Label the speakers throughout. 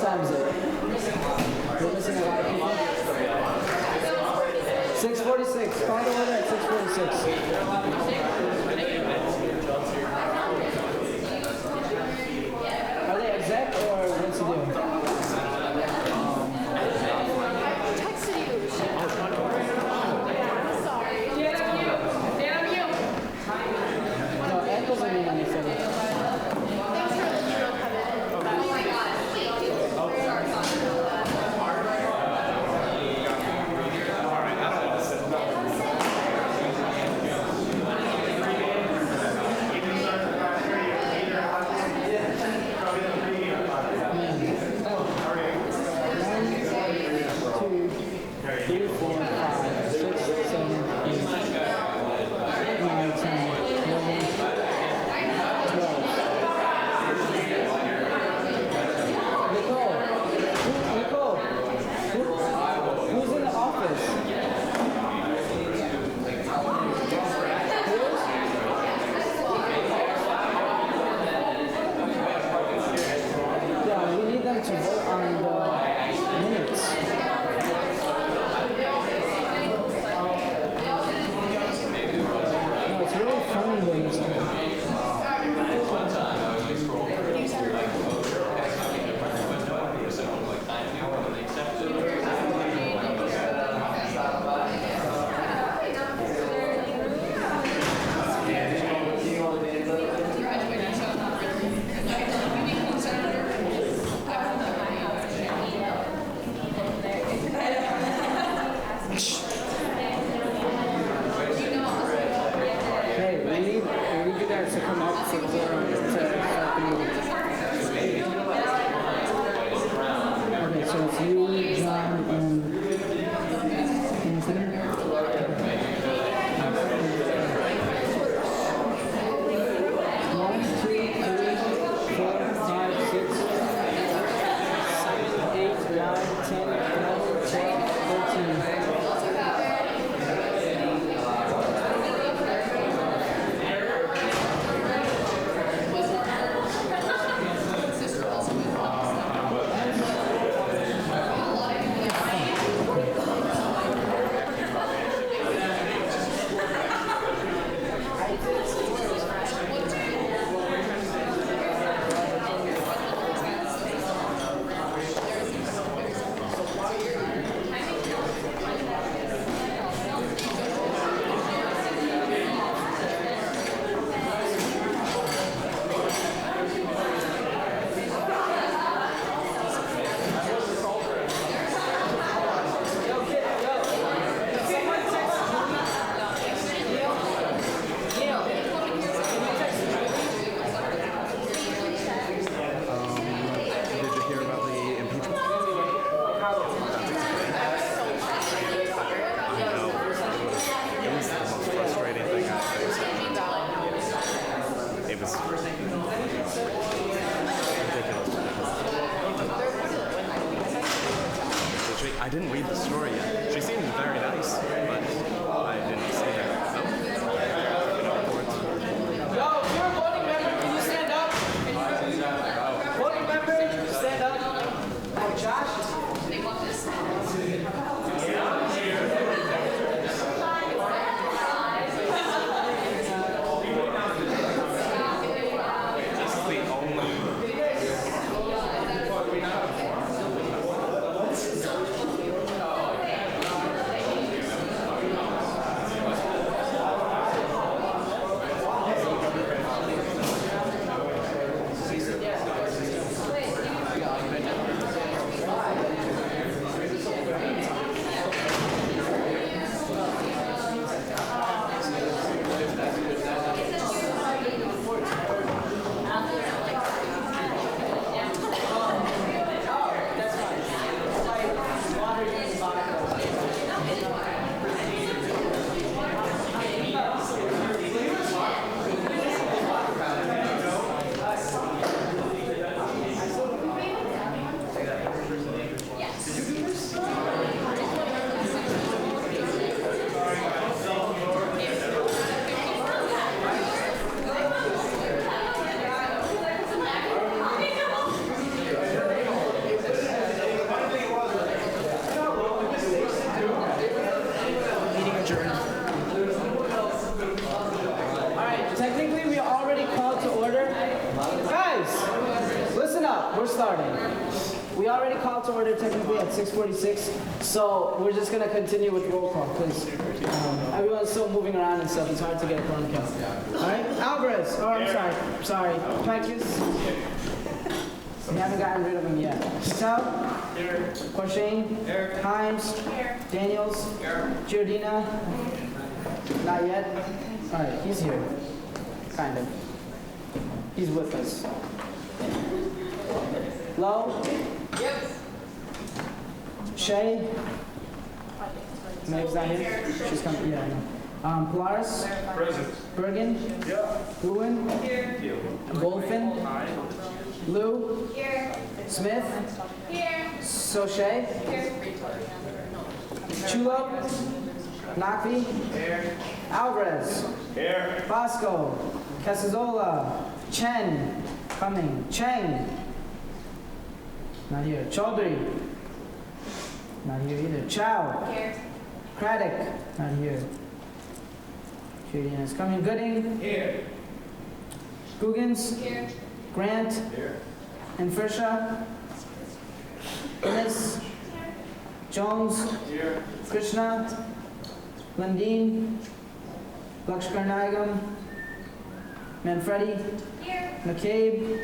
Speaker 1: time is it? We're missing a lot of people. 6:46. Call the order at 6:46. Are they exec or what's he doing?
Speaker 2: I didn't read the story yet. She seemed very nice, but I didn't see her.
Speaker 1: Yo, if you're a voting member, can you stand up? Voting member, stand up. Oh, Josh? They want this. We already called to order technically at 6:46, so we're just gonna continue with roll call because everyone's still moving around and stuff. It's hard to get a quorum count. All right, Alvarez. Oh, I'm sorry. Peckus. We haven't gotten rid of him yet. Patel. Here. Corshane. Here. Himes. Here. Daniels. Here. Giordina. Not yet. All right, he's here. Kind of. He's with us. Lowe? Yep. Shay? Meg's not here? She's coming, yeah, I know. Polaris? Present. Bergen? Yeah. Lewin? Here. Goldfin? Lou? Here. Smith? Here. Sochet? Here. Chulo? Nakvi? Here. Alvarez? Here. Bosco? Casazola? Chen? Coming. Cheng? Not here. Chaudhry? Not here either. Chow? Here. Craddock? Not here. Julian is coming. Gooding? Here. Googans? Here. Grant? Here. And Fursha? Innes? Jones? Here. Krishna? Landine? Lakshkarnagam? Manfredi? Here. McCabe?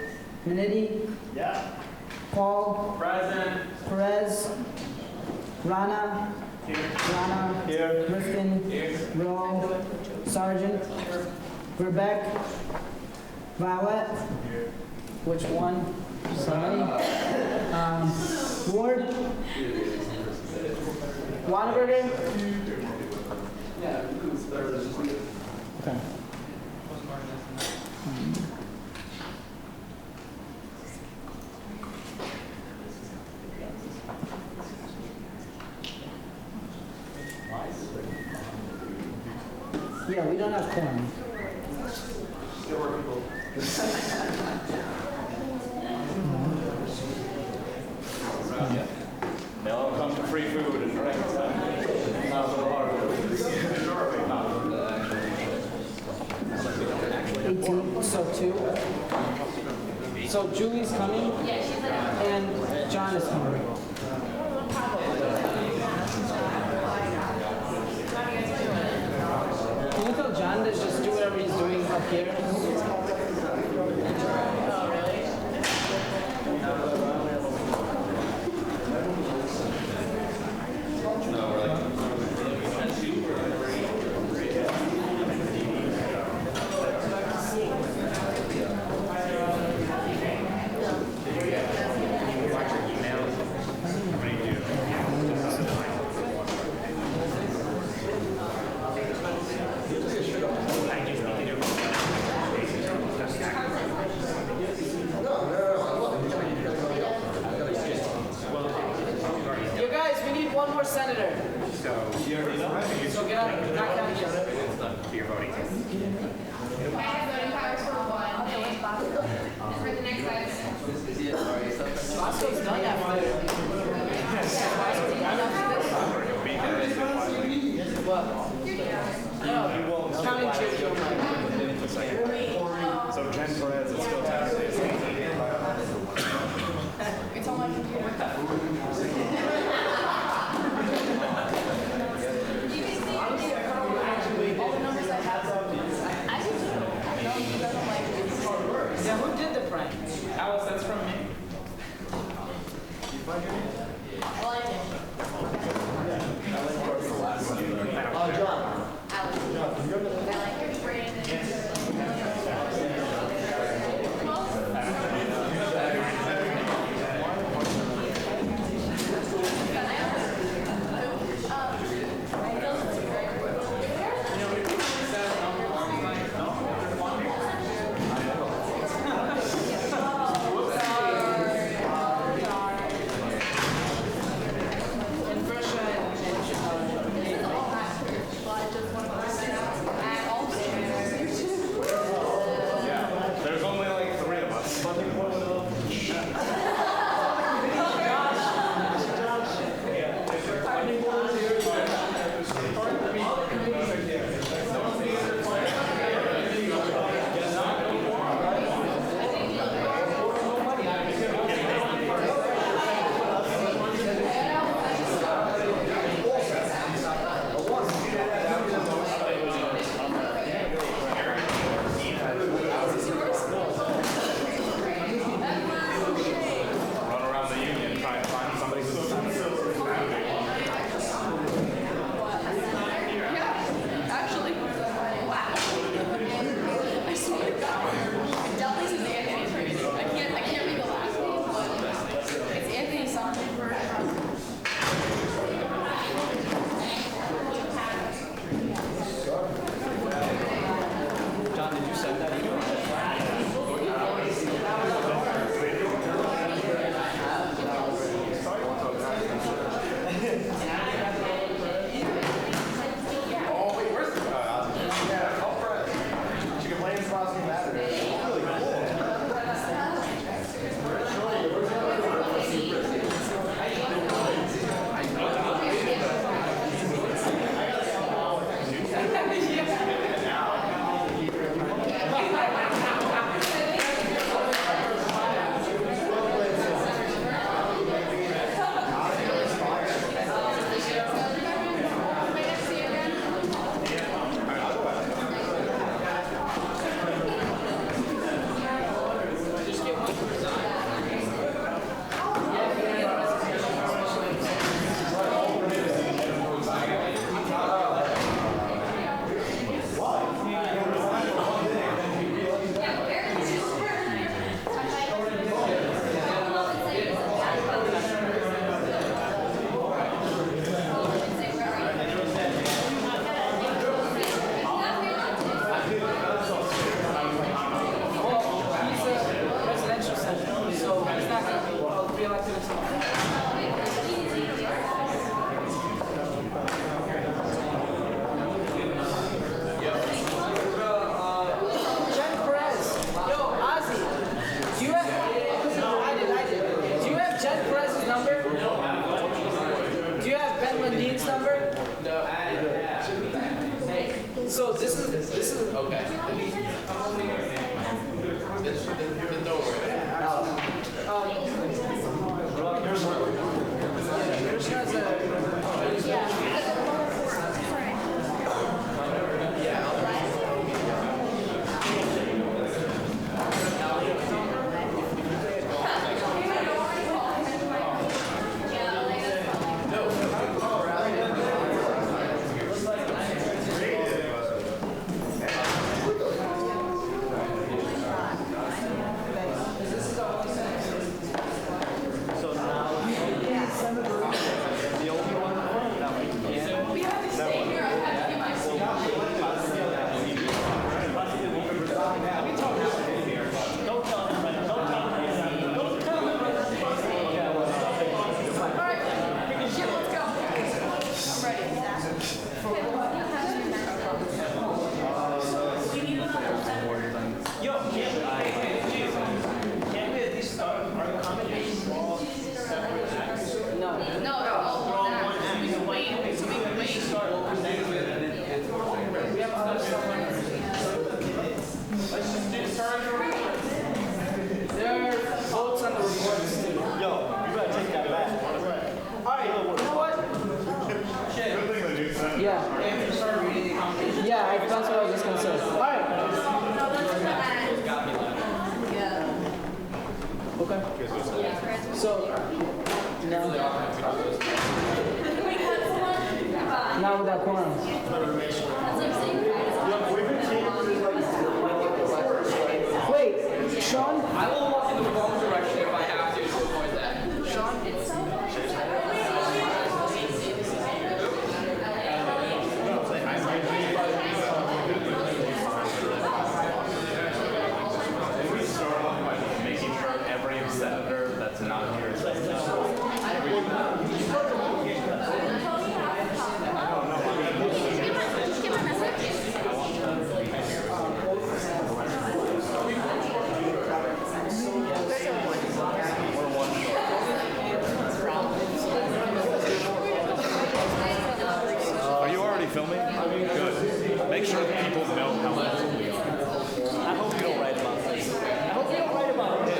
Speaker 1: Minetti? Yeah. Paul? Present. Perez? Rana? Here. Rana? Here. Rifkin? Here. Rowe? Sargent? Here. Verbeck? Violet? Here. Which one? Somebody? Ward? Wanaberger? Okay. Yeah, we don't have quorum. There were people. They all come to free food and drinks. Not so hard. 18, so 2. So Julie's coming, and John is coming. Can you tell John to just do whatever he's doing up here? Senator. So you already know. So get up, knock down each other. You're voting. I have voting powers for one. And for the next item. Bosco's done after. What? No, counting chips.
Speaker 2: So Jen Perez is still taxing.
Speaker 3: It's on my computer.
Speaker 1: Yeah, who did the prank?
Speaker 3: Alice, that's from me. I like it.
Speaker 1: Oh, John.
Speaker 3: Alice. I like your Brandon.
Speaker 1: Jen Perez. Yo, Ozzy. Do you have? I did. Do you have Jen Perez's number? Do you have Ben Lindine's number? No, so this is okay. Krishna's yeah, that's what I was just gonna say. All right. Okay. So now with that quorum. Wait, Sean?
Speaker 4: I will walk in the wrong direction if I have to avoid that.
Speaker 1: Sean?
Speaker 2: Making sure every senator that's not here is Are you already filming? Good. Make sure that people know how much we are. I hope you don't write about this. I hope you don't write about it.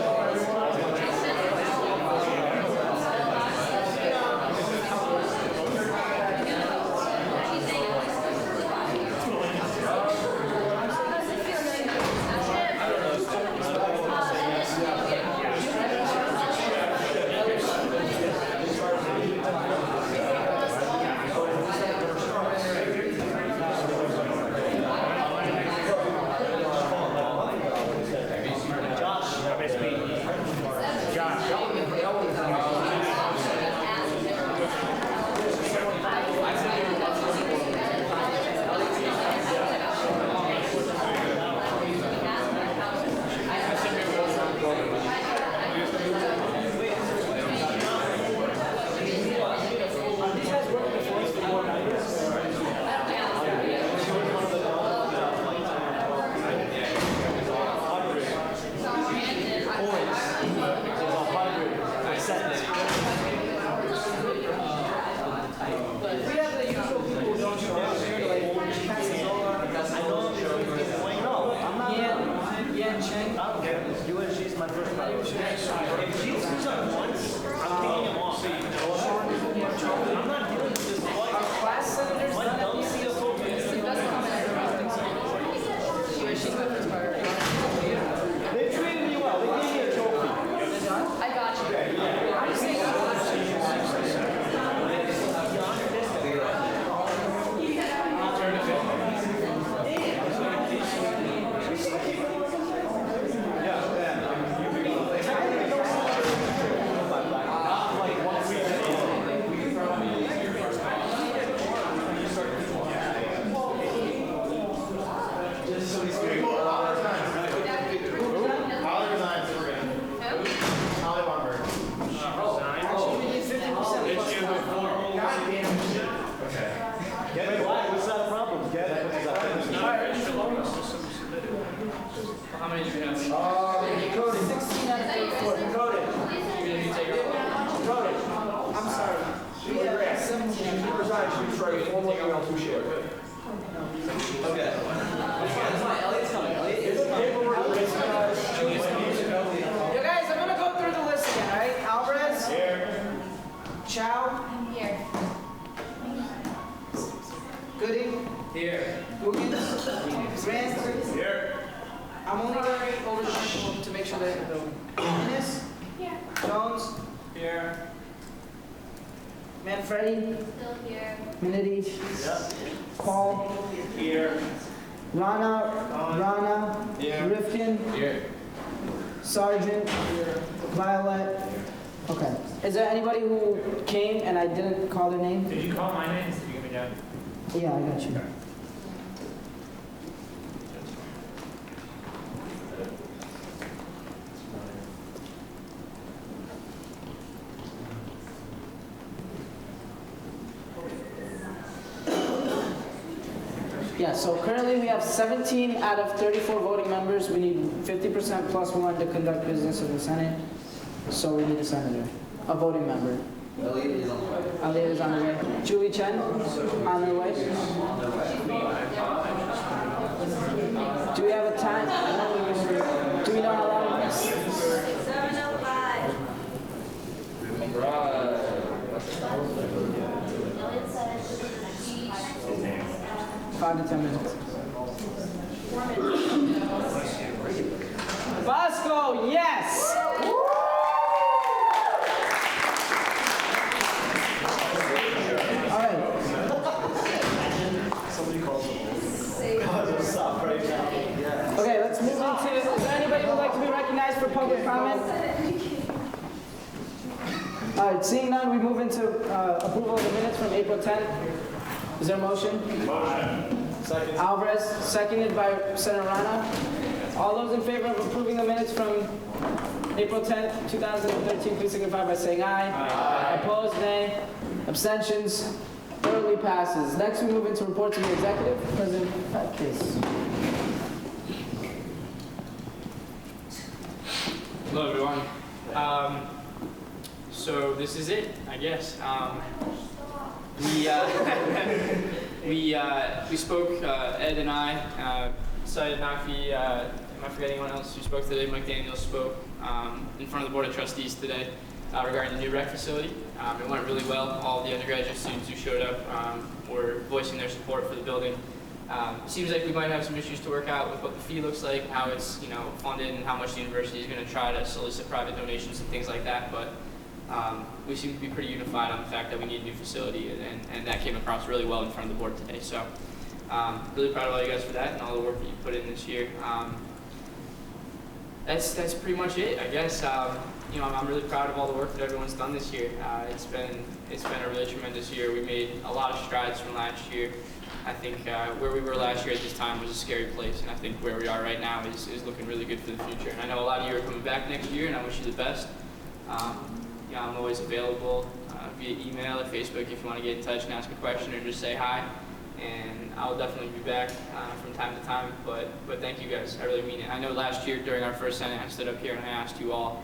Speaker 2: USG is my first priority. If she screws up once, I'm taking him off. I'm not dealing with this. Our class senators done at UCTV.
Speaker 3: She's my first priority.
Speaker 4: They treated me well. They gave me a trophy.
Speaker 3: I got you. I'm just saying,
Speaker 5: write a formal email to share.
Speaker 4: Okay. Elliot's coming. Elliot is coming.
Speaker 1: You guys, I'm gonna go through the list again, right? Alvarez?
Speaker 2: Here.
Speaker 1: Chow?
Speaker 3: I'm here.
Speaker 1: Gooding?
Speaker 2: Here.
Speaker 1: Wiggins? Grant?
Speaker 2: Here.
Speaker 1: I'm only going over the people to make sure that Innes?
Speaker 3: Here.
Speaker 1: Jones?
Speaker 2: Here.
Speaker 1: Manfredi?
Speaker 3: Still here.
Speaker 1: Minity?
Speaker 2: Yep.
Speaker 1: Paul?
Speaker 2: Here.
Speaker 1: Rana?
Speaker 2: Here.
Speaker 1: Rifkin?
Speaker 2: Here.
Speaker 1: Sergeant? Violet? Okay. Is there anybody who came and I didn't call their name?
Speaker 2: Did you call my name? Did you give me down?
Speaker 1: Yeah, I got you. Yeah, so currently we have 17 out of 34 voting members. We need 50% plus one to conduct business in the Senate. So we need a senator, a voting member.
Speaker 4: Elliot is on the way.
Speaker 1: Elliot is on the way. Julie Chen, on the way. Do we have a time? Do we know how long?
Speaker 3: 7:05.
Speaker 1: 5 to 10 minutes. Bosco, yes! All right. Okay, let's move into, is there anybody who would like to be recognized for public comment? All right, seeing none, we move into approval of the minutes from April 10th. Is there a motion?
Speaker 2: Motion. Second.
Speaker 1: Alvarez, seconded by Senator Rana. All those in favor of approving the minutes from April 10th, 2013, please signify by saying aye. Aye. Opposed, nay. Abstentions, thoroughly passes. Next, we move into reports of the executive. President Case.
Speaker 6: Hello, everyone. So this is it, I guess. We spoke, Ed and I, Syed Nafi, am I forgetting anyone else who spoke today? Mike Daniels spoke in front of the Board of Trustees today regarding the new rec facility. It went really well. All the undergraduate students who showed up were voicing their support for the building. It seems like we might have some issues to work out with what the fee looks like, how it's funded, and how much the university is going to try to solicit private donations and things like that. But we seem to be pretty unified on the fact that we need a new facility, and that came across really well in front of the board today. So really proud of all you guys for that and all the work that you put in this year. That's pretty much it, I guess. I'm really proud of all the work that everyone's done this year. It's been a really tremendous year. We made a lot of strides from last year. I think where we were last year at this time was a scary place, and I think where we are right now is looking really good for the future. And I know a lot of you are coming back next year, and I wish you the best. I'm always available via email or Facebook if you want to get in touch and ask a question or just say hi. And I'll definitely be back from time to time. But thank you guys. I really mean it. I know last year during our first Senate, I stood up here and I asked you all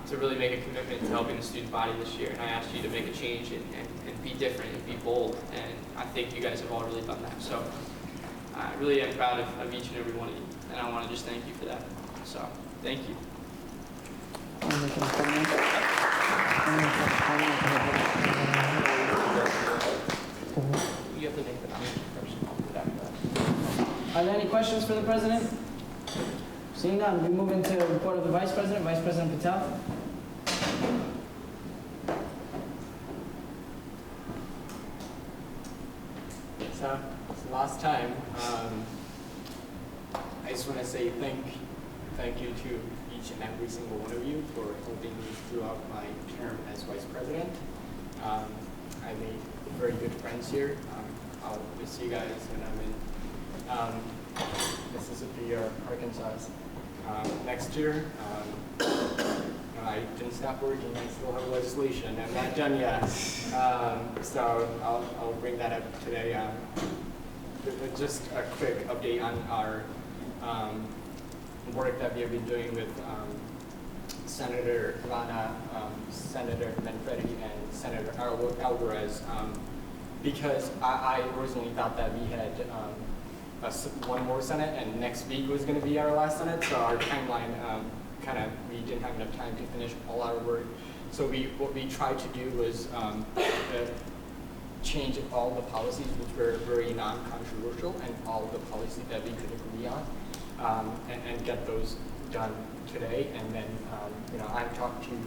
Speaker 6: to really make a commitment to helping the student body this year. And I asked you to make a change and be different and be bold. And I think you guys have all really done that. So I really am proud of each and every one of you. And I want to just thank you for that. So thank you. You have to make the nomination first. I'll do that first.
Speaker 1: Are there any questions for the president? Seeing none, we move into the report of the vice president. Vice President Patel.
Speaker 7: So, it's the last time. I just want to say thank you to each and every single one of you for helping me throughout my term as vice president. I made very good friends here. I'll miss you guys when I'm in Mississippi or Arkansas next year. I didn't stop working. I still have legislation. I'm not done yet. So I'll bring that up today. Just a quick update on our work that we have been doing with Senator Rana, Senator Manfredi, and Senator Alvarez. because I originally thought that we had one more Senate and next week was going to be our last Senate, so our timeline we didn't have enough time to finish all our work. So what we tried to do was change all the policies which were very non-controversial and all the policies that we could agree on, and get those done today. And then I've talked to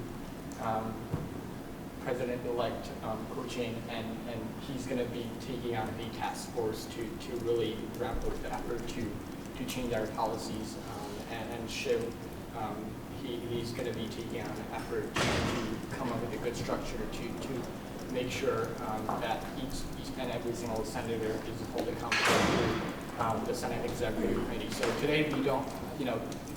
Speaker 7: President-elect Ko-Chain, and he's going to be taking on a task force to really ramp up the effort to change our policies and show he's going to be taking on an effort to come up with a good structure to make sure that each and every single senator is held accountable to the Senate Executive Committee. So today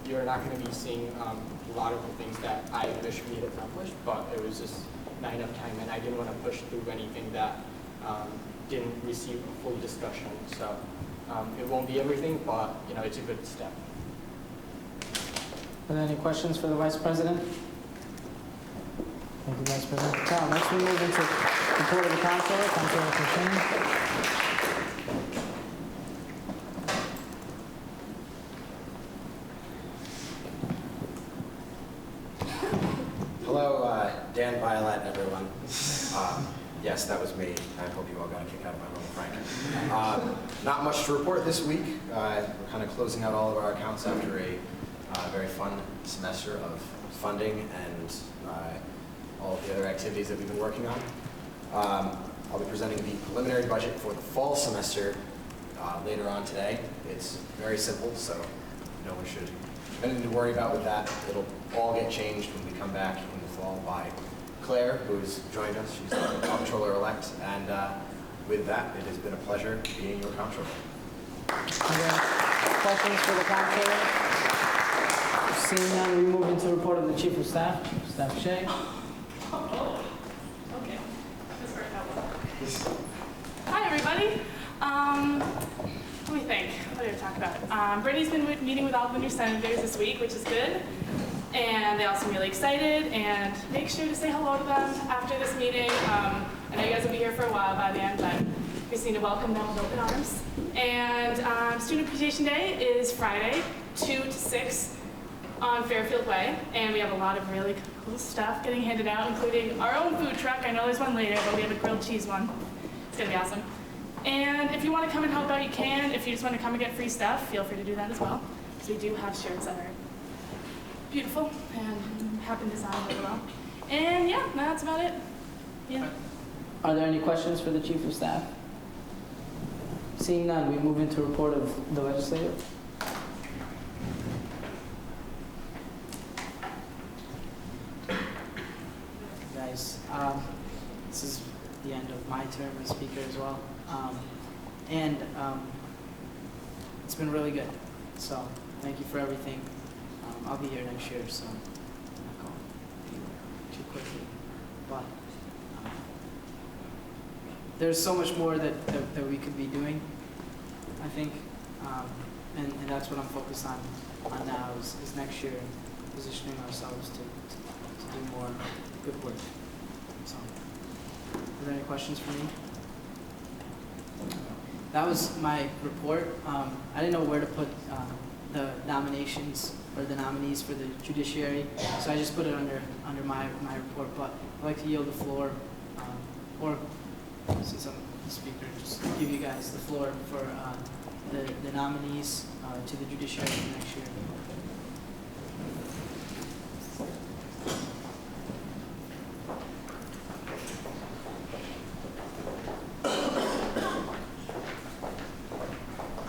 Speaker 7: you're not going to be seeing a lot of the things that I wish we had accomplished, but it was just not enough time, and I didn't want to push through anything that didn't receive a full discussion. So it won't be everything, but it's a good step.
Speaker 1: Are there any questions for the Vice President? Thank you, Vice President. Now, next we move into report of the Comptroller, Comptroller Ko-Chain.
Speaker 5: Hello, Dan Violet, everyone. Yes, that was me. I hope you all got a kick out of my little prank. Not much to report this week. We're kind of closing out all of our accounts after a very fun semester of funding and all of the other activities that we've been working on. I'll be presenting the preliminary budget for the fall semester later on today. It's very simple, so no one should have anything to worry about with that. It'll all get changed when we come back in the fall by Claire, who's joined us. She's the Comptroller-elect, and with that, it has been a pleasure being your Comptroller.
Speaker 1: Questions for the Comptroller? Seeing none, we move into report of the Chief of Staff, Staff Shea.
Speaker 3: Oh, okay. This worked out well. Hi, everybody. Let me think. What did I talk about? Brittany's been meeting with all the new senators this week, which is good. And they all seem really excited. And make sure to say hello to them after this meeting. I know you guys will be here for a while by the end, but we just need to welcome them with open arms. And Student Appreciation Day is Friday, 2 to 6. On Fairfield Way, and we have a lot of really cool stuff getting handed out, including our own food truck. I know there's one later, but we have a grilled cheese one. It's gonna be awesome. And if you want to come and help out, you can. If you just want to come and get free stuff, feel free to do that as well. Because we do have shirts that are beautiful and have been designed really well. And yeah, that's about it. Yeah.
Speaker 1: Are there any questions for the Chief of Staff? Seeing none, we move into report of the legislature. Guys, this is the end of my term as Speaker as well. It's been really good. So thank you for everything. I'll be here next year, so I'm not going too quickly. But there's so much more that we could be doing, I think. And that's what I'm focused on now is next year, positioning ourselves to do more good work. So, are there any questions for me? That was my report. I didn't know where to put the nominations or the nominees for the judiciary, so I just put it under my report. But I'd like to yield the floor, or since I'm the speaker, just give you guys the floor for the nominees to the judiciary for next year.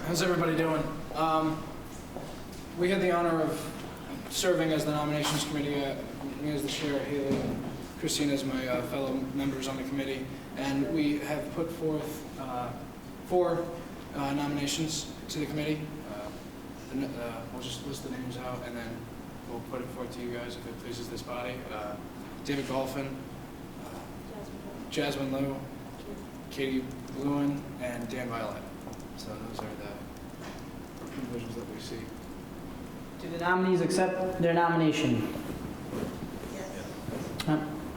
Speaker 8: How's everybody doing? We had the honor of serving as the nominations committee, me as the chair, Haley, and Christine as my fellow members on the committee, and we have put forth 4 nominations to the committee. We'll just list the names out, and then we'll put it forth to you guys if it pleases this body. David Golphin, Jasmine Liu, Katie Lewin, and Dan Violet. So those are the individuals that we see.
Speaker 1: Do the nominees accept their nomination? Yes.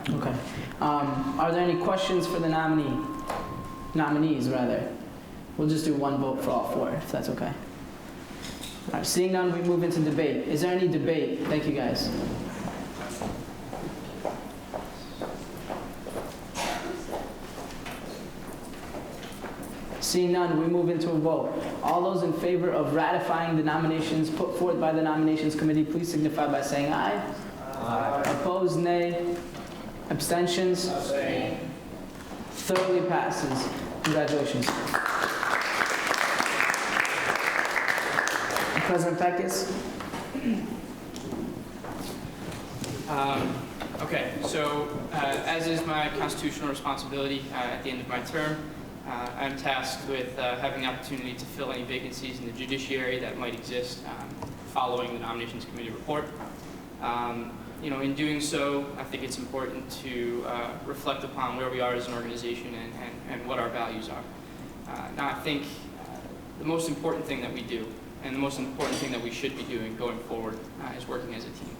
Speaker 1: Okay. Are there any questions for the nominee? nominees rather. We'll just do one vote for all four, if that's okay. All right, seeing none, we move into debate. Is there any debate? Thank you, guys. Seeing none, we move into a vote. All those in favor of ratifying the nominations put forth by the Nominations Committee, please signify by saying aye. Aye. Opposed, nay. Abstentions? Abstain. Thoroughly passes. Congratulations. President Peckus?
Speaker 6: Okay, so as is my constitutional responsibility at the end of my term, I'm tasked with having the opportunity to fill any vacancies in the judiciary that might exist following the Nominations Committee report. In doing so, I think it's important to reflect upon where we are as an organization and what our values are. Now, I think the most important thing that we do, and the most important thing that we should be doing going forward, is working as a team.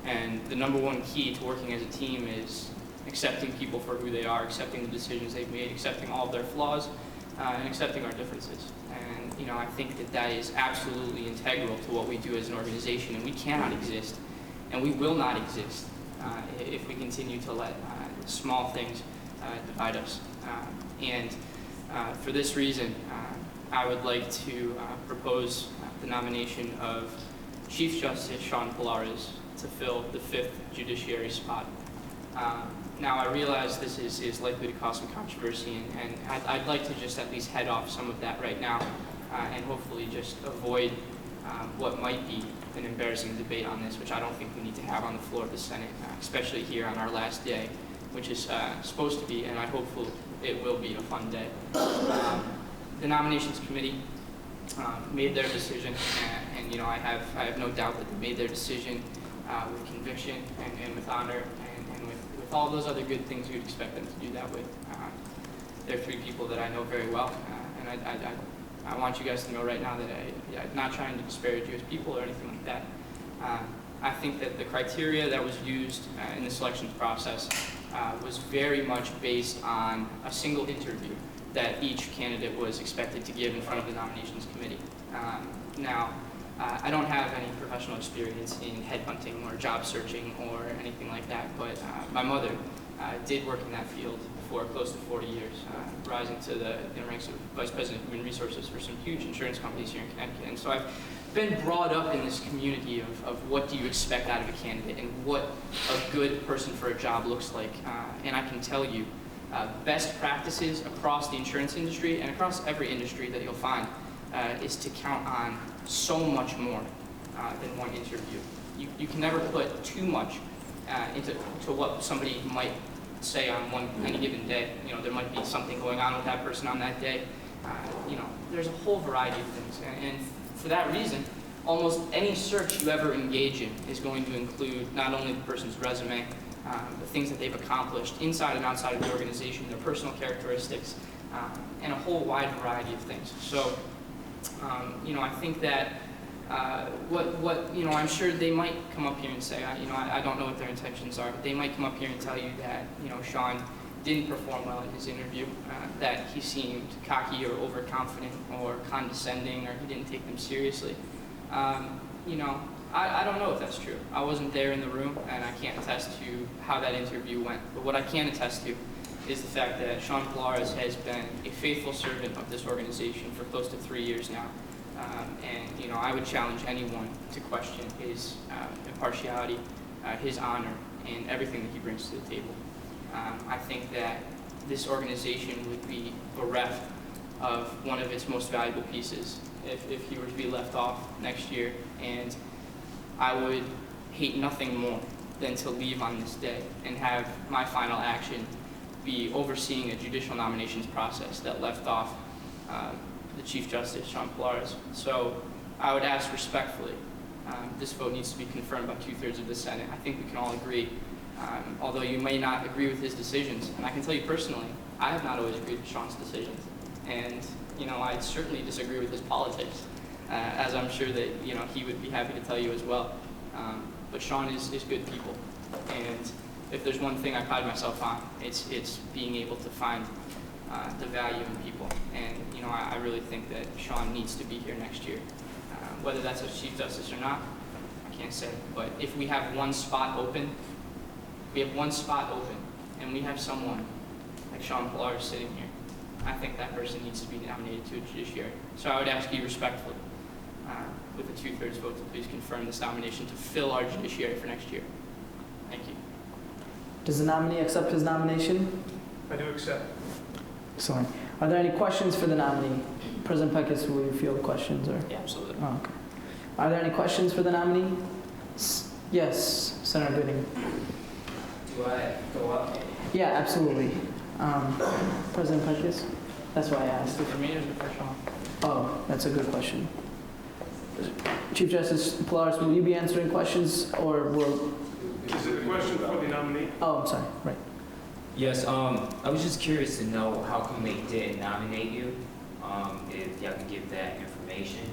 Speaker 6: And the number one key to working as a team is accepting people for who they are, accepting the decisions they've made, accepting all of their flaws, and accepting our differences. And I think that is absolutely integral to what we do as an organization, and we cannot exist, and we will not exist if we continue to let small things divide us. For this reason, I would like to propose the nomination of Chief Justice Sean Polaris to fill the 5th judiciary spot. Now, I realize this is likely to cause some controversy, and I'd like to just at least head off some of that right now and hopefully just avoid what might be an embarrassing debate on this, which I don't think we need to have on the floor of the Senate, especially here on our last day, which is supposed to be, and I hope it will be, a fun day. The Nominations Committee made their decision, and I have no doubt that they made their decision with conviction and with honor and with all those other good things you'd expect them to do that with. They're three people that I know very well, and I want you guys to know right now that I'm not trying to disparage you as people or anything like that. I think that the criteria that was used in the selections process was very much based on a single interview that each candidate was expected to give in front of the Nominations Committee. Now, I don't have any professional experience in headhunting or job searching or anything like that, but my mother did work in that field for close to 40 years, rising to the ranks of Vice President of Human Resources for some huge insurance companies here in Connecticut. And so I've been brought up in this community of what do you expect out of a candidate and what a good person for a job looks like. And I can tell you, best practices across the insurance industry and across every industry that you'll find is to count on so much more than one interview. You can never put too much into what somebody might say on any given day. There might be something going on with that person on that day. There's a whole variety of things. And for that reason, almost any search you ever engage in is going to include not only the person's resume, the things that they've accomplished inside and outside of the organization, their personal characteristics, and a whole wide variety of things. So, I think that I'm sure they might come up here and say, I don't know what their intentions are, but they might come up here and tell you that, Sean didn't perform well in his interview, that he seemed cocky or overconfident or condescending, or he didn't take them seriously. I don't know if that's true. I wasn't there in the room, and I can't attest to how that interview went. But what I can attest to is the fact that Sean Polaris has been a faithful servant of this organization for close to 3 years now. And I would challenge anyone to question his impartiality, his honor, and everything that he brings to the table. I think that this organization would be bereft of one of its most valuable pieces if he were to be left off next year. And I would hate nothing more than to leave on this day and have my final action be overseeing a judicial nominations process that left off the Chief Justice, Sean Polaris. So I would ask respectfully, this vote needs to be confirmed by 2/3 of the Senate. I think we can all agree, although you may not agree with his decisions. And I can tell you personally, I have not always agreed with Sean's decisions. And, I certainly disagree with his politics, as I'm sure that, he would be happy to tell you as well. But Sean is good people. And if there's one thing I pride myself on, it's being able to find the value in people. And I really think that Sean needs to be here next year. Whether that's as Chief Justice or not, I can't say. But if we have one spot open, and we have someone like Sean Pilar sitting here, I think that person needs to be nominated to a judiciary. So I would ask you respectfully, with a 2/3 vote, to please confirm this nomination to fill our judiciary for next year. Thank you.
Speaker 1: Does the nominee accept his nomination?
Speaker 2: I do accept.
Speaker 1: Excellent. Are there any questions for the nominee? President Peckus, will you field questions? Or?
Speaker 6: Yeah, absolutely.
Speaker 1: Oh, okay. Are there any questions for the nominee? Yes, Senator Gooding.
Speaker 4: Do I go up?
Speaker 1: Yeah, absolutely. President Peckus? That's why I asked.
Speaker 6: For me, or is it for Sean?
Speaker 1: Oh, that's a good question. Chief Justice Pilaris, will you be answering questions, or will...
Speaker 2: Is it a question for the nominee?
Speaker 1: Oh, I'm sorry, right.
Speaker 9: Yes, I was just curious to know how come they didn't nominate you, if y'all could give that information.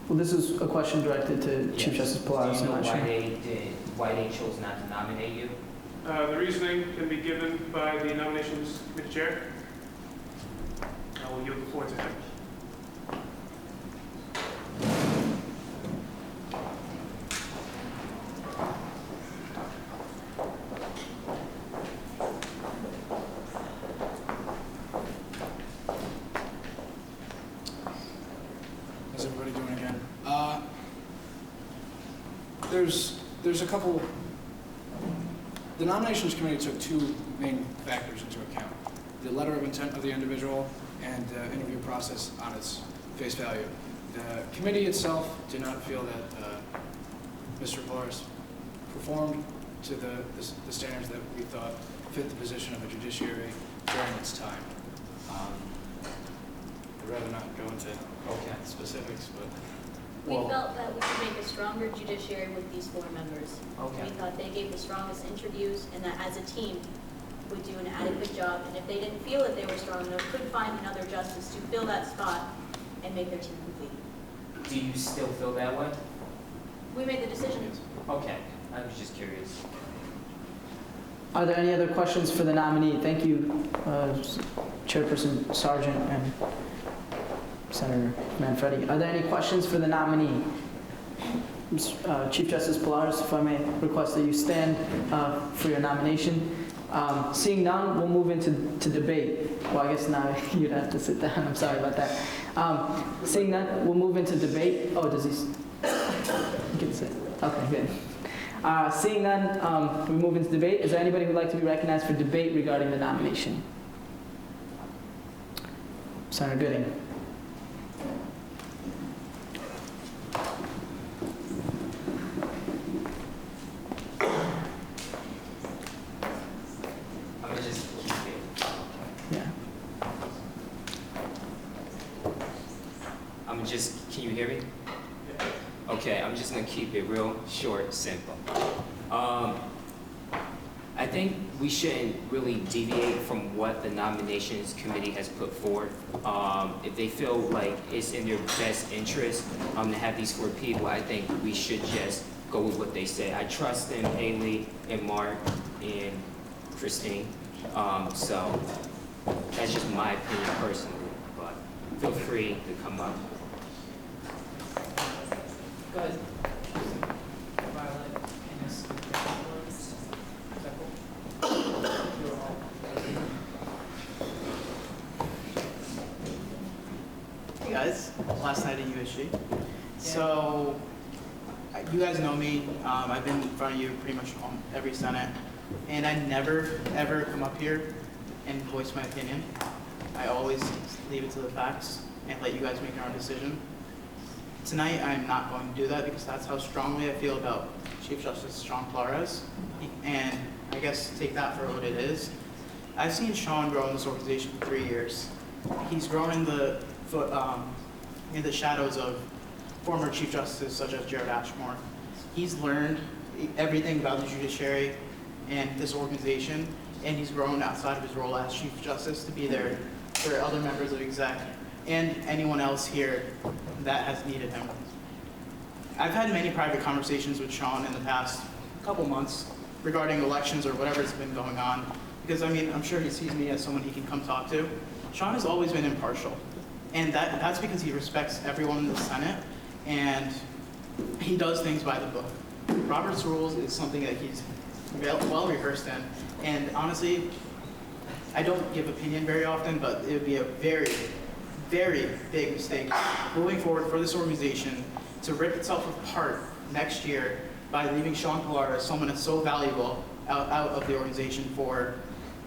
Speaker 1: Well, this is a question directed to Chief Justice Pilaris.
Speaker 9: Do you know
Speaker 1: I'm not sure.
Speaker 9: why they chose not to nominate you?
Speaker 2: The reasoning can be given by the nominations committee chair. I will yield the floor to him.
Speaker 8: How's everybody doing again? There's a couple. The nominations committee took two main factors into account: the letter of intent of the individual and the interview process on its face value. The committee itself did not feel that Mr. Pilaris performed to the standards that we thought fit the position of a judiciary during its time. I'd rather not go into specifics, but
Speaker 10: We felt that we could make a stronger judiciary with these 4 members.
Speaker 9: Okay.
Speaker 10: We thought they gave the strongest interviews and that as a team would do an adequate job. And if they didn't feel that they were strong enough, could find another justice to fill that spot and make their team complete.
Speaker 9: Do you still feel that way?
Speaker 10: We made the decision.
Speaker 9: Okay, I was just curious.
Speaker 1: Are there any other questions for the nominee? Thank you, Chairperson Sargent and Senator Manfredi. Are there any questions for the nominee? Chief Justice Pilaris, if I may request that you stand for your nomination. Seeing none, we'll move into debate. Well, I guess now you'd have to sit down. I'm sorry about that. Seeing none, we'll move into debate. Oh, does he? He can sit. Okay, good. Seeing none, we move into debate. Is there anybody who'd like to be recognized for debate regarding the nomination? Senator Gooding.
Speaker 9: I'm gonna just keep it.
Speaker 1: Yeah.
Speaker 9: Can you hear me? Okay, I'm just gonna keep it real short, simple. I think we shouldn't really deviate from what the nominations committee has put forward. If they feel like it's in their best interest to have these 4 people, I think we should just go with what they say. I trust in Haley and Mark and Christine. So that's just my opinion personally, but feel free to come up.
Speaker 6: Go ahead.
Speaker 11: Hey guys, last night at USG. So, you guys know me. I've been in front of you pretty much on every Senate, and I never ever come up here and voice my opinion. I always leave it to the facts and let you guys make your own decision. Tonight, I'm not going to do that because that's how strongly I feel about Chief Justice Sean Pilaris, and I guess take that for what it is. I've seen Sean grow in this organization for 3 years. He's grown in the shadows of former Chief Justices such as Jared Ashmore. He's learned everything about the judiciary and this organization, and he's grown outside of his role as Chief Justice to be there for other members of exec and anyone else here that has needed him. I've had many private conversations with Sean in the past couple months regarding elections or whatever's been going on, because I mean, I'm sure he sees me as someone he can come talk to. Sean has always been impartial, and that's because he respects everyone in the Senate, and he does things by the book. Robert's rules is something that he's well rehearsed in, and honestly, I don't give opinion very often, but it would be a very, very big mistake moving forward for this organization to rip itself apart next year by leaving Sean Pilar as someone that's so valuable out of the organization for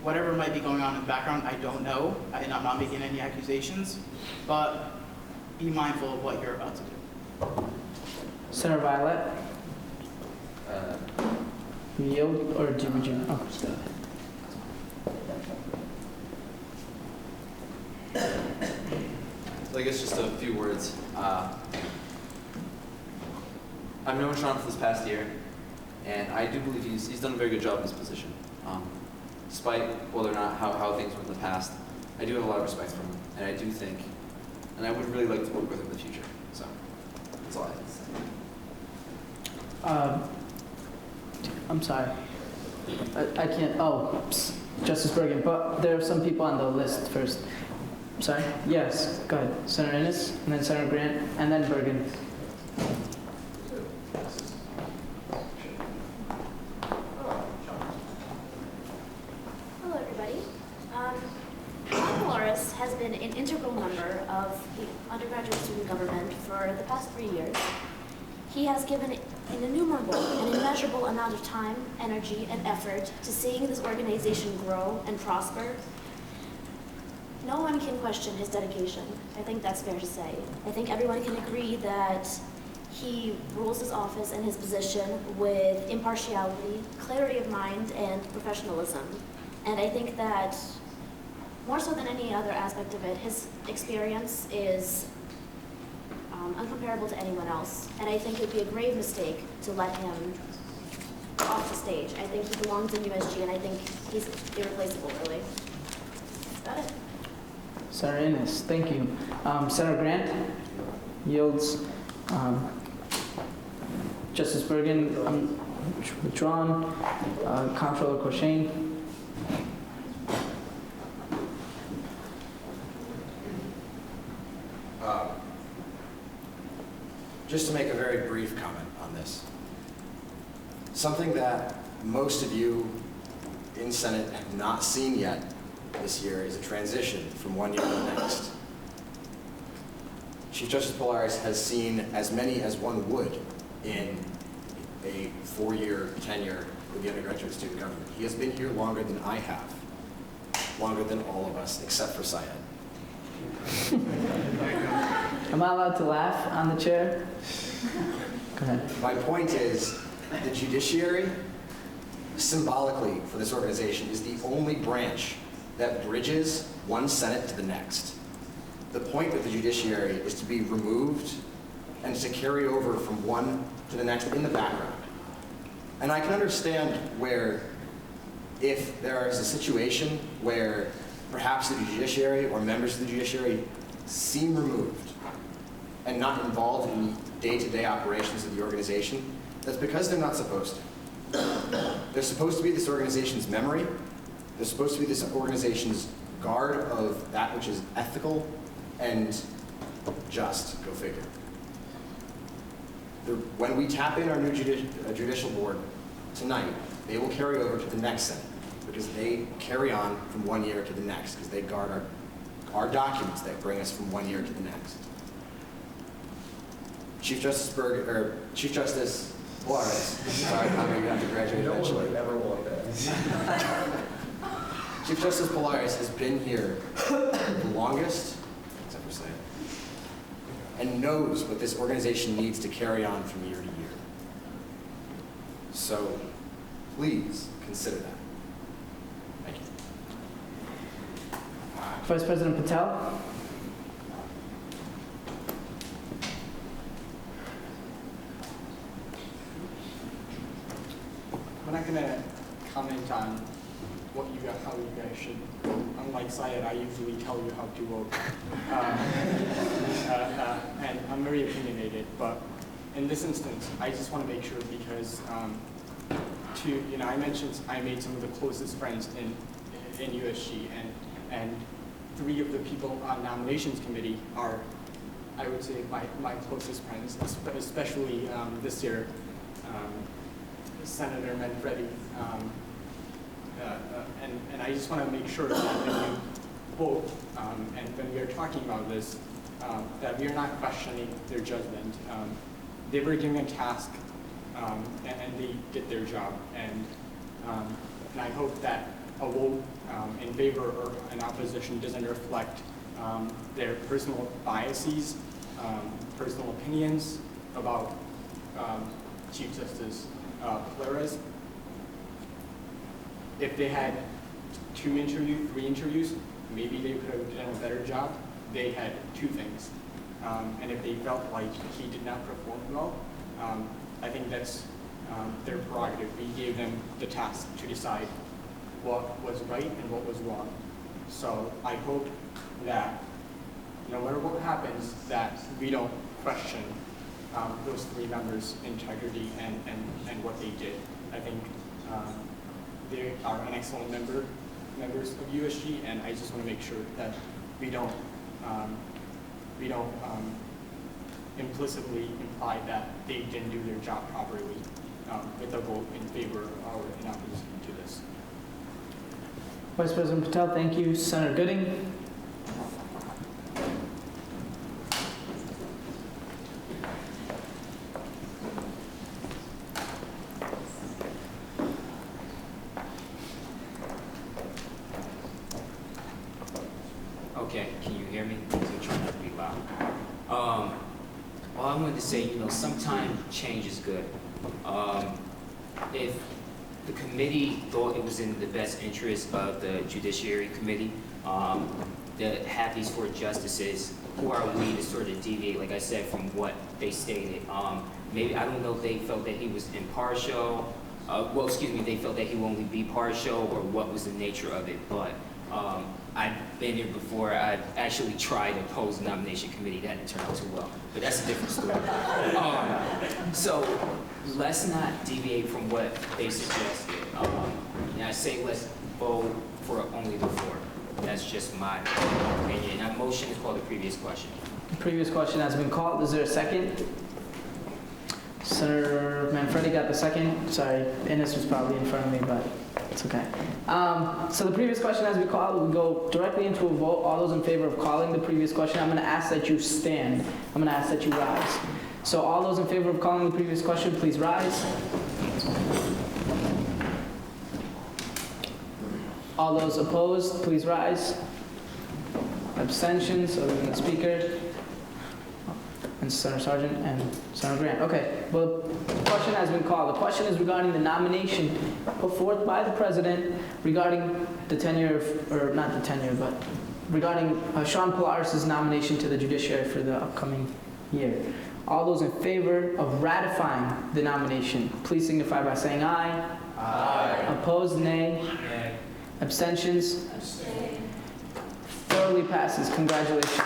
Speaker 11: whatever might be going on in the background. I don't know, and I'm not making any accusations, but be mindful of what you're about to do.
Speaker 1: Senator Violet? Yield, or would you? Oh.
Speaker 12: So I guess just a few words. I've known Sean for this past year, and I do believe he's done a very good job in this position. Despite whether or not how things went in the past, I do have a lot of respect for him, and I do think, and I would really like to work with him in the future. So that's all I have to say.
Speaker 1: I'm sorry. I can't, Justice Bergen, but there are some people on the list first. Sorry? Yes, go ahead. Senator Innes, and then Senator Grant, and then Bergen.
Speaker 13: Hello, everybody. Dolores has been an integral member of the undergraduate student government for the past 3 years. He has given an innumerable and immeasurable amount of time, energy, and effort to seeing this organization grow and prosper. No one can question his dedication. I think that's fair to say. I think everyone can agree that he rules his office and his position with impartiality, clarity of mind, and professionalism. And I think that more so than any other aspect of it, his experience is uncomparable to anyone else. And I think it would be a grave mistake to let him off the stage. I think he belongs in USG, and I think he's irreplaceable, really. That's about it.
Speaker 1: Senator Innes, thank you. Senator Grant yields. Justice Bergen, withdrawn. Comptroller Cochane.
Speaker 5: Just to make a very brief comment on this. Something that most of you in Senate have not seen yet this year is a transition from one year to the next. Chief Justice Polaris has seen as many as one would in a 4-year tenure with the undergraduate student government. He has been here longer than I have, longer than all of us, except for Syed.
Speaker 1: Am I allowed to laugh on the chair? Go ahead.
Speaker 5: My point is, the judiciary, symbolically for this organization, is the only branch that bridges one Senate to the next. The point of the judiciary is to be removed and to carry over from one to the next in the background. And I can understand where, if there is a situation where perhaps the judiciary or members of the judiciary seem removed and not involved in the day-to-day operations of the organization, that's because they're not supposed to. They're supposed to be this organization's memory. They're supposed to be this organization's guard of that which is ethical and just, go figure. When we tap in our new judicial board tonight, they will carry over to the next Senate because they carry on from one year to the next because they guard our documents that bring us from one year to the next. Chief Justice Polaris, sorry, I'm going to have to graduate eventually. Chief Justice Polaris has been here the longest, except for Syed, and knows what this organization needs to carry on from year to year. So please consider that. Thank you.
Speaker 1: Vice President Patel.
Speaker 7: I'm not going to comment on how you guys should vote. Unlike Syed, I usually tell you how to vote. And I'm very opinionated, but in this instance, I just want to make sure because, I mentioned I made some of the closest friends in USG, and 3 of the people on nominations committee are, I would say, my closest friends, especially this year, Senator Manfredi. And I just want to make sure that when you vote and when we are talking about this, that we are not questioning their judgment. They were given a task and they did their job. And I hope that a vote in favor or in opposition doesn't reflect their personal biases, personal opinions about Chief Justice Flores. If they had 3 interviews, maybe they could have done a better job. They had 2 things. And if they felt like he did not perform well, I think that's their prerogative. We gave them the task to decide what was right and what was wrong. So I hope that no matter what happens, that we don't question those 3 members' integrity and what they did. I think they are an excellent members of USG, and I just want to make sure that we don't implicitly imply that they didn't do their job properly with a vote in favor or in opposition to this.
Speaker 1: Vice President Patel, thank you. Senator Gooding.
Speaker 9: Okay, can you hear me? I'm trying not to be loud. Well, I wanted to say, sometimes change is good. If the committee thought it was in the best interest of the Judiciary Committee to have these 4 justices, who are we to sort of deviate, like I said, from what they stated? Maybe, I don't know if they felt that he was impartial. They felt that he would only be partial, or what was the nature of it, but I've been here before. I've actually tried to oppose the nomination committee. That didn't turn out too well, but that's a different story. So let's not deviate from what they suggested. And I say let's vote for only the 4. That's just my opinion. That motion is called the previous question.
Speaker 1: The previous question has been called. Is there a second? Senator Manfredi got the second. Sorry, Innes was probably in front of me, but it's okay. So the previous question has been called. We go directly into a vote. All those in favor of calling the previous question, I'm going to ask that you stand. I'm going to ask that you rise. So all those in favor of calling the previous question, please rise. All those opposed, please rise. Abstentions, other than the speaker. And Senator Sargent and Senator Grant. Okay, well, the question has been called. The question is regarding the nomination put forth by the President regarding the tenure of, or not the tenure, but regarding Sean Polaris' nomination to the judiciary for the upcoming year. All those in favor of ratifying the nomination, please signify by saying aye. Aye. Opposed, nay. Nay. Abstentions? Abstain. Thoroughly passes. Congratulations.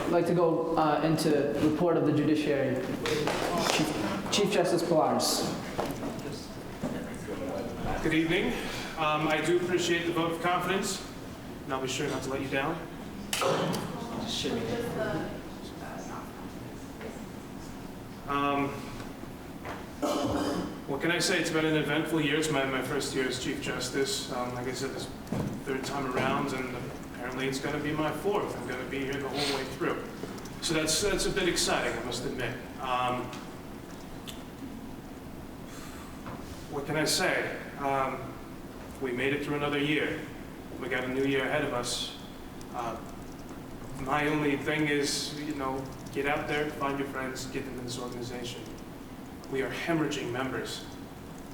Speaker 1: I'd like to go into report of the judiciary. Chief Justice Polaris.
Speaker 14: Good evening. I do appreciate the vote of confidence, and I'll be sure not to let you down. What can I say? It's been an eventful year. It's my first year as Chief Justice. Like I said, this 3rd time around, and apparently it's going to be my 4th. I'm going to be here the whole way through. So that's a bit exciting, I must admit. What can I say? We made it through another year. We got a new year ahead of us. My only thing is, get out there, find your friends, get them in this organization. We are hemorrhaging members.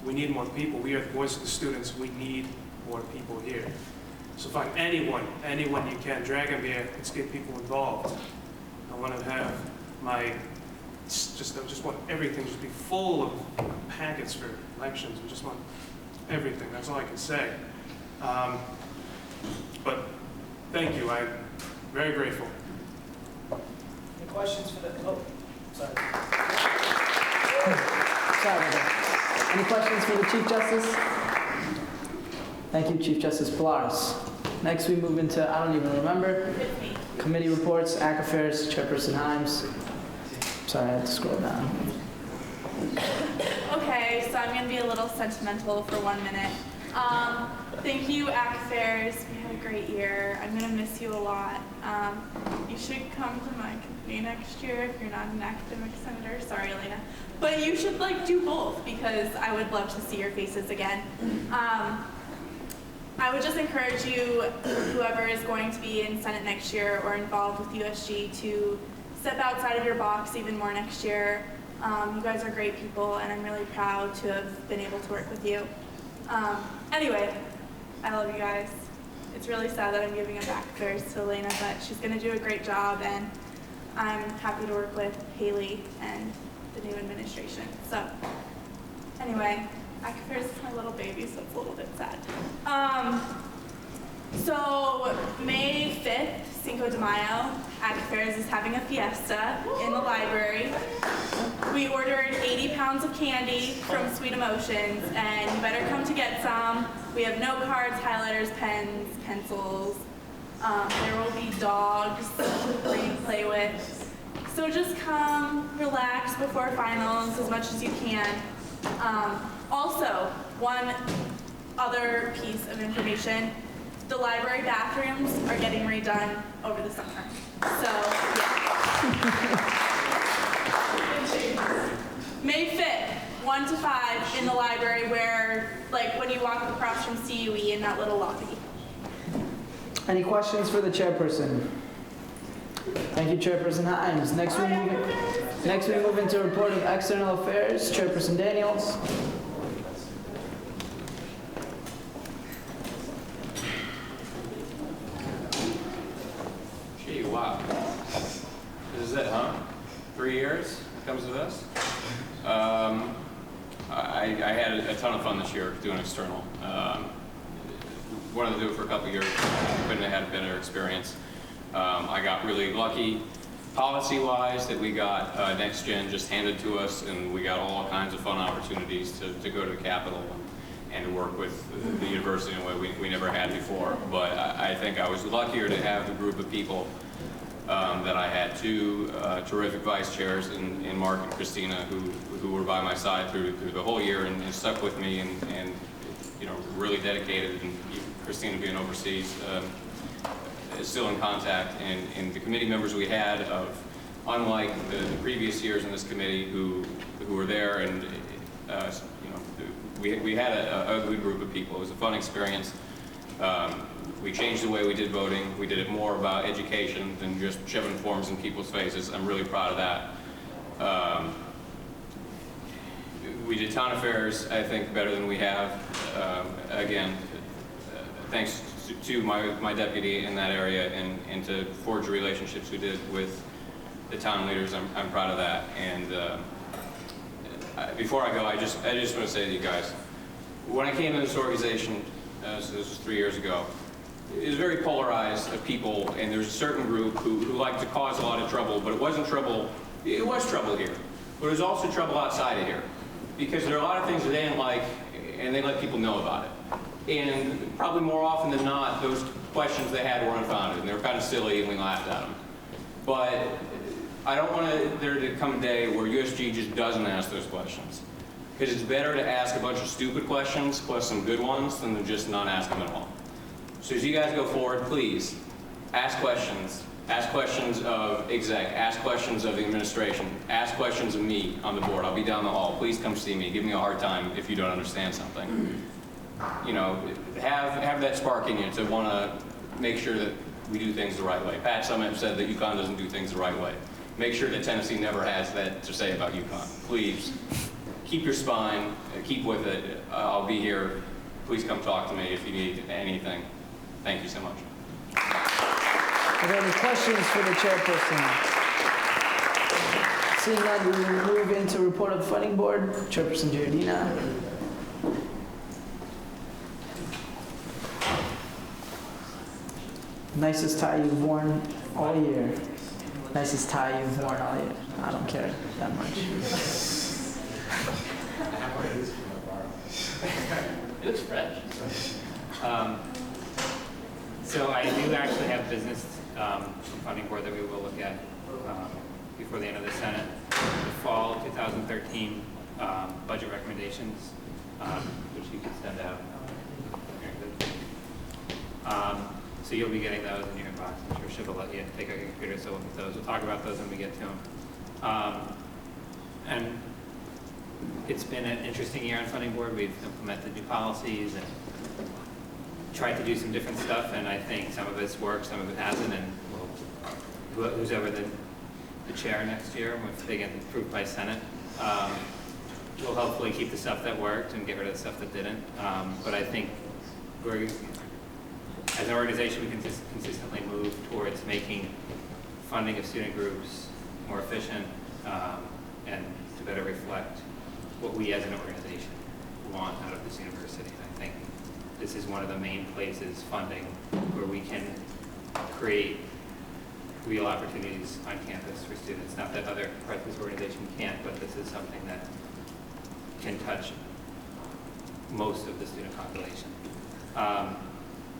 Speaker 14: We need more people. We are the voice of the students. We need more people here. So find anyone you can, drag them here. Let's get people involved. I want to have I just want everything to be full of packets for elections. We just want everything. That's all I can say. But thank you. I'm very grateful.
Speaker 1: Any questions for the? Oh, sorry. Sorry about that. Any questions for the Chief Justice? Thank you, Chief Justice Pilares. Next, we move into, I don't even remember, committee reports, AC Affairs, Chairperson Himes. Sorry, I had to scroll down.
Speaker 3: Okay, so I'm going to be a little sentimental for 1 minute. Thank you, AC Affairs. We had a great year. I'm going to miss you a lot. You should come to my company next year if you're not an academic senator. Sorry, Elena. But you should do both because I would love to see your faces again. I would just encourage you, whoever is going to be in Senate next year or involved with USG, to step outside of your box even more next year. You guys are great people, and I'm really proud to have been able to work with you. Anyway, I love you guys. It's really sad that I'm giving it back first to Elena, but she's going to do a great job, and I'm happy to work with Haley and the new administration. So, anyway, Affairs is my little baby, so it's a little bit sad. So May 5th, Cinco de Mayo, Affairs is having a fiesta in the library. We ordered 80 pounds of candy from Sweet Emotions, and you better come to get some. We have note cards, highlighters, pens, pencils. There will be dogs for you to play with. So just come, relax before finals as much as you can. Also, one other piece of information, the library bathrooms are getting redone over the summer. So, yeah. May 5th, 1 to 5 in the library where, when you walk across from CUE in that little lobby.
Speaker 1: Any questions for the chairperson? Thank you, Chairperson Himes. Next we move into report of external affairs. Chairperson Daniels.
Speaker 15: Gee, wow. This is it, huh? 3 years it comes to this? I had a ton of fun this year doing external. Wanted to do it for a couple years. Couldn't have had a better experience. I got really lucky policy-wise that we got Next Gen just handed to us, and we got all kinds of fun opportunities to go to the Capitol and to work with the university in a way we never had before. But I think I was luckier to have the group of people that I had. Two terrific vice chairs in Mark and Christina who were by my side through the whole year and stuck with me and really dedicated, and Christina being overseas. Still in contact, and the committee members we had, unlike the previous years in this committee who were there, and we had a good group of people. It was a fun experience. We changed the way we did voting. We did it more about education than just shoving forms in people's faces. I'm really proud of that. We did town affairs, I think, better than we have. Again, thanks to my deputy in that area and to forge the relationships we did with the town leaders. I'm proud of that. And before I go, I just want to say to you guys, when I came into this organization, so this was 3 years ago, it was very polarized of people, and there's a certain group who liked to cause a lot of trouble, but it wasn't trouble. It was trouble here, but it was also trouble outside of here, because there are a lot of things that they didn't like, and they let people know about it. And probably more often than not, those questions they had were unfounded, and they were kind of silly, and we laughed at them. But I don't want there to come a day where USG just doesn't ask those questions. Because it's better to ask a bunch of stupid questions, plus some good ones, than to just not ask them at all. So as you guys go forward, please, ask questions. Ask questions of exec, ask questions of the administration, ask questions of me on the board. I'll be down the hall. Please come see me. Give me a hard time if you don't understand something. Have that spark in you to want to make sure that we do things the right way. Pat Summitt said that UConn doesn't do things the right way. Make sure that Tennessee never has that to say about UConn. Please, keep your spine, keep with it. I'll be here. Please come talk to me if you need anything. Thank you so much.
Speaker 1: Are there any questions for the chairperson? Seeing none, we will move into report of the funding board. Chairperson Giardina. Nicest tie you've worn all year. Nicest tie you've worn all year. I don't care that much.
Speaker 6: Looks fresh. So I do actually have business from funding board that we will look at before the end of the Senate. The fall 2013 budget recommendations, which you can send out. So you'll be getting those in your inbox. I'm sure she'll let you take out your computer, so we'll get those. We'll talk about those when we get to them. And it's been an interesting year on funding board. We've implemented new policies and tried to do some different stuff, and I think some of it's worked, some of it hasn't, and who's ever the chair next year, if they get approved by Senate, we'll hopefully keep the stuff that worked and get rid of the stuff that didn't. But I think as an organization, we can consistently move towards making funding of student groups more efficient and to better reflect what we as an organization want out of this university. And I think this is one of the main places, funding, where we can create real opportunities on campus for students. Not that other parts of this organization can't, but this is something that can touch most of the student population.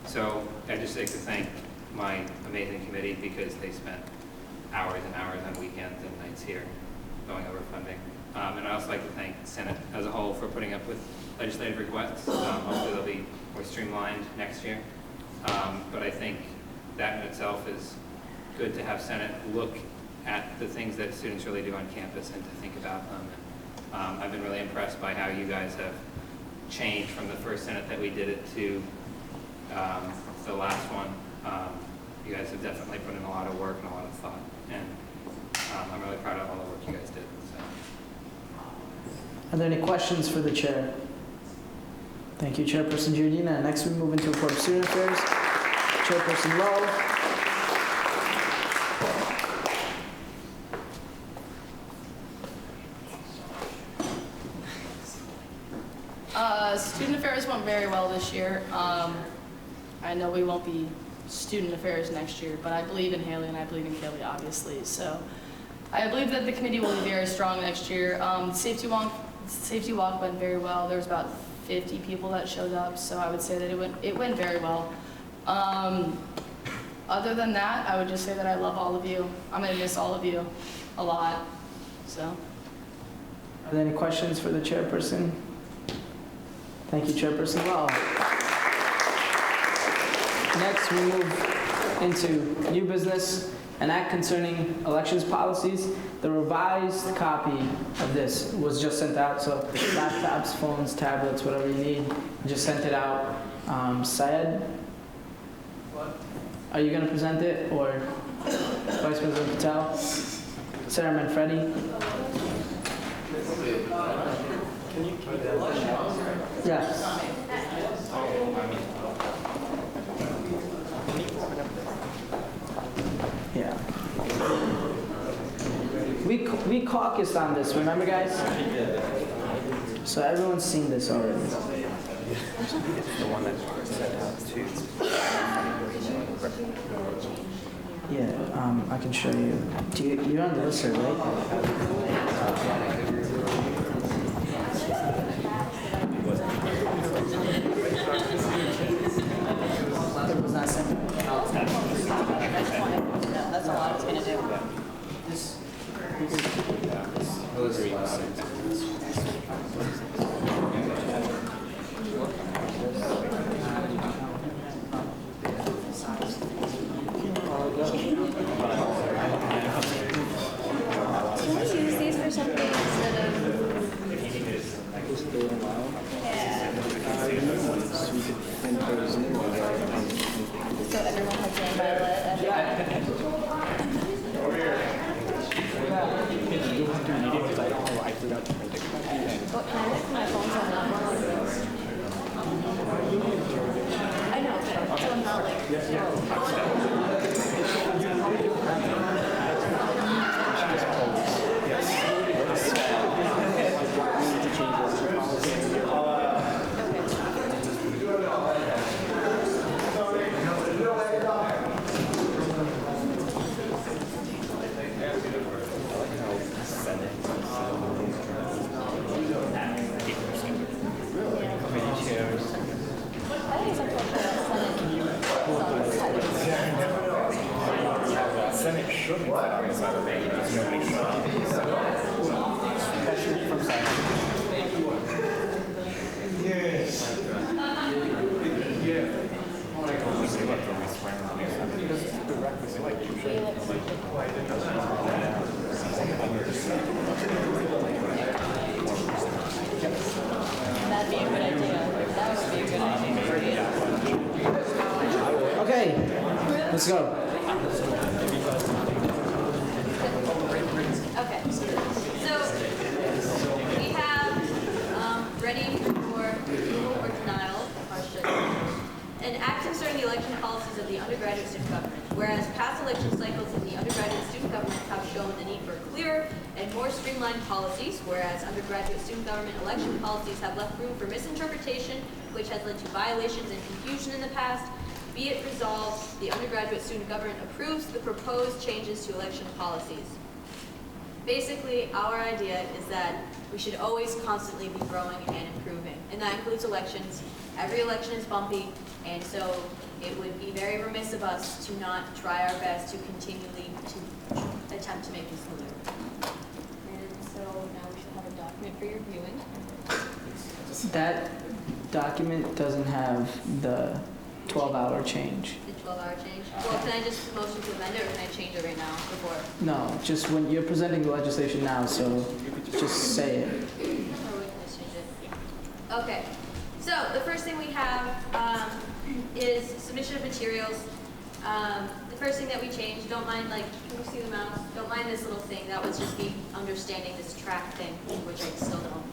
Speaker 6: So I'd just like to thank my amazing committee because they spent hours and hours on weekends and nights here going over funding. And I'd also like to thank the Senate as a whole for putting up with legislative requests. Hopefully they'll be more streamlined next year. But I think that in itself is good to have Senate look at the things that students really do on campus and to think about them. I've been really impressed by how you guys have changed from the first Senate that we did it to the last one. You guys have definitely put in a lot of work and a lot of thought, and I'm really proud of all the work you guys did. So.
Speaker 1: Are there any questions for the chair? Thank you, Chairperson Giardina. Next, we move into report of student affairs. Chairperson Lowe.
Speaker 16: Student affairs went very well this year. I know we won't be student affairs next year, but I believe in Haley and I believe in Kelly, obviously. So I believe that the committee will be very strong next year. Safety walk went very well. There was about 50 people that showed up, so I would say that it went very well. Other than that, I would just say that I love all of you. I'm gonna miss all of you a lot. So.
Speaker 1: Are there any questions for the chairperson? Thank you, Chairperson Law. Next, we move into new business, an act concerning elections policies. The revised copy of this was just sent out, so laptops, phones, tablets, whatever you need, just sent it out. Syed, are you going to present it, or Vice President Patel? Sarah Manfredi? Yes. Yeah. We caucused on this, remember guys? So everyone's seen this already.
Speaker 5: The one that sent out to.
Speaker 1: Yeah, I can show you. You're on the listserv, right? It was not sent.
Speaker 16: That's all I was gonna do.
Speaker 13: Can we use these for something instead of... So everyone has their violet at the
Speaker 7: Over here. You have to read it because I forgot to print it.
Speaker 13: Oh, can I look my phone's on that one? I know, so I'm not like...
Speaker 16: That'd be a good idea. That would be a good idea.
Speaker 1: Okay, let's go.
Speaker 10: Okay, so we have ready for approval or denial, question. An act concerning the election policies of the undergraduate student government. Whereas past election cycles in the undergraduate student government have shown the need for clearer and more streamlined policies, whereas undergraduate student government election policies have left room for misinterpretation, which has led to violations and confusion in the past. Be it resolved, the undergraduate student government approves the proposed changes to election policies. Basically, our idea is that we should always constantly be growing and improving, and that includes elections. Every election is bumpy, and so it would be very remiss of us to not try our best to continually attempt to make them smoother. And so now we should have a document for your viewing.
Speaker 1: That document doesn't have the 12-hour change.
Speaker 10: The 12-hour change. Well, can I just motion to amend it, or can I change it right now before?
Speaker 1: No, just when you're presenting the legislation now, so just say it.
Speaker 10: Or we can just change it. Okay. So the first thing we have is submission of materials. The first thing that we changed, don't mind, like, can you see the mouse? Don't mind this little thing. That was just me understanding this track thing, which I still don't.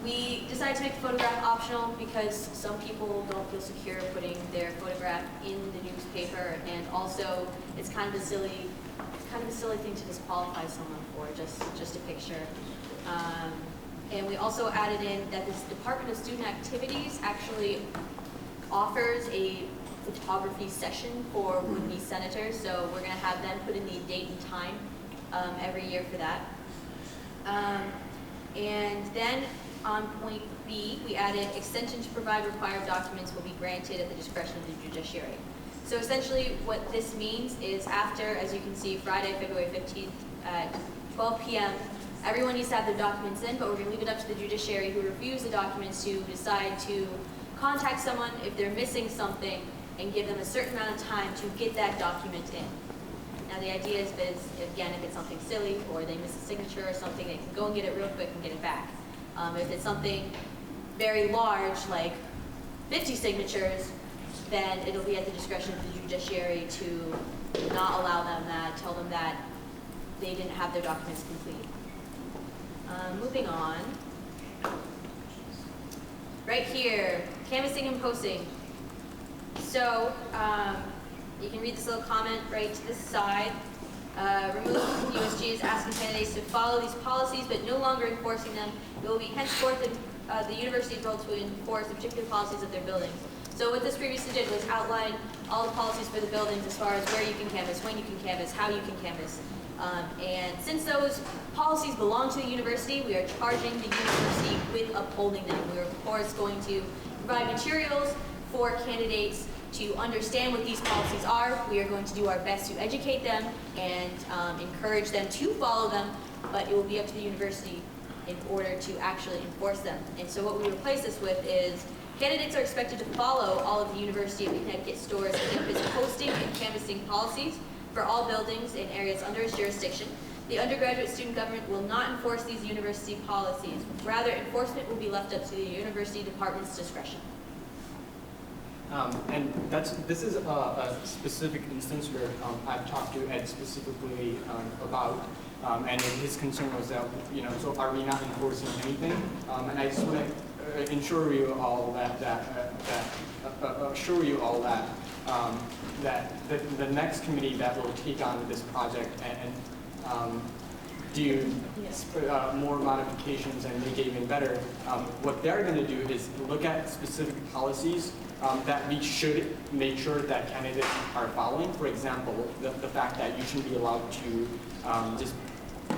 Speaker 10: We decided to make the photograph optional because some people don't feel secure putting their photograph in the newspaper, and also it's kind of a silly thing to disqualify someone for, just a picture. And we also added in that this Department of Student Activities actually offers a photography session for would-be senators, so we're going to have them put in the date and time every year for that. And then on point B, we added extension to provide required documents will be granted at the discretion of the judiciary. So essentially what this means is after, as you can see, Friday, February 15th at 12 p.m., everyone needs to have their documents in, but we're going to leave it up to the judiciary who reviews the documents to decide to contact someone if they're missing something and give them a certain amount of time to get that document in. Now the idea is, again, if it's something silly or they miss a signature or something, they can go and get it real quick and get it back. If it's something very large, like 50 signatures, then it'll be at the discretion of the judiciary to not allow them that, tell them that they didn't have their documents complete. Moving on. Right here, canvassing and posting. So, you can read this little comment right to this side. Remove USG is asking candidates to follow these policies, but no longer enforcing them. It will be henceforth the university's role to enforce the particular policies of their buildings. So what this previously did was outline all the policies for the buildings as far as where you can canvass, when you can canvass, how you can canvass. And since those policies belong to the university, we are charging the university with upholding them. We are, of course, going to provide materials for candidates to understand what these policies are. We are going to do our best to educate them and encourage them to follow them, but it will be up to the university in order to actually enforce them. And so what we replace this with is candidates are expected to follow all of the University of Connecticut stores' campus posting and canvassing policies for all buildings and areas under its jurisdiction. The undergraduate student government will not enforce these university policies. Rather, enforcement will be left up to the university department's discretion.
Speaker 7: And this is a specific instance where I've talked to Ed specifically about, and his concern was that, so are we not enforcing anything? And I just want to assure you all that the next committee that will take on this project and do more modifications and make it even better, what they're going to do is look at specific policies that we should make sure that candidates are following. For example, the fact that you shouldn't be allowed to just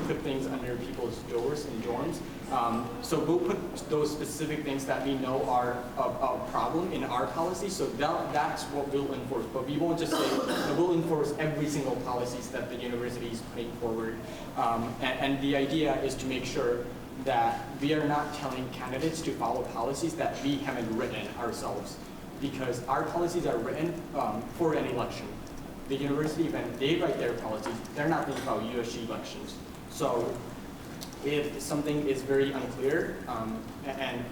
Speaker 7: put things under people's doors in dorms. So we'll put those specific things that we know are a problem in our policy, so that's what we'll enforce. But we won't just say, we'll enforce every single policies that the university is putting forward. And the idea is to make sure that we are not telling candidates to follow policies that we haven't written ourselves, because our policies are written for an election. The university, when they write their policies, they're not thinking about USG elections. So if something is very unclear and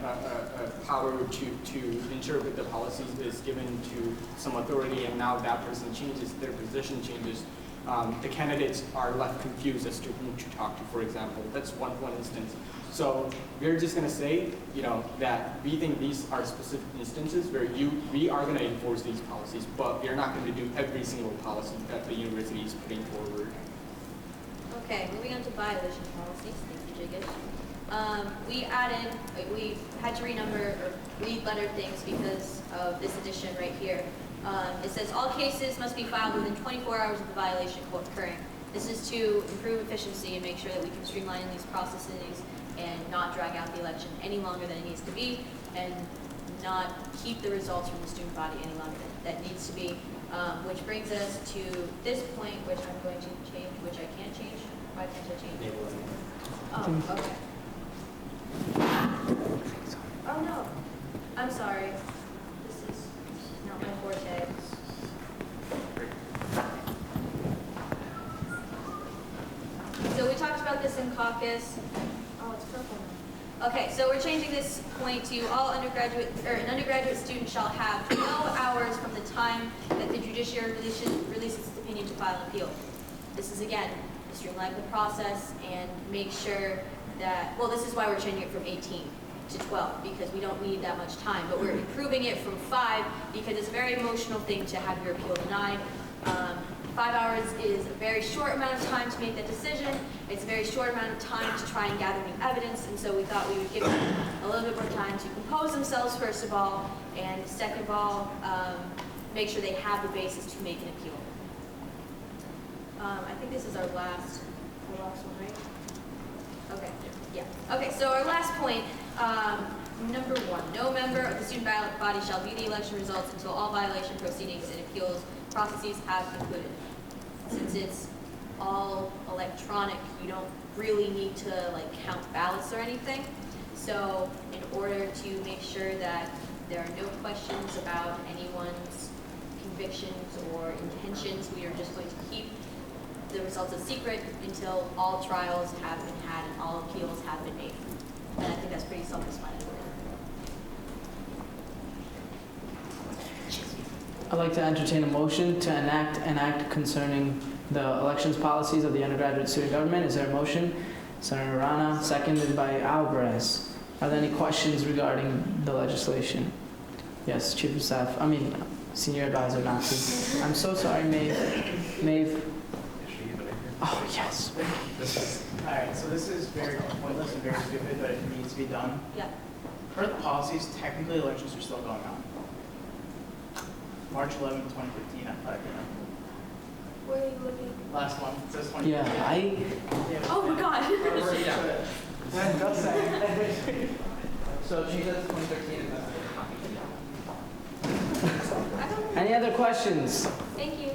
Speaker 7: power to interpret the policies is given to some authority, and now that person changes, their position changes, the candidates are left confused as to whom to talk to, for example. That's one instance. So we're just going to say, that we think these are specific instances where we are going to enforce these policies, but we're not going to do every single policy that the university is putting forward.
Speaker 10: Okay, moving on to violation policies. Thank you, Jigish. We had to renumber or re-letter things because of this addition right here. It says all cases must be filed within 24 hours of the violation occurring. This is to improve efficiency and make sure that we can streamline these processes and not drag out the election any longer than it needs to be, and not keep the results from the student body any longer than that needs to be. Which brings us to this point, which I'm going to change, which I can't change. Why can't I change it? Oh, okay. Oh no, I'm sorry. This is not my forte. So we talked about this in caucus. Oh, it's purple now. Okay, so we're changing this point to all undergraduate, or an undergraduate student shall have 12 hours from the time that the judiciary releases its opinion to file an appeal. This is, again, to streamline the process and make sure that, well, this is why we're changing it from 18 to 12, because we don't need that much time, but we're improving it from 5 because it's a very emotional thing to have your appeal denied. 5 hours is a very short amount of time to make that decision. It's a very short amount of time to try and gather new evidence, and so we thought we would give them a little bit more time to compose themselves, first of all, and second of all, make sure they have the basis to make an appeal. I think this is our last one, right? Okay, yeah. Okay, so our last point, number 1, no member of the student body shall view the election results until all violation proceedings and appeals processes have concluded. Since it's all electronic, you don't really need to count ballots or anything. So in order to make sure that there are no questions about anyone's convictions or intentions, we are just going to keep the results a secret until all trials have been had and all appeals have been made. And I think that's pretty self-explanatory.
Speaker 1: I'd like to entertain a motion to enact an act concerning the elections policies of the undergraduate student government. Is there a motion? Senator Rana, seconded by Alvarez. Are there any questions regarding the legislation? Yes, Chief of Staff, Senior Advisor Nazi. I'm so sorry, Maeve. Oh, yes.
Speaker 11: All right, so this is very pointless and very stupid, but it needs to be done.
Speaker 10: Yeah.
Speaker 11: Per the policies, technically elections are still going on. March 11, 2015 at 5 p.m.
Speaker 10: Where are you looking?
Speaker 11: Last one, it says 2015.
Speaker 1: Yeah,
Speaker 10: Oh my God.
Speaker 11: It does say. So change that to 2013 and that's
Speaker 1: any other questions?
Speaker 10: Thank you.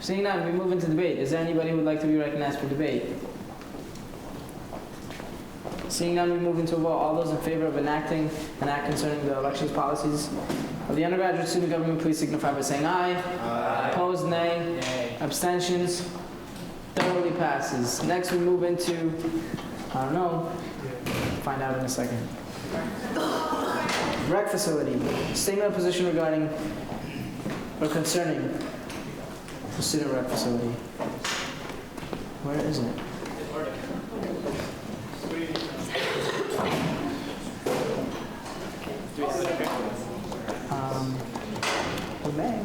Speaker 1: Seeing none, we move into debate. Is there anybody who would like to be recognized for debate? Seeing none, we move into a vote. All those in favor of enacting an act concerning the elections policies of the undergraduate student government, please signify by saying aye. Aye. Opposed, nay. Nay. Abstentions? Thoroughly passes. Next, we move into, I don't know, find out in a second. Rec facility. Statement of position regarding or concerning the student rec facility. Where is it? We may.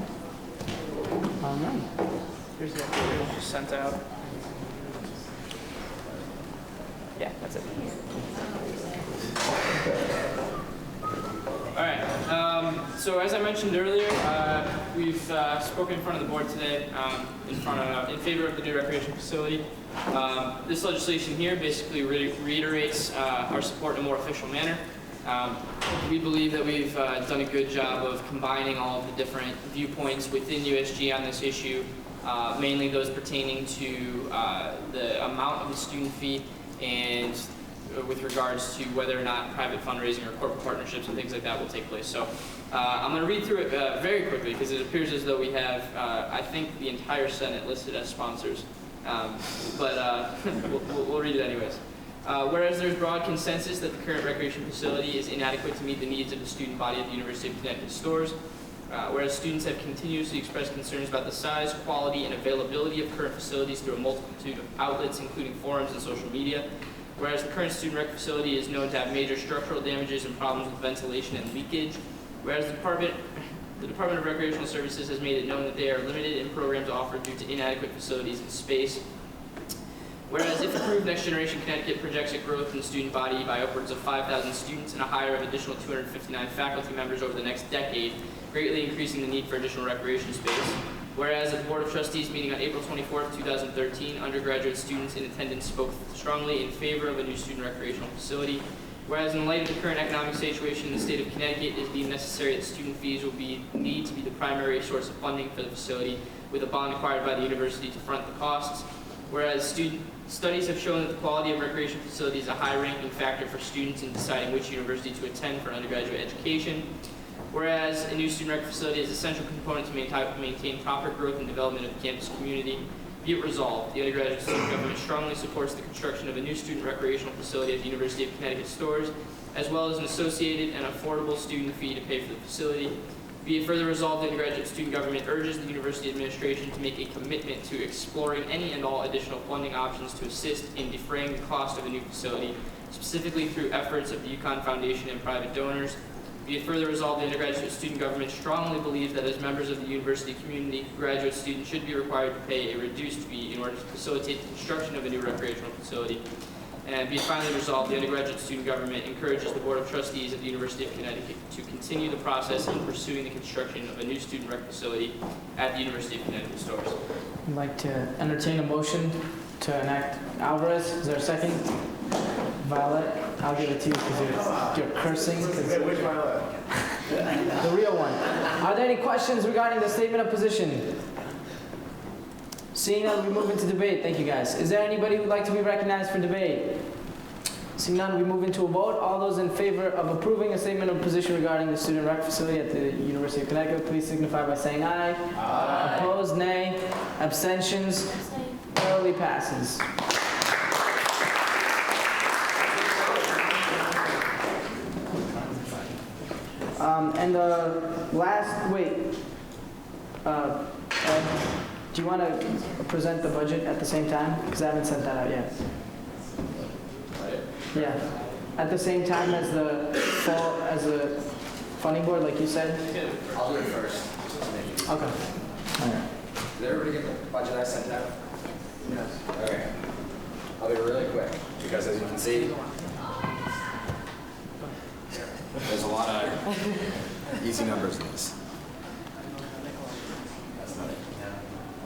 Speaker 1: All right.
Speaker 11: Here's the application just sent out.
Speaker 6: Yeah, that's it. All right. So as I mentioned earlier, we've spoken in front of the board today in favor of the new recreation facility. This legislation here basically reiterates our support in a more official manner. We believe that we've done a good job of combining all of the different viewpoints within USG on this issue, mainly those pertaining to the amount of the student fee and with regards to whether or not private fundraising or corporate partnerships and things like that will take place. So I'm going to read through it very quickly because it appears as though we have, I think, the entire Senate listed as sponsors. But we'll read it anyways. Whereas there's broad consensus that the current recreation facility is inadequate to meet the needs of the student body at the University of Connecticut stores. Whereas students have continuously expressed concerns about the size, quality, and availability of current facilities through a multitude of outlets, including forums and social media. Whereas the current student rec facility is known to have major structural damages and problems with ventilation and leakage. Whereas the Department of Recreational Services has made it known that they are limited in programs offered due to inadequate facilities and space. Whereas if approved, Next Generation Connecticut projects a growth in the student body by upwards of 5,000 students and a hire of additional 259 faculty members over the next decade, greatly increasing the need for additional recreation space. Whereas at the Board of Trustees meeting on April 24th, 2013, undergraduate students in attendance spoke strongly in favor of a new student recreational facility. Whereas in light of the current economic situation in the state of Connecticut, it is deemed necessary that student fees will need to be the primary source of funding for the facility, with a bond acquired by the university to front the costs. Whereas studies have shown that the quality of recreation facilities is a high-ranking factor for students in deciding which university to attend for undergraduate education. Whereas a new student rec facility is an essential component to maintain proper growth and development of the campus community. Be it resolved, the undergraduate student government strongly supports the construction of a new student recreational facility at the University of Connecticut stores, as well as an associated and affordable student fee to pay for the facility. Be it further resolved, the undergraduate student government urges the university administration to make a commitment to exploring any and all additional funding options to assist in defraying the cost of a new facility, specifically through efforts of the UConn Foundation and private donors. Be it further resolved, the undergraduate student government strongly believes that as members of the university community, graduate students should be required to pay a reduced fee in order to facilitate the construction of a new recreational facility. And be it finally resolved, the undergraduate student government encourages the Board of Trustees at the University of Connecticut to continue the process in pursuing the construction of a new student rec facility at the University of Connecticut stores.
Speaker 1: I'd like to entertain a motion to enact Alvarez. Is there a second? Violet, I'll give it to you because you're cursing.
Speaker 5: Which Violet?
Speaker 1: The real one. Are there any questions regarding the statement of position? Seeing none, we move into debate. Thank you, guys. Is there anybody who would like to be recognized for debate? Seeing none, we move into a vote. All those in favor of approving a statement of position regarding the student rec facility at the University of Connecticut, please signify by saying aye. Aye. Opposed, nay. Abstentions. Thoroughly passes. And the last, wait, do you want to present the budget at the same time? Because I haven't sent that out yet. Yeah, at the same time as the funding board, like you said?
Speaker 5: I'll do it first.
Speaker 1: Okay. All right.
Speaker 5: Did everybody get the budget I sent out? Yes. Okay. I'll be really quick because as you can see, there's a lot of easy numbers in this. That's not it.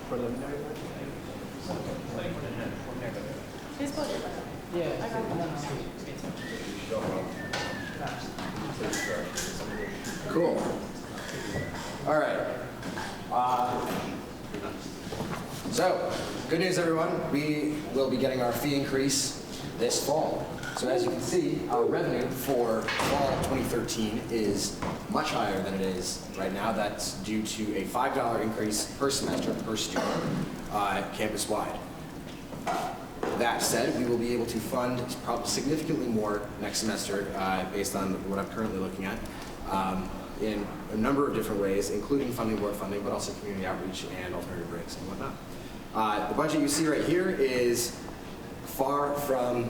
Speaker 5: Preliminary budget?
Speaker 16: His budget.
Speaker 1: Yeah.
Speaker 5: Cool. All right. So, good news, everyone. We will be getting our fee increase this fall. So as you can see, our revenue for fall 2013 is much higher than it is right now. That's due to a $5 increase per semester per student, campus-wide. That said, we will be able to fund probably significantly more next semester based on what I'm currently looking at in a number of different ways, including funding board funding, but also community outreach and alternative breaks and whatnot. The budget you see right here is far from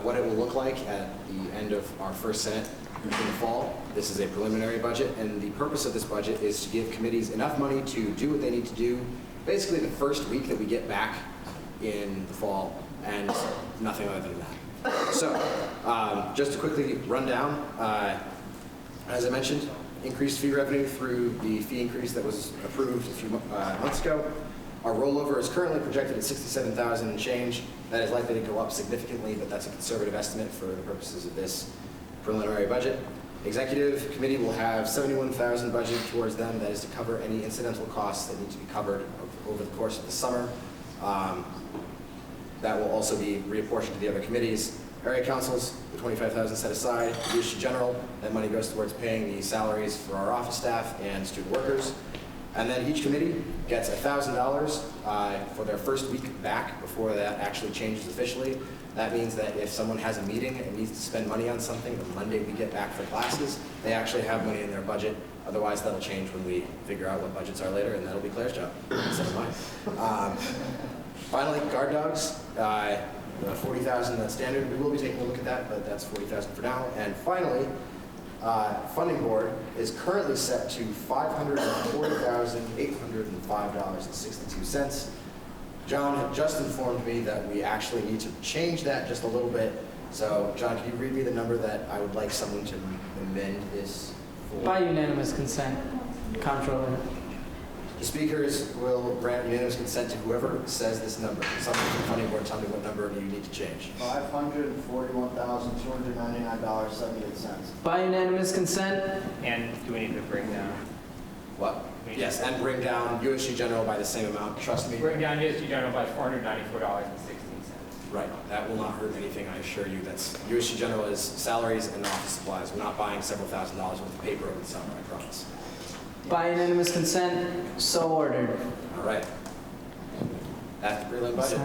Speaker 5: what it will look like at the end of our first Senate in the fall. This is a preliminary budget, and the purpose of this budget is to give committees enough money to do what they need to do basically the first week that we get back in the fall, and nothing other than that. So, just to quickly run down, as I mentioned, increased fee revenue through the fee increase that was approved a few months ago. Our rollover is currently projected at $67,000 and change. That is likely to go up significantly, but that's a conservative estimate for the purposes of this preliminary budget. Executive committee will have $71,000 budgeted towards them. That is to cover any incidental costs that need to be covered over the course of the summer. That will also be reapportioned to the other committees. Area councils, the $25,000 set aside. USG General, that money goes towards paying the salaries for our office staff and student workers. And then each committee gets $1,000 for their first week back before that actually changes officially. That means that if someone has a meeting and needs to spend money on something, the Monday we get back for classes, they actually have money in their budget. Otherwise, that'll change when we figure out what budgets are later, and that'll be Claire's job instead of mine. Finally, guard dogs, $40,000 that's standard. We will be taking a look at that, but that's $40,000 for now. And finally, funding board is currently set to $540,805.62. John had just informed me that we actually need to change that just a little bit. So, John, can you read me the number that I would like someone to amend this for?
Speaker 1: By unanimous consent, Comptroller.
Speaker 5: The speakers will grant unanimous consent to whoever says this number. Someone from the funding board tell me what number you need to change.
Speaker 1: $541,299.78. By unanimous consent.
Speaker 6: And do we need to bring down?
Speaker 5: What? Yes, and bring down USG General by the same amount. Trust me.
Speaker 6: Bring down USG General by $494.16.
Speaker 5: Right. That will not hurt anything, I assure you. That's USG General is salaries and office supplies. We're not buying several $1,000s worth of paper over the summer, I promise.
Speaker 1: By unanimous consent, so ordered.
Speaker 5: All right. That's the prelim budget.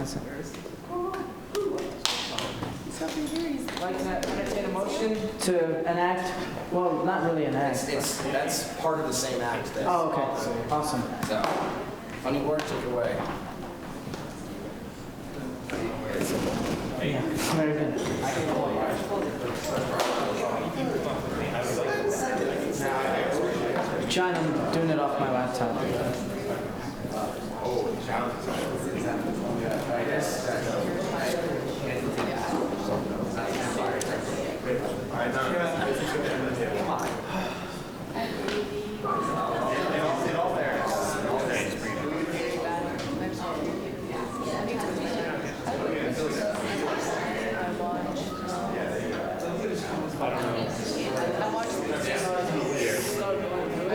Speaker 1: I'd like to entertain a motion to enact, well, not really enact.
Speaker 5: That's part of the same act. That
Speaker 1: Oh, okay. Awesome.
Speaker 5: So, funding board, take it away.
Speaker 1: Yeah, very good. John, I'm doing it off my laptop.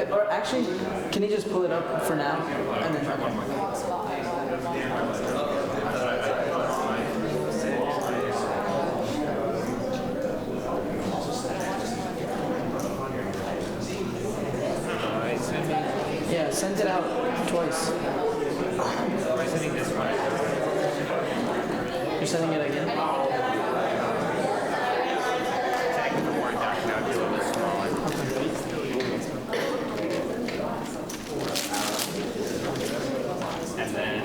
Speaker 1: Or actually, can you just pull it up for now? And then, yeah, send it out twice.
Speaker 6: I'm sending this one.
Speaker 1: You're sending it again?
Speaker 6: And then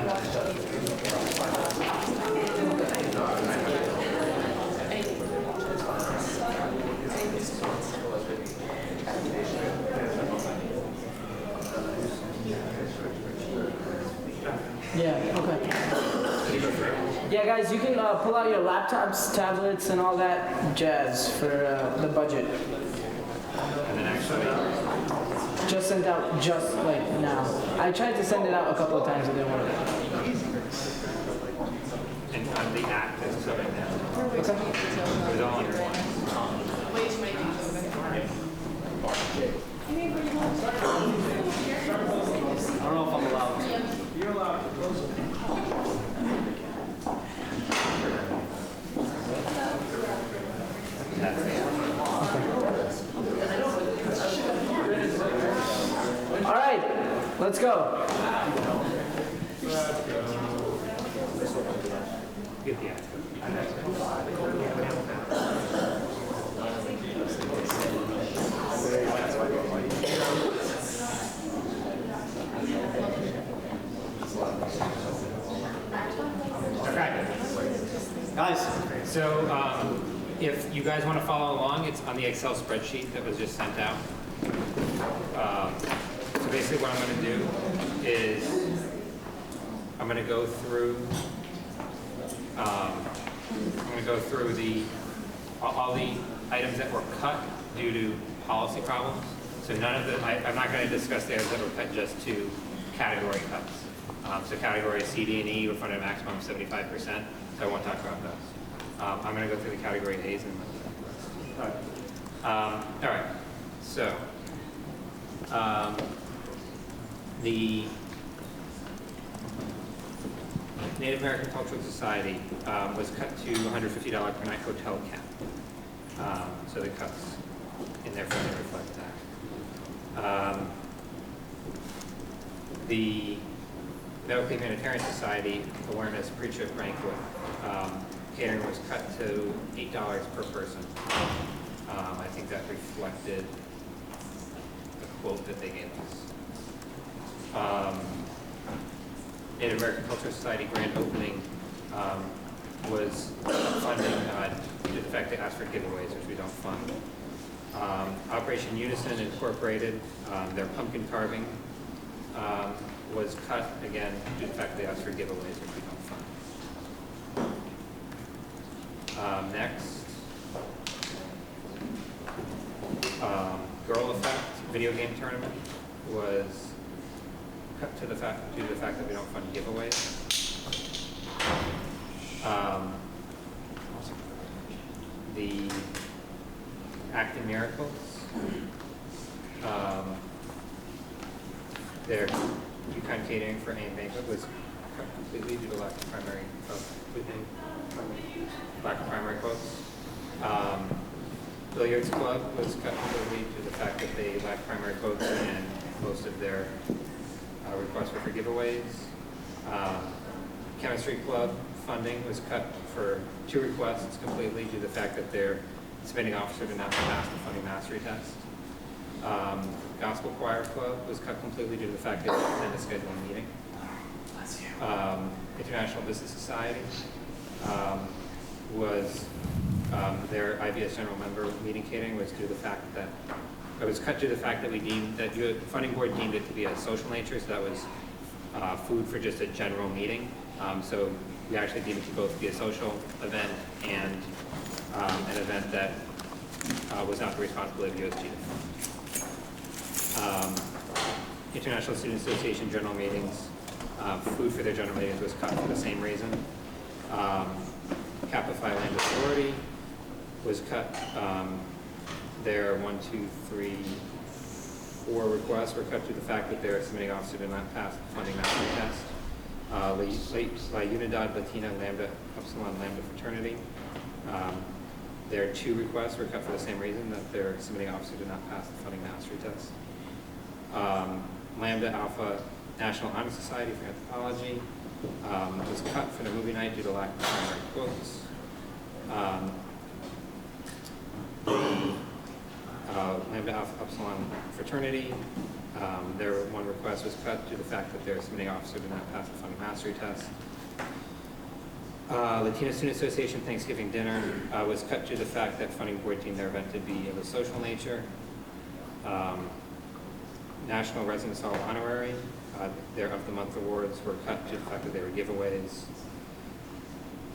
Speaker 1: Yeah, okay. Yeah, guys, you can pull out your laptops, tablets, and all that jazz for the budget.
Speaker 6: and then actually
Speaker 1: Just sent out just like now. I tried to send it out a couple of times, it didn't work.
Speaker 6: and on the act is coming down.
Speaker 1: Okay.
Speaker 6: It was all under one.
Speaker 11: I don't know if I'm allowed. You're allowed to close it.
Speaker 1: All right, let's go.
Speaker 6: Get the act. Okay. Guys, so if you guys want to follow along, it's on the Excel spreadsheet that was just sent out. So basically what I'm going to do is I'm going to go through all the items that were cut due to policy problems.
Speaker 17: So none of the, I'm not going to discuss the items that were cut, just to category cuts. So category C, D, and E were funded a maximum of 75%, so I won't talk about those. I'm going to go through the category A's and all right. So the Native American Cultural Society was cut to $150 per night hotel cap. So the cuts in their funding reflect that. The Medical Humanitarian Society Awareness Pre-Trip Banquet catering was cut to $8 per person. I think that reflected the quote that they gave us. Native American Cultural Society grand opening was funding due to the fact they asked for giveaways, which we don't fund. Operation Unison Incorporated, their pumpkin carving was cut, again, due to the fact they asked for giveaways, which we don't fund. Next, Girl Effect video game tournament was cut to the fact, due to the fact that we don't fund giveaways. The Acting Miracles, their UConn catering for AIM banquet was cut completely due to lack of primary quotes. Billiards Club was cut completely due to the fact that they lacked primary quotes and most of their requests were for giveaways. Chemistry Club funding was cut for 2 requests completely due to the fact that their submitting officer did not pass the funding mastery test. Gospel Choir Club was cut completely due to the fact that they didn't attend a scheduled meeting. International Business Society was their IBS general member meeting catering was due to the fact that it was cut due to the fact that we deemed that the funding board deemed it to be a social nature, so that was food for just a general meeting. So we actually deemed it to both be a social event and an event that was not the responsibility of USG. International Student Association general meetings, food for their general meetings was cut for the same reason. Kappa Phi Land Authority was cut. Their 4 requests were cut due to the fact that their submitting officer did not pass the funding mastery test. La Unidad Latina Lambda Upsilon Lambda Fraternity. Their 2 requests were cut for the same reason, that their submitting officer did not pass the funding mastery test. Lambda Alpha National Honor Society for Anthropology was cut for the movie night due to lack of primary quotes. Lambda Alpha Upsilon Fraternity, their 1 request was cut due to the fact that their submitting officer did not pass the funding mastery test. Latino Student Association Thanksgiving Dinner was cut due to the fact that funding board deemed their event to be of a social nature. National Residence Hall Honorary, their of the month awards were cut due to the fact that they were giveaways.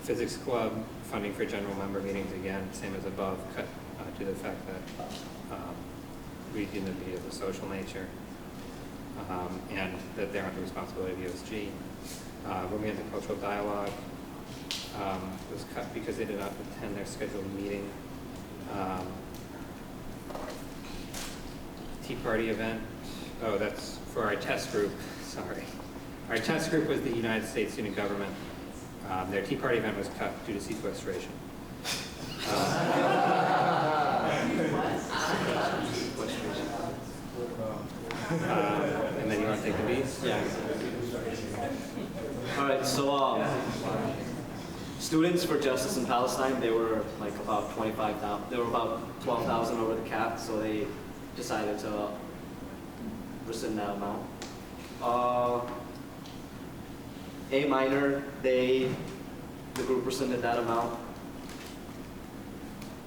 Speaker 17: Physics Club, funding for general member meetings, again, same as above, cut due to the fact that we deemed them to be of a social nature, and that they're not the responsibility of USG. Romantic Cultural Dialogue was cut because they did not attend their scheduled meeting. Tea Party event, oh, that's for our test group, sorry. Our test group was the United States Student Government. Their Tea Party event was cut due to sequestration. And then you want to take the B's?
Speaker 18: Yeah. All right, so students for Justice in Palestine, they were like about 25,000, they were about 12,000 over the cap, so they decided to rescind that amount. A minor, the group rescinded that amount.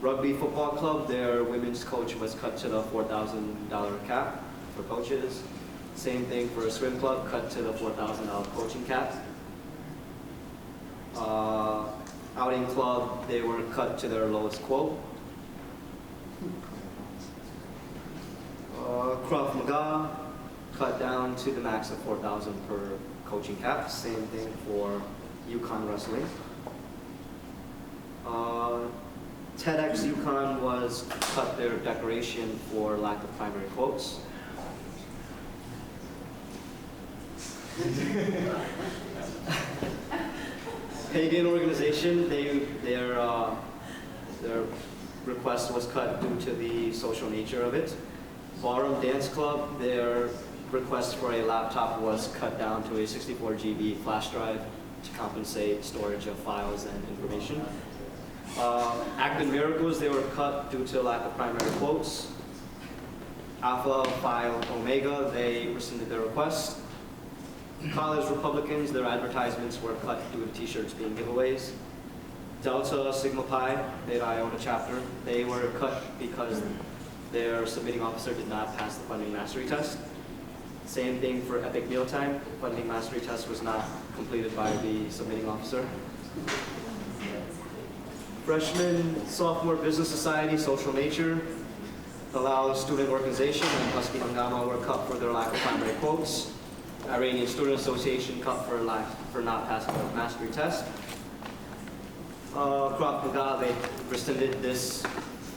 Speaker 18: Rugby Football Club, their women's coach was cut to the $4,000 cap for coaches. Same thing for a swim club, cut to the $4,000 coaching cap. Outing club, they were cut to their lowest quote. Krav Maga, cut down to the max of 4,000 per coaching cap. Same thing for Yukon wrestling. TEDx Yukon was cut their decoration for lack of primary quotes. Pagan organization, their request was cut due to the social nature of it. Ballroom Dance Club, their request for a laptop was cut down to a 64 GB flash drive to compensate storage of files and information. Acton Miracles, they were cut due to lack of primary quotes. Alpha Phi Omega, they rescinded their request. College Republicans, their advertisements were cut due to t-shirts being giveaways. Delta Sigma Pi, Beta Iota chapter, they were cut because their submitting officer did not pass the funding mastery test. Same thing for Epic Mealtime, funding mastery test was not completed by the submitting officer. Freshman, sophomore business society, social nature, allows student organization and Husky Hangama were cut for their lack of primary quotes. Iranian Student Association cut for not passing the mastery test. Krav Maga, they rescinded this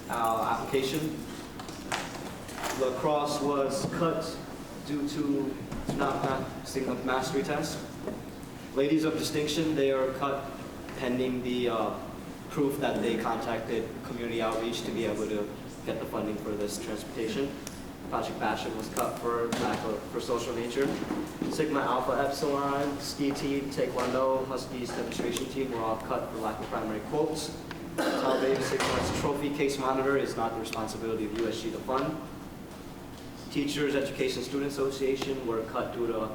Speaker 18: application. Lacrosse was cut due to not passing the mastery test. Ladies of Distinction, they are cut pending the proof that they contacted community outreach to be able to get the funding for this transportation. Project Passion was cut for social nature. Sigma Alpha Epsilon, Ski Team, Taekwondo, Huskies demonstration team were all cut for lack of primary quotes. Tau Beta Sigma's trophy case monitor is not the responsibility of USG to fund. Teachers Education Student Association were cut due to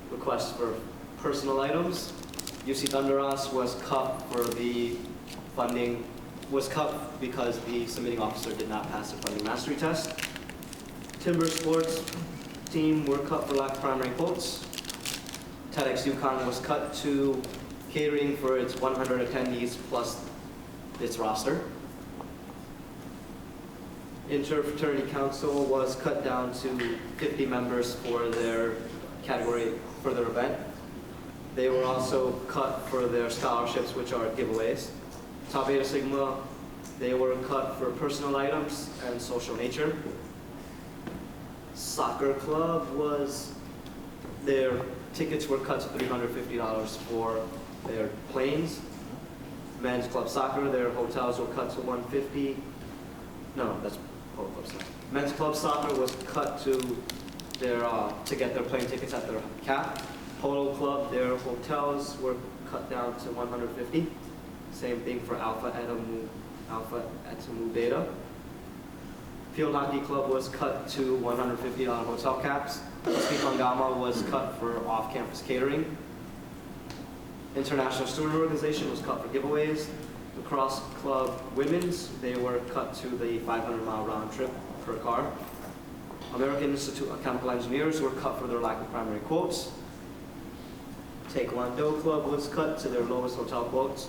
Speaker 18: requests for personal items. UC Thunderos was cut for the funding, was cut because the submitting officer did not pass the funding mastery test. Timber Sports team were cut for lack of primary quotes. TEDx Yukon was cut to catering for its 100 attendees plus its roster. Interfraternity Council was cut down to 50 members for their category, for their event. They were also cut for their scholarships, which are giveaways. Tau Beta Sigma, they were cut for personal items and social nature. Soccer Club was, their tickets were cut to $350 for their planes. Men's Club Soccer, their hotels were cut to $150. No, that's Polo Club Soccer. Men's Club Soccer was cut to their to get their plane tickets at their cap. Polo Club, their hotels were cut down to $150. Same thing for Alpha Etamu Beta. Field Hockey Club was cut to $150 hotel caps. Husky Hangama was cut for off-campus catering. International Student Organization was cut for giveaways. Lacrosse Club Women's, they were cut to the 500-mile round trip per car. American Institute of Chemical Engineers were cut for their lack of primary quotes. Taekwondo Club was cut to their lowest hotel quotes.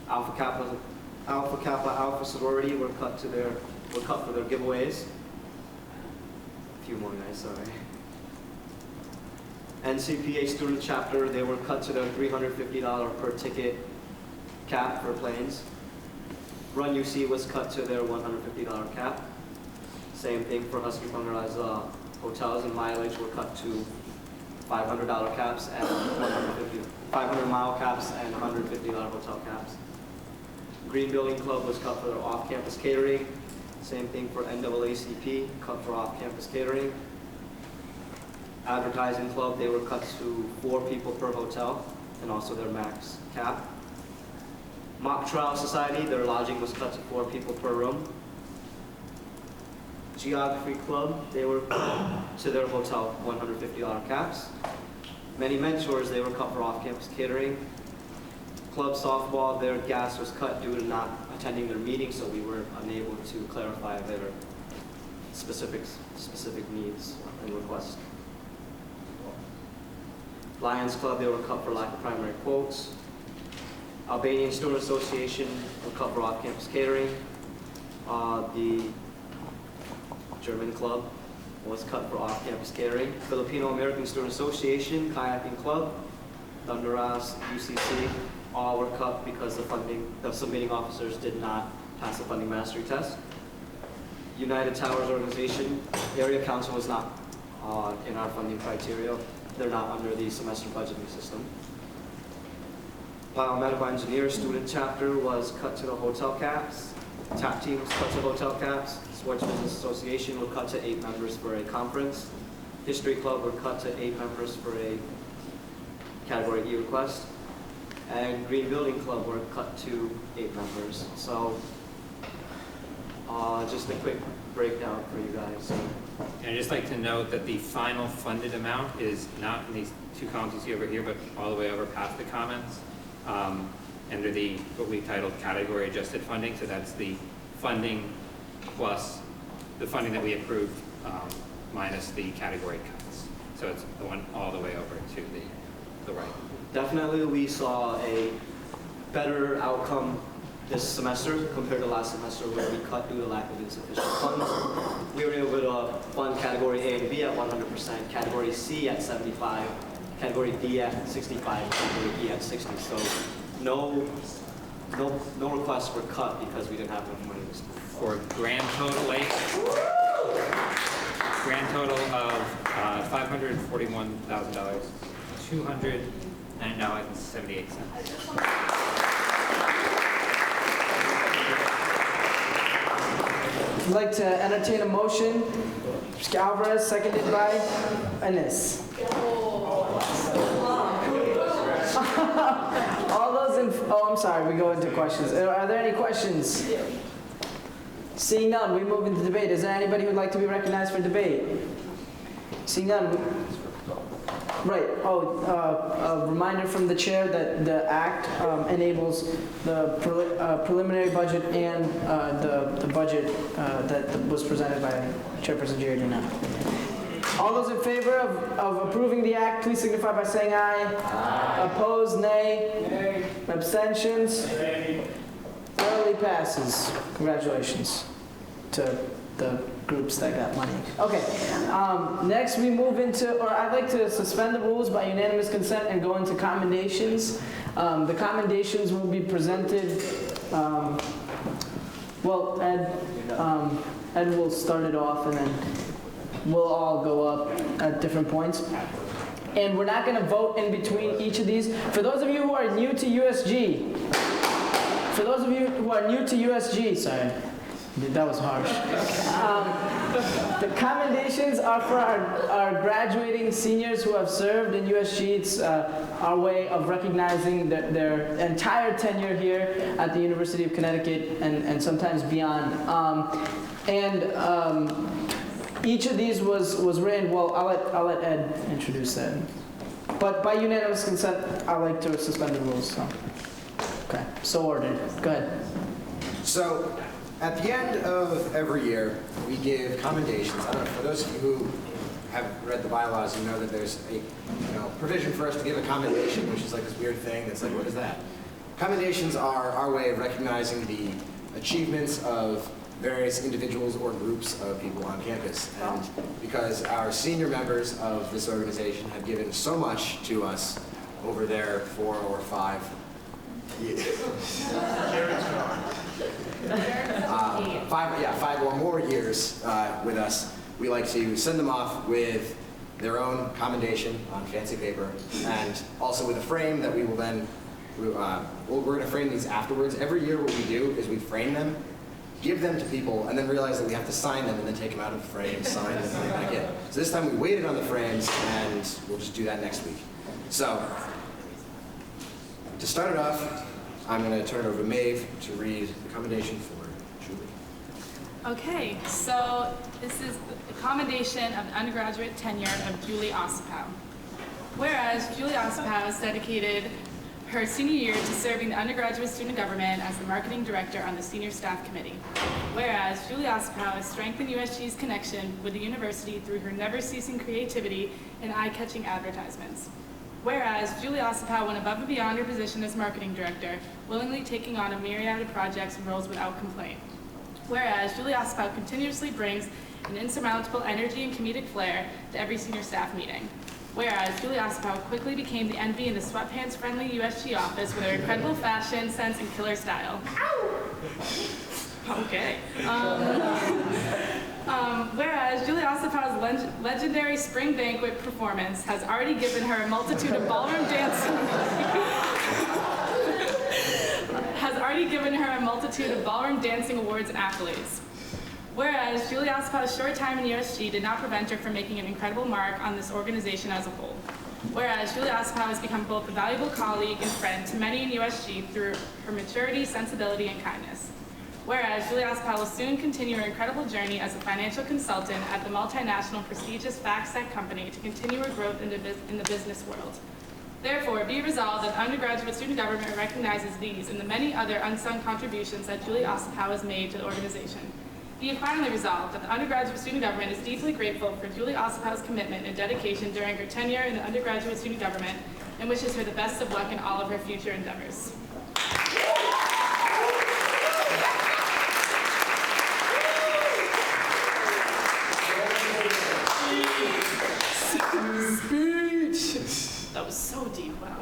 Speaker 18: Alpha Kappa Alpha Sorority were cut for their giveaways. A few more guys, sorry. NCPA Student Chapter, they were cut to their $350 per ticket cap for planes. Run UC was cut to their $150 cap. Same thing for Husky Fundraise hotels and mileage were cut to $500 caps and 500-mile caps and $150 hotel caps. Green Building Club was cut for their off-campus catering. Same thing for NAACP, cut for off-campus catering. Advertising Club, they were cut to 4 people per hotel and also their max cap. Mock Trial Society, their lodging was cut to 4 people per room. Geography Club, they were cut to their hotel $150 caps. Many Mentors, they were cut for off-campus catering. Club Softball, their gas was cut due to not attending their meeting, so we were unable to clarify their specific needs and requests. Lions Club, they were cut for lack of primary quotes. Albanian Student Association will cut for off-campus catering. The German Club, was cut for off-campus catering. Filipino American Student Association, Kayaking Club, Thunderas, UCC, all were cut because the submitting officers did not pass the funding mastery test. United Towers Organization, area council was not in our funding criteria. They're not under the semester budgeting system. Biomedical Engineer Student Chapter was cut to the hotel caps. TAP team was cut to hotel caps. Sports Business Association were cut to 8 members for a conference. History Club were cut to 8 members for a Category E request. And Green Building Club were cut to 8 members. So just a quick breakdown for you guys.
Speaker 17: And I'd just like to note that the final funded amount is not in these 2 columns you see over here, but all the way over past the comments, under the what we titled category adjusted funding. So that's the funding plus the funding that we approved minus the category cuts. So it's the one all the way over to the right.
Speaker 18: Definitely we saw a better outcome this semester compared to last semester where we cut due to lack of insufficient funds. We were able to fund category A and B at 100%, category C at 75, category D at 65, category E at 60. So no requests were cut because we didn't have enough money.
Speaker 17: For grand total of $541,000, $209.78.
Speaker 1: I'd like to entertain a motion. Mr. Alvarez, seconded by Anis. All those in, oh, I'm sorry, we go into questions. Are there any questions? Seeing none, we move into debate. Is there anybody who would like to be recognized for debate? Seeing none. Right. A reminder from the chair that the act enables the preliminary budget and the budget that was presented by Chairperson Giardina. All those in favor of approving the act, please signify by saying aye. Aye. Opposed, nay. Nay. Abstentions? Nay. Thoroughly passes. Congratulations to the groups that got money. Okay, next we move into, or I'd like to suspend the rules by unanimous consent and go into commendations. The commendations will be presented, well, Ed will start it off and then we'll all go up at different points. And we're not going to vote in between each of these. For those of you who are new to USG, sorry, that was harsh. The commendations are for our graduating seniors who have served in USG. It's our way of recognizing their entire tenure here at the University of Connecticut and sometimes beyond. Each of these was written, well, I'll let Ed introduce that. But by unanimous consent, I like to suspend the rules. So. Okay, so ordered. Go ahead.
Speaker 5: So, at the end of every year, we give commendations. I don't know, for those of you who have read the bylaws, you know that there's a provision for us to give a commendation, which is like this weird thing that's like, what is that? Commendations are our way of recognizing the achievements of various individuals or groups of people on campus. And because our senior members of this organization have given so much to us over their 4 or 5 years. 5 or more years with us, we like to send them off with their own commendation on fancy paper, and also with a frame that we will then, we're going to frame these afterwards. Every year what we do is we frame them, give them to people, and then realize that we have to sign them and then take them out of the frame, sign them, and put them back in. So this time we waited on the frames, and we'll just do that next week. So, to start it off, I'm going to turn it over to Maeve to read the commendation for Julie.
Speaker 3: Okay, so this is the commendation of the undergraduate tenure of Julie Ossipow. Whereas Julie Ossipow has dedicated her senior year to serving the undergraduate student government as the marketing director on the senior staff committee. Whereas Julie Ossipow has strengthened USG's connection with the university through her never-ceasing creativity and eye-catching advertisements. Whereas Julie Ossipow went above and beyond her position as marketing director, willingly taking on a myriad of projects and roles without complaint. Whereas Julie Ossipow continuously brings an insurmountable energy and comedic flair to every senior staff meeting. Whereas Julie Ossipow quickly became the envy in the sweatpants-friendly USG office with her incredible fashion, sense, and killer style. Okay. Whereas Julie Ossipow's legendary spring banquet performance has already given her a multitude of ballroom dancing awards and accolades. Whereas Julie Ossipow's short time in USG did not prevent her from making an incredible mark on this organization as a whole. Whereas Julie Ossipow has become both a valuable colleague and friend to many in USG through her maturity, sensibility, and kindness. Whereas Julie Ossipow will soon continue her incredible journey as a financial consultant at the multinational prestigious FactSet company to continue her growth in the business world. Therefore, be resolved that undergraduate student government recognizes these and the many other unsung contributions that Julie Ossipow has made to the organization. Be it finally resolved that the undergraduate student government is deeply grateful for Julie Ossipow's commitment and dedication during her tenure in the undergraduate student government and wishes her the best of luck in all of her future endeavors.
Speaker 8: Speech!
Speaker 3: That was so deep, wow.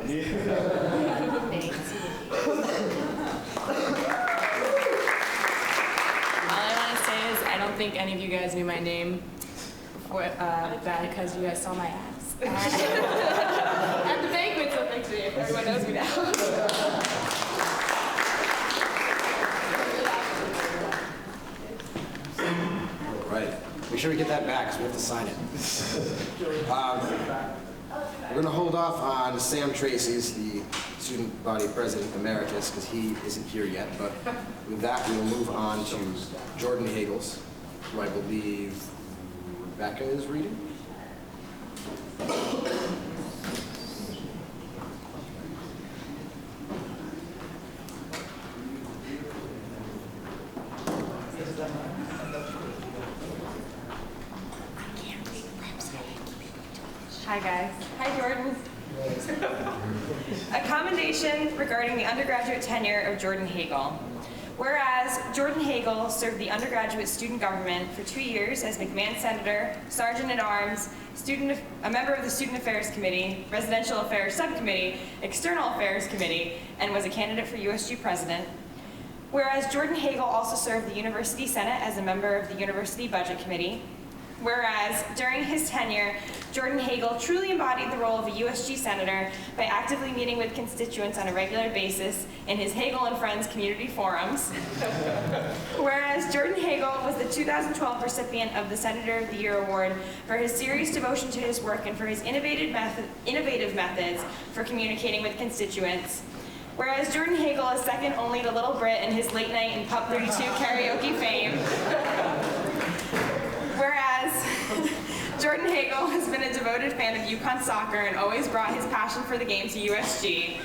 Speaker 19: I don't think any of you guys knew my name before, because you guys saw my ass at the banquet, so thanks to you. Everyone knows me now.
Speaker 5: All right. Make sure we get that back because we have to sign it. We're going to hold off on Sam Tracy's, the student body president emeritus, because he isn't here yet. But with that, we will move on to Jordan Hagel's, who I believe Rebecca is reading.
Speaker 19: Hi guys. Hi Jordan. A commendation regarding the undergraduate tenure of Jordan Hagel. Whereas Jordan Hagel served the undergraduate student government for 2 years as McMahon Senator, Sergeant at Arms, a member of the Student Affairs Committee, Residential Affairs Subcommittee, External Affairs Committee, and was a candidate for USG President. Whereas Jordan Hagel also served the University Senate as a member of the University Budget Committee. Whereas during his tenure, Jordan Hagel truly embodied the role of a USG Senator by actively meeting with constituents on a regular basis in his Hagel and Friends community forums. Whereas Jordan Hagel was the 2012 recipient of the Senator of the Year Award for his serious devotion to his work and for his innovative methods for communicating with constituents. Whereas Jordan Hagel is second only to Little Brit in his late night and Pub 32 karaoke fame. Whereas Jordan Hagel has been a devoted fan of UConn soccer and always brought his passion for the game to USG.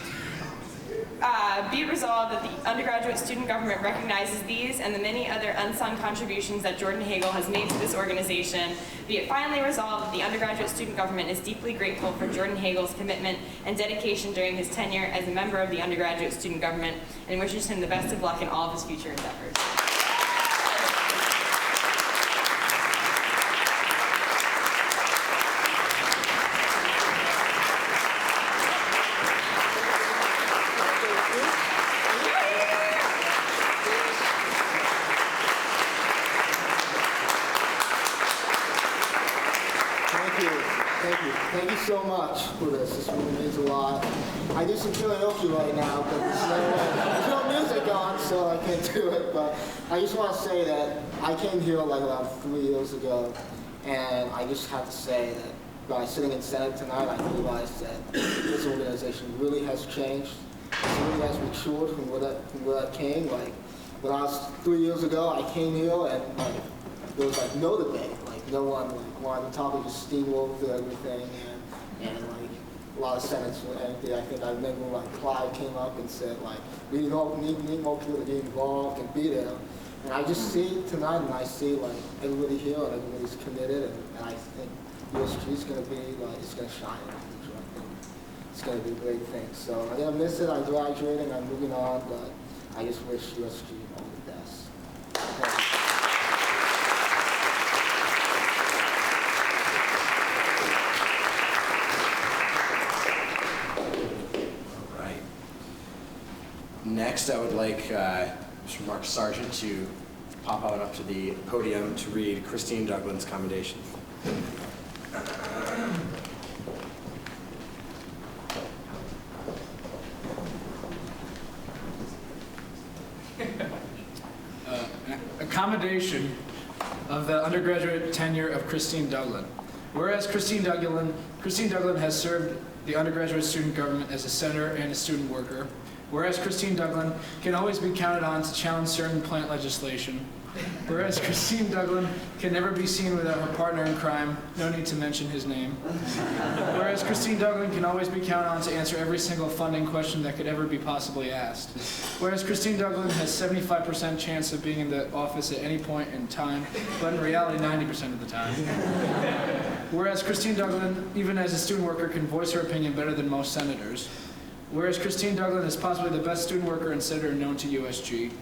Speaker 19: Be it resolved that the undergraduate student government recognizes these and the many other unsung contributions that Jordan Hagel has made to this organization. Be it finally resolved that the undergraduate student government is deeply grateful for Jordan Hagel's commitment and dedication during his tenure as a member of the undergraduate student government and wishes him the best of luck in all of his future endeavors.
Speaker 20: Thank you so much for this. This really means a lot. I do some karaoke right now, but there's no music on, so I can't do it. But I just want to say that I came here like around 3 years ago, and I just have to say that by sitting in Senate tonight, I realized that this organization really has changed. It really has matured from where I came. Like when I was 3 years ago, I came here and like there was like no debate. No one wanted to talk, we just steamrolled through everything, and like a lot of senates were empty. I think I remember like Clyde came up and said like, we need more people to get involved and be there. And I just see tonight, and I see like everybody here and everybody's committed, and I think USG is going to be like, it's going to shine in the future. I think it's going to be a great thing. So I'm going to miss it. I'm graduating. I'm moving on, but I just wish USG all the best. Thank you.
Speaker 5: like Mr. Mark Sargent to pop on up to the podium to read Christine Douglin's commendation.
Speaker 8: Accommodation of the undergraduate tenure of Christine Douglan. Whereas Christine Douglan has served the undergraduate student government as a senator and a student worker. Whereas Christine Douglan can always be counted on to challenge certain plant legislation. Whereas Christine Douglan can never be seen without her partner in crime, no need to mention his name. Whereas Christine Douglan can always be counted on to answer every single funding question that could ever be possibly asked. Whereas Christine Douglan has 75% chance of being in the office at any point in time, but in reality 90% of the time. Whereas Christine Douglan, even as a student worker, can voice her opinion better than most senators. Whereas Christine Douglan is possibly the best student worker and senator known to USG.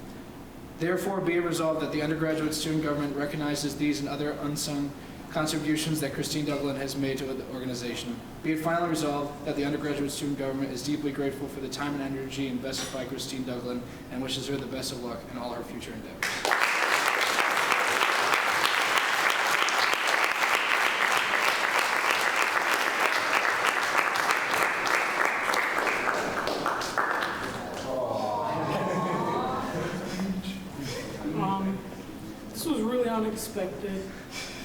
Speaker 8: Therefore, be it resolved that the undergraduate student government recognizes these and other unsung contributions that Christine Douglan has made to the organization. Be it finally resolved that the undergraduate student government is deeply grateful for the time and energy invested by Christine Douglan and wishes her the best of luck in all her future endeavors.
Speaker 21: This was really unexpected,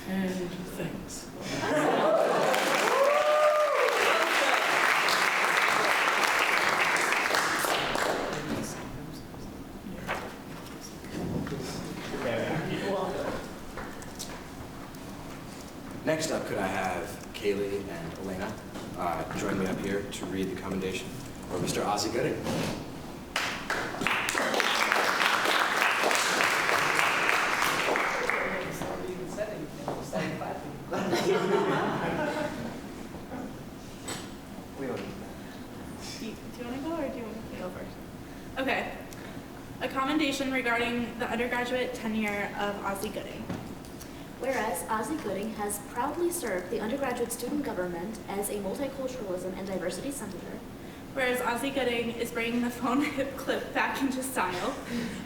Speaker 21: and thanks.
Speaker 5: Next up, could I have Kaylee and Elena join me up here to read the commendation for Mr. Ozzie Gooding.
Speaker 3: Do you want to go or do you want me to go first? Okay. A commendation regarding the undergraduate tenure of Ozzie Gooding.
Speaker 13: Whereas Ozzie Gooding has proudly served the undergraduate student government as a multiculturalism and diversity senator.
Speaker 3: Whereas Ozzie Gooding is bringing the phone hip clip back into style.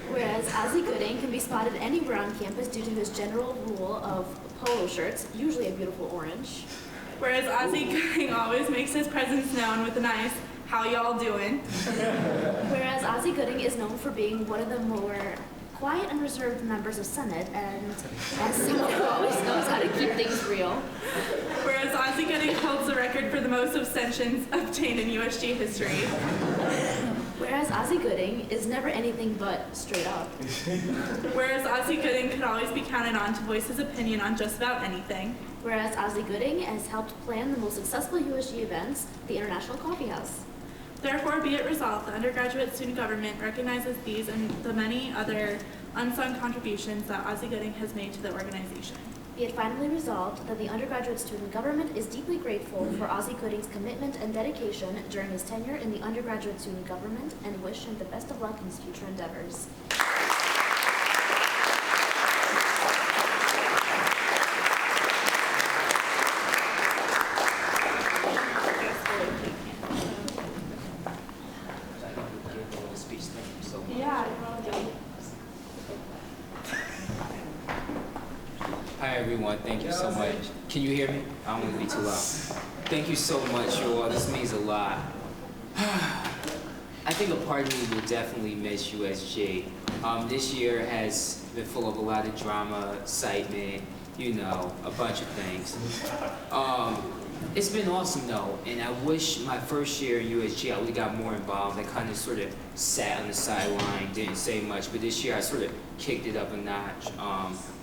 Speaker 13: Whereas Ozzie Gooding can be spotted anywhere on campus due to his general rule of polo shirts, usually a beautiful orange.
Speaker 3: Whereas Ozzie Gooding always makes his presence known with a nice, "How y'all doing?"
Speaker 13: Whereas Ozzie Gooding is known for being one of the more quiet and reserved members of Senate, and as someone who always knows how to keep things real.
Speaker 3: Whereas Ozzie Gooding holds the record for the most abstentions obtained in USG history.
Speaker 13: Whereas Ozzie Gooding is never anything but straight up.
Speaker 3: Whereas Ozzie Gooding could always be counted on to voice his opinion on just about anything.
Speaker 13: Whereas Ozzie Gooding has helped plan the most successful USG events, the International Coffee House.
Speaker 3: Therefore, be it resolved, the undergraduate student government recognizes these and the many other unsung contributions that Ozzie Gooding has made to the organization.
Speaker 13: Be it finally resolved that the undergraduate student government is deeply grateful for Ozzie Gooding's commitment and dedication during his tenure in the undergraduate student government and wish him the best of luck in his future endeavors.
Speaker 9: Hi everyone, thank you so much. Can you hear me? I don't want to be too loud. Thank you so much, you all. This means a lot. I think a part of me will definitely miss USG. This year has been full of a lot of drama, excitement, you know, a bunch of things. It's been awesome though, and I wish my first year at USG I would have got more involved. I kind of sort of sat on the sideline, didn't say much, but this year I sort of kicked it up a notch,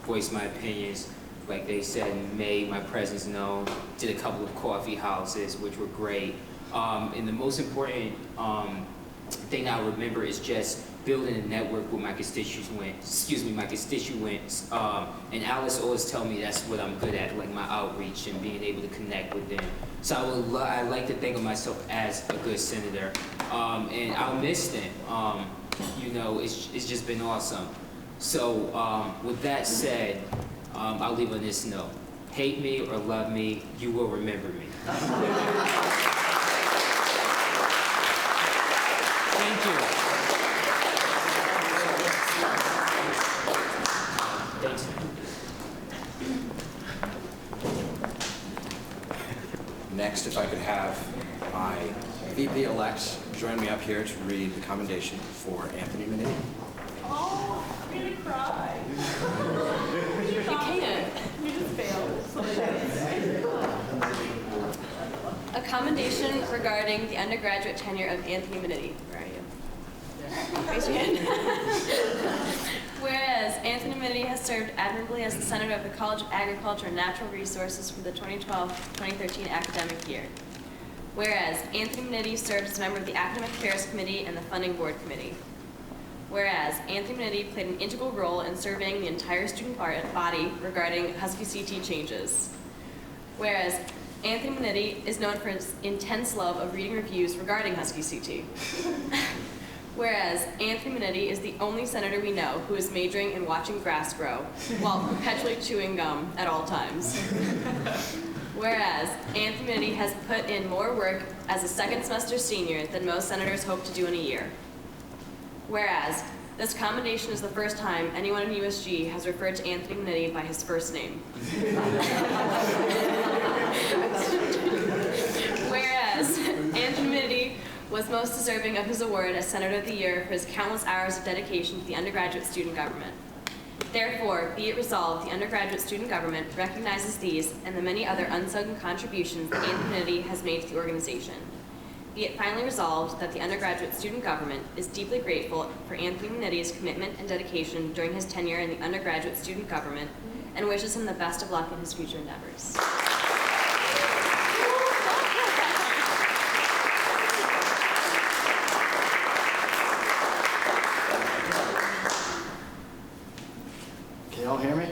Speaker 9: voiced my opinions, like they said, made my presence known, did a couple of coffee houses, which were great. And the most important thing I remember is just building a network with my constituents, and Alice always tell me that's what I'm good at, like my outreach and being able to connect with them. So I like to think of myself as a good senator, and I'll miss them. You know, it's just been awesome. So with that said, I'll leave on this note. Hate me or love me, you will remember me. Thank you.
Speaker 5: Next, if I could have my VP-elect join me up here to read the commendation for Anthony Minetti.
Speaker 3: Oh, I'm gonna cry. You can't. You just failed.
Speaker 10: A commendation regarding the undergraduate tenure of Anthony Minetti. Where are you? Raise your hand. Whereas Anthony Minetti has served admirably as the Senator of the College of Agriculture and Natural Resources for the 2012-2013 academic year. Whereas Anthony Minetti served as a member of the Academic Affairs Committee and the Funding Board Committee. Whereas Anthony Minetti played an integral role in surveying the entire student body regarding Husky CT changes. Whereas Anthony Minetti is known for his intense love of reading reviews regarding Husky CT. Whereas Anthony Minetti is the only senator we know who is majoring in watching grass grow while perpetually chewing gum at all times. Whereas Anthony Minetti has put in more work as a second semester senior than most senators hope to do in a year. Whereas this commendation is the first time anyone in USG has referred to Anthony Minetti by his first name. Whereas Anthony Minetti was most deserving of his award as Senator of the Year for his countless hours of dedication to the undergraduate student government. Therefore, be it resolved, the undergraduate student government recognizes these and the many other unsung contributions that Anthony Minetti has made to the organization. Be it finally resolved that the undergraduate student government is deeply grateful for Anthony Minetti's commitment and dedication during his tenure in the undergraduate student government and wishes him the best of luck in his future endeavors.
Speaker 4: Can y'all hear me?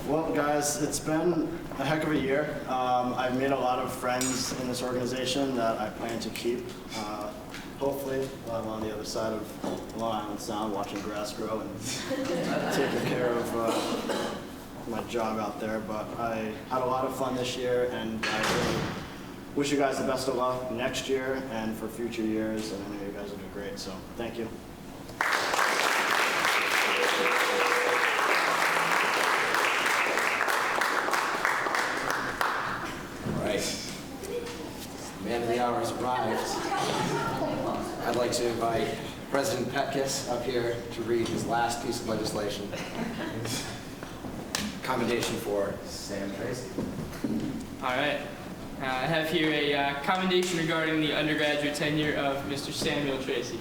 Speaker 4: Well, guys, it's been a heck of a year. I've made a lot of friends in this organization that I plan to keep. Hopefully, while I'm on the other side of Long Island Sound watching grass grow and taking care of my job out there. But I had a lot of fun this year, and I really wish you guys the best of luck next year and for future years. And I know you guys will do great, so thank you.
Speaker 5: Man of the hour has arrived. I'd like to invite President Petkus up here to read his last piece of legislation. Commendation for Sam Tracy.
Speaker 6: All right. I have here a commendation regarding the undergraduate tenure of Mr. Samuel Tracy.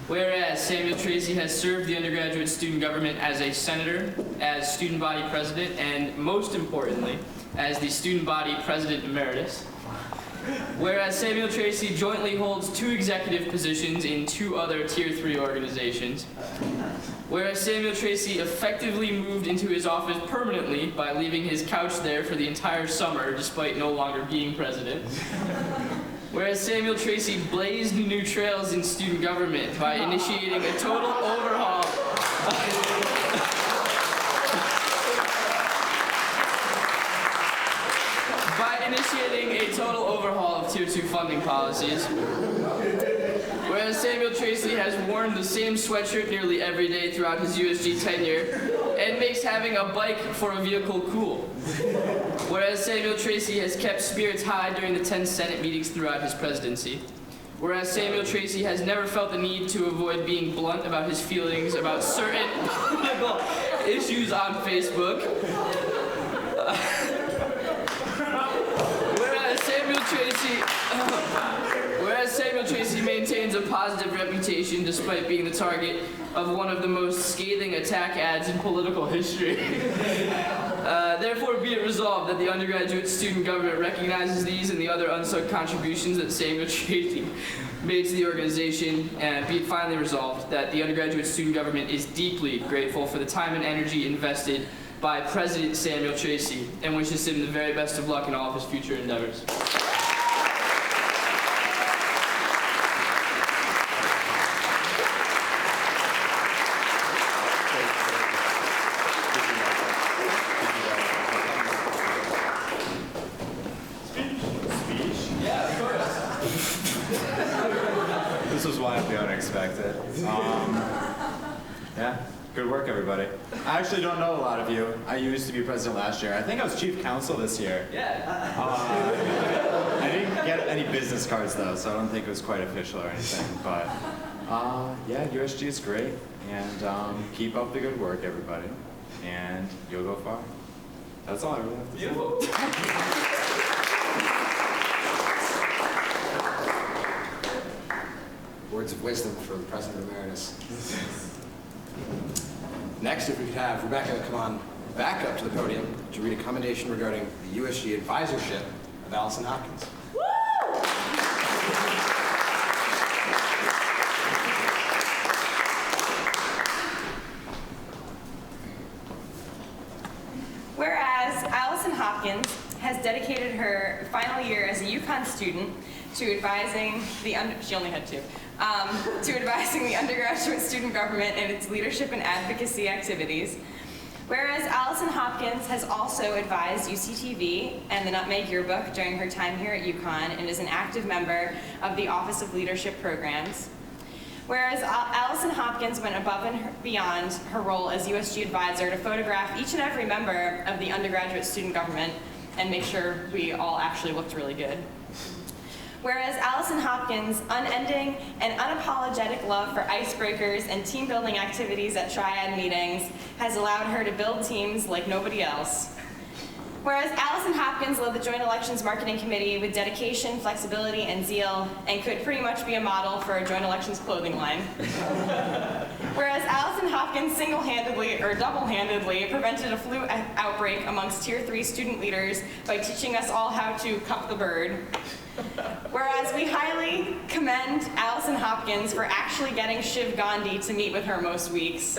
Speaker 6: Whereas Samuel Tracy has served the undergraduate student government as a senator, as student body president, and most importantly, as the student body president emeritus. Whereas Samuel Tracy jointly holds 2 executive positions in 2 other Tier 3 organizations. Whereas Samuel Tracy effectively moved into his office permanently by leaving his couch there for the entire summer despite no longer being president. Whereas Samuel Tracy blazed new trails in student government by initiating a total overhaul of Tier 2 funding policies. Whereas Samuel Tracy has worn the same sweatshirt nearly every day throughout his USG tenure and makes having a bike for a vehicle cool. Whereas Samuel Tracy has kept spirits high during the 10 Senate meetings throughout his presidency. Whereas Samuel Tracy has never felt the need to avoid being blunt about his feelings about certain political issues on Facebook. Whereas Samuel Tracy maintains a positive reputation despite being the target of one of the most scathing attack ads in political history. Therefore, be it resolved that the undergraduate student government recognizes these and the other unsung contributions that Samuel Tracy made to the organization, and be it finally resolved that the undergraduate student government is deeply grateful for the time and energy invested by President Samuel Tracy and wishes him the very best of luck in all of his future endeavors.
Speaker 22: This was wildly unexpected. Yeah,
Speaker 2: Good work, everybody. I actually don't know a lot of you. I used to be president last year. I think I was chief counsel this year.
Speaker 12: Yeah.
Speaker 2: I didn't get any business cards, though, so I don't think it was quite official or anything. But yeah, USG is great. And keep up the good work, everybody. And you'll go far. That's all I really have to say.
Speaker 12: Beautiful.
Speaker 5: Words of wisdom for the President Emeritus. Next, if we could have Rebecca come on back up to the podium to read a commendation regarding the USG advisorship of Allison Hopkins.
Speaker 19: Whereas Allison Hopkins has dedicated her final year as a UConn student to advising the she only had two, to advising the undergraduate student government in its leadership and advocacy activities. Whereas Allison Hopkins has also advised UCTV and the Nutmeg Yearbook during her time here at UConn and is an active member of the Office of Leadership Programs. Whereas Allison Hopkins went above and beyond her role as USG advisor to photograph each and every member of the undergraduate student government and make sure we all actually looked really good. Whereas Allison Hopkins' unending and unapologetic love for icebreakers and team building activities at triad meetings has allowed her to build teams like nobody else. Whereas Allison Hopkins led the Joint Elections Marketing Committee with dedication, flexibility, and zeal, and could pretty much be a model for a Joint Elections clothing line. Whereas Allison Hopkins single-handedly or double-handedly prevented a flu outbreak amongst Tier 3 student leaders by teaching us all how to cup the bird. Whereas we highly commend Allison Hopkins for actually getting Shiv Gandhi to meet with her most weeks.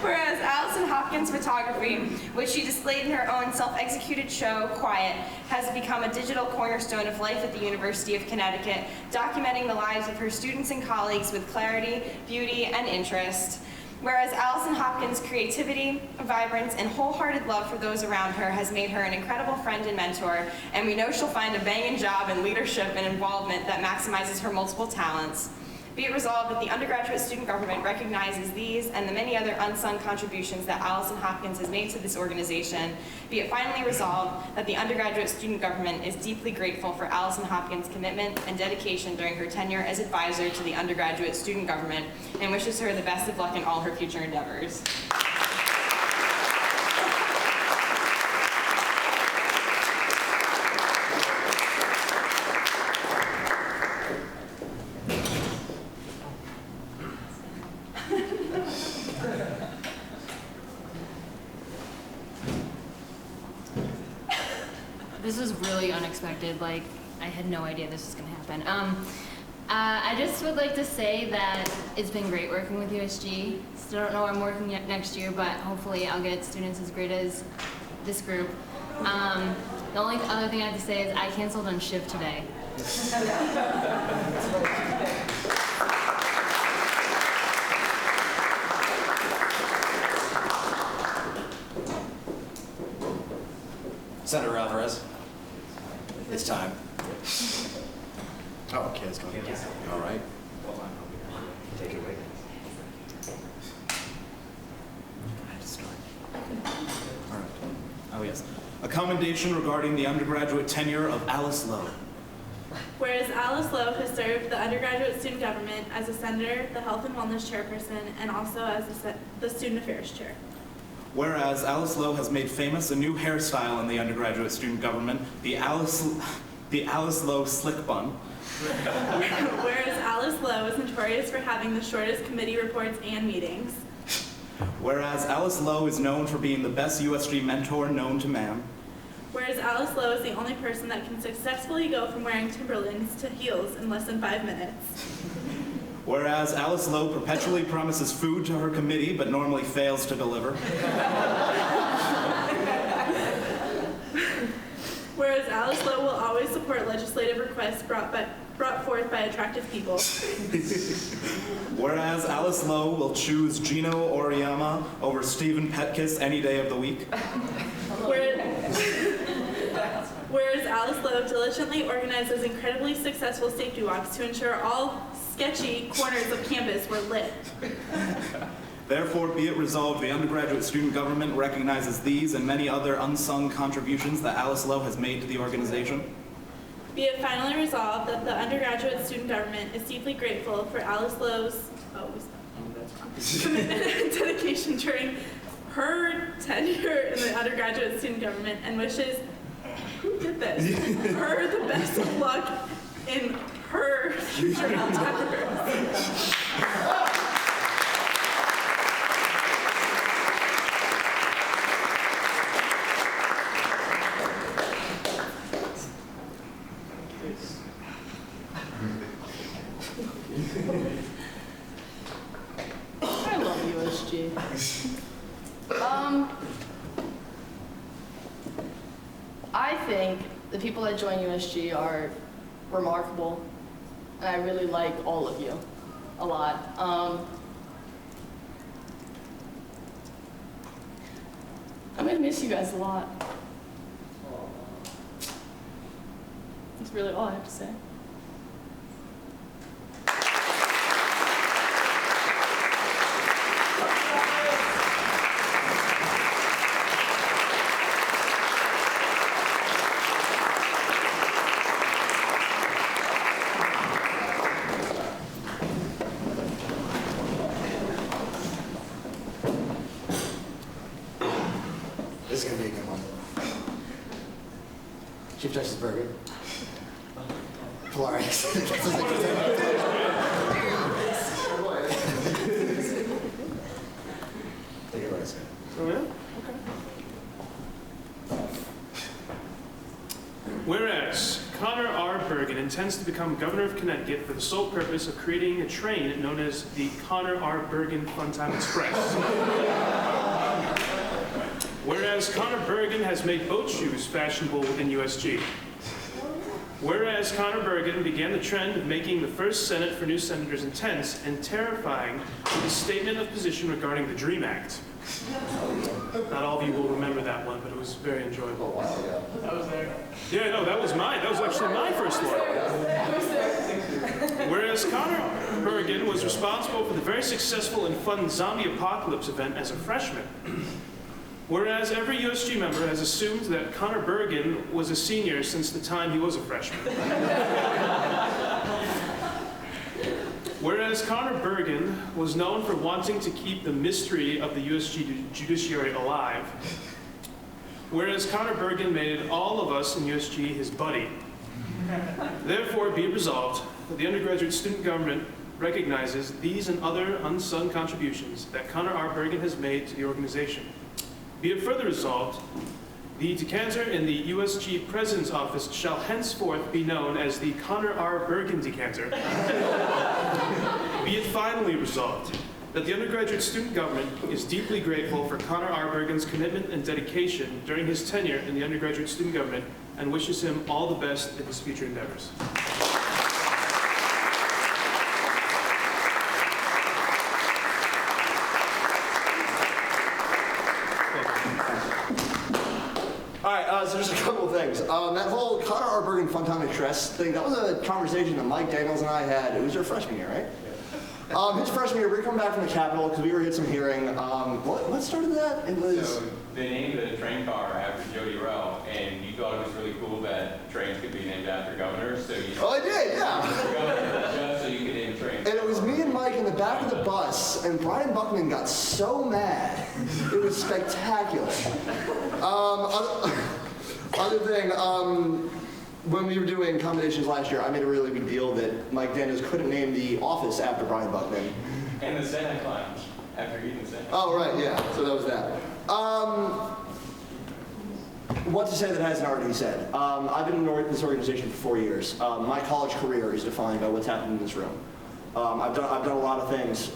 Speaker 19: Whereas Allison Hopkins' photography, which she displayed in her own self-executed show, Quiet, has become a digital cornerstone of life at the University of Connecticut, documenting the lives of her students and colleagues with clarity, beauty, and interest. Whereas Allison Hopkins' creativity, vibrance, and wholehearted love for those around her has made her an incredible friend and mentor, and we know she'll find a banging job in leadership and involvement that maximizes her multiple talents. Be it resolved that the undergraduate student government recognizes these and the many other unsung contributions that Allison Hopkins has made to this organization. Be it finally resolved that the undergraduate student government is deeply grateful for Allison Hopkins' commitment and dedication during her tenure as advisor to the undergraduate student government and wishes her the best of luck in all her future endeavors.
Speaker 22: This was really unexpected. Like, I had no idea this was going to happen. I just would like to say that it's been great working with USG. Still don't know where I'm working yet next year, but hopefully I'll get students as great as this group. The only other thing I have to say is I canceled on Shiv today.
Speaker 5: Senator Alvarez, it's time. Oh, okay, it's going. All right. Take it away.
Speaker 23: All right. Oh, yes. A commendation regarding the undergraduate tenure of Alice Lowe.
Speaker 3: Whereas Alice Lowe has served the undergraduate student government as a senator, the health and wellness chairperson, and also as the student affairs chair.
Speaker 23: Whereas Alice Lowe has made famous a new hairstyle in the undergraduate student government, the Alice Lowe slick bun.
Speaker 3: Whereas Alice Lowe is notorious for having the shortest committee reports and meetings.
Speaker 23: Whereas Alice Lowe is known for being the best USG mentor known to man.
Speaker 3: Whereas Alice Lowe is the only person that can successfully go from wearing Timberlands to heels in less than 5 minutes.
Speaker 23: Whereas Alice Lowe perpetually promises food to her committee but normally fails to deliver.
Speaker 3: Whereas Alice Lowe will always support legislative requests brought forth by attractive people.
Speaker 23: Whereas Alice Lowe will choose Gino Oriyama over Stephen Petkus any day of the week.
Speaker 3: Whereas Alice Lowe diligently organized those incredibly successful safety walks to ensure all sketchy corners of campus were lit.
Speaker 23: Therefore, be it resolved, the undergraduate student government recognizes these and many other unsung contributions that Alice Lowe has made to the organization.
Speaker 3: Be it finally resolved that the undergraduate student government is deeply grateful for Alice Lowe's dedication during her tenure in the undergraduate student government and wishes, who did this? Her the best of luck in her future endeavors.
Speaker 16: I love USG. I think the people that join USG are remarkable, and I really like all of you a lot. I'm gonna miss you guys a lot. That's really all I have to say.
Speaker 5: This is going to be a good one. Chief Justice Berger. Polaris. Take it away, sir.
Speaker 7: Oh, yeah? Okay. Whereas Connor R. Bergen intends to become governor of Connecticut for the sole purpose of creating a train known as the Connor R. Bergen Funtime Express. Whereas Connor Bergen has made boat shoes fashionable within USG. Whereas Connor Bergen began the trend of making the first Senate for new senators intense and terrifying with a statement of position regarding the DREAM Act. Not all of you will remember that one, but it was very enjoyable.
Speaker 11: I was there.
Speaker 7: Yeah, no, that was mine. That was actually my first one. Whereas Connor Bergen was responsible for the very successful and fun Zombie Apocalypse event as a freshman. Whereas every USG member has assumed that Connor Bergen was a senior since the time he was a freshman. Whereas Connor Bergen was known for wanting to keep the mystery of the USG judiciary alive. Whereas Connor Bergen made all of us in USG his buddy. Therefore, be it resolved that the undergraduate student government recognizes these and other unsung contributions that Connor R. Bergen has made to the organization. Be it further resolved, the decanter in the USG President's Office shall henceforth be known as the Connor R. Bergen decanter. Be it finally resolved that the undergraduate student government is deeply grateful for Connor R. Bergen's commitment and dedication during his tenure in the undergraduate student government and wishes him all the best in his future endeavors.
Speaker 4: All right, so just a couple of things. That whole Connor R. Bergen Funtime Express thing, that was a conversation that Mike Daniels and I had. It was your freshman year, right? His freshman year, we were coming back from the Capitol because we were at some hearing. What started that? It was...
Speaker 14: So they named the train car after Jody Rowe, and you thought it was really cool that trains could be named after governors, so you...
Speaker 4: Oh, I did, yeah.
Speaker 14: Just so you could name a train.
Speaker 4: And it was me and Mike in the back of the bus, and Brian Buckman got so mad. It was spectacular. Other thing, when we were doing combinations last year, I made a really big deal that Mike Daniels couldn't name the office after Brian Buckman.
Speaker 14: And the Senate Lounge, after eating the Senate.
Speaker 4: Oh, right, yeah, so that was that. What to say that hasn't already been said? I've been in this organization for 4 years. My college career is defined by what's happened in this room. I've done a lot of things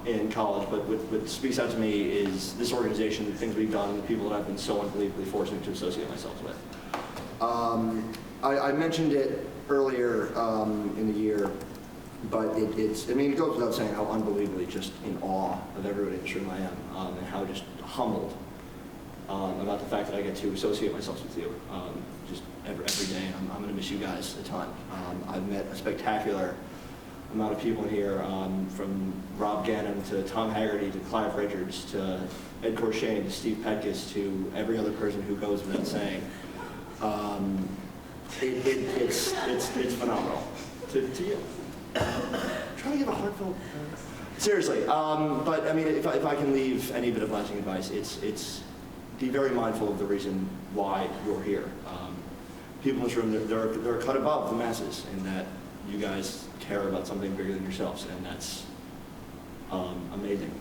Speaker 4: in college, but what speaks out to me is this organization, the things we've done, the people that I've been so unbelievably fortunate to associate myself with. I mentioned it earlier in the year, but it goes without saying how unbelievably just in awe of everybody in this room I am, and how just humbled about the fact that I get to associate myself with you. Just every day. I'm going to miss you guys a ton. I've met a spectacular amount of people in here, from Rob Gannon to Tom Haggerty to Clive Richards to Ed Corshane to Steve Petkus to every other person who goes without saying. It's phenomenal. To you. Trying to give a heartfelt. Seriously, but I mean, if I can leave any bit of lasting advice, it's be very mindful of the reason why you're here. People in this room, they're cut above the masses, in that you guys care about something bigger than yourselves, and that's amazing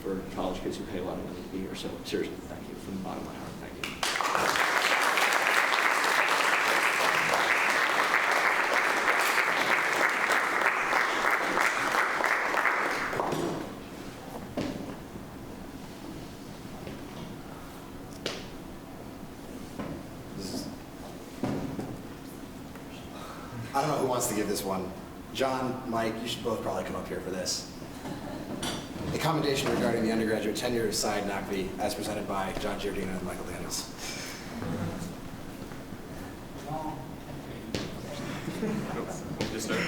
Speaker 4: for college kids who pay a lot of money to be here. So seriously, thank you from the bottom of my heart. Thank you.
Speaker 5: I don't know who wants to give this one. John, Mike, you should both probably come up here for this. A commendation regarding the undergraduate tenure of Syed Naqvi, as presented by John Giordino and Michael Daniels.
Speaker 14: Just start.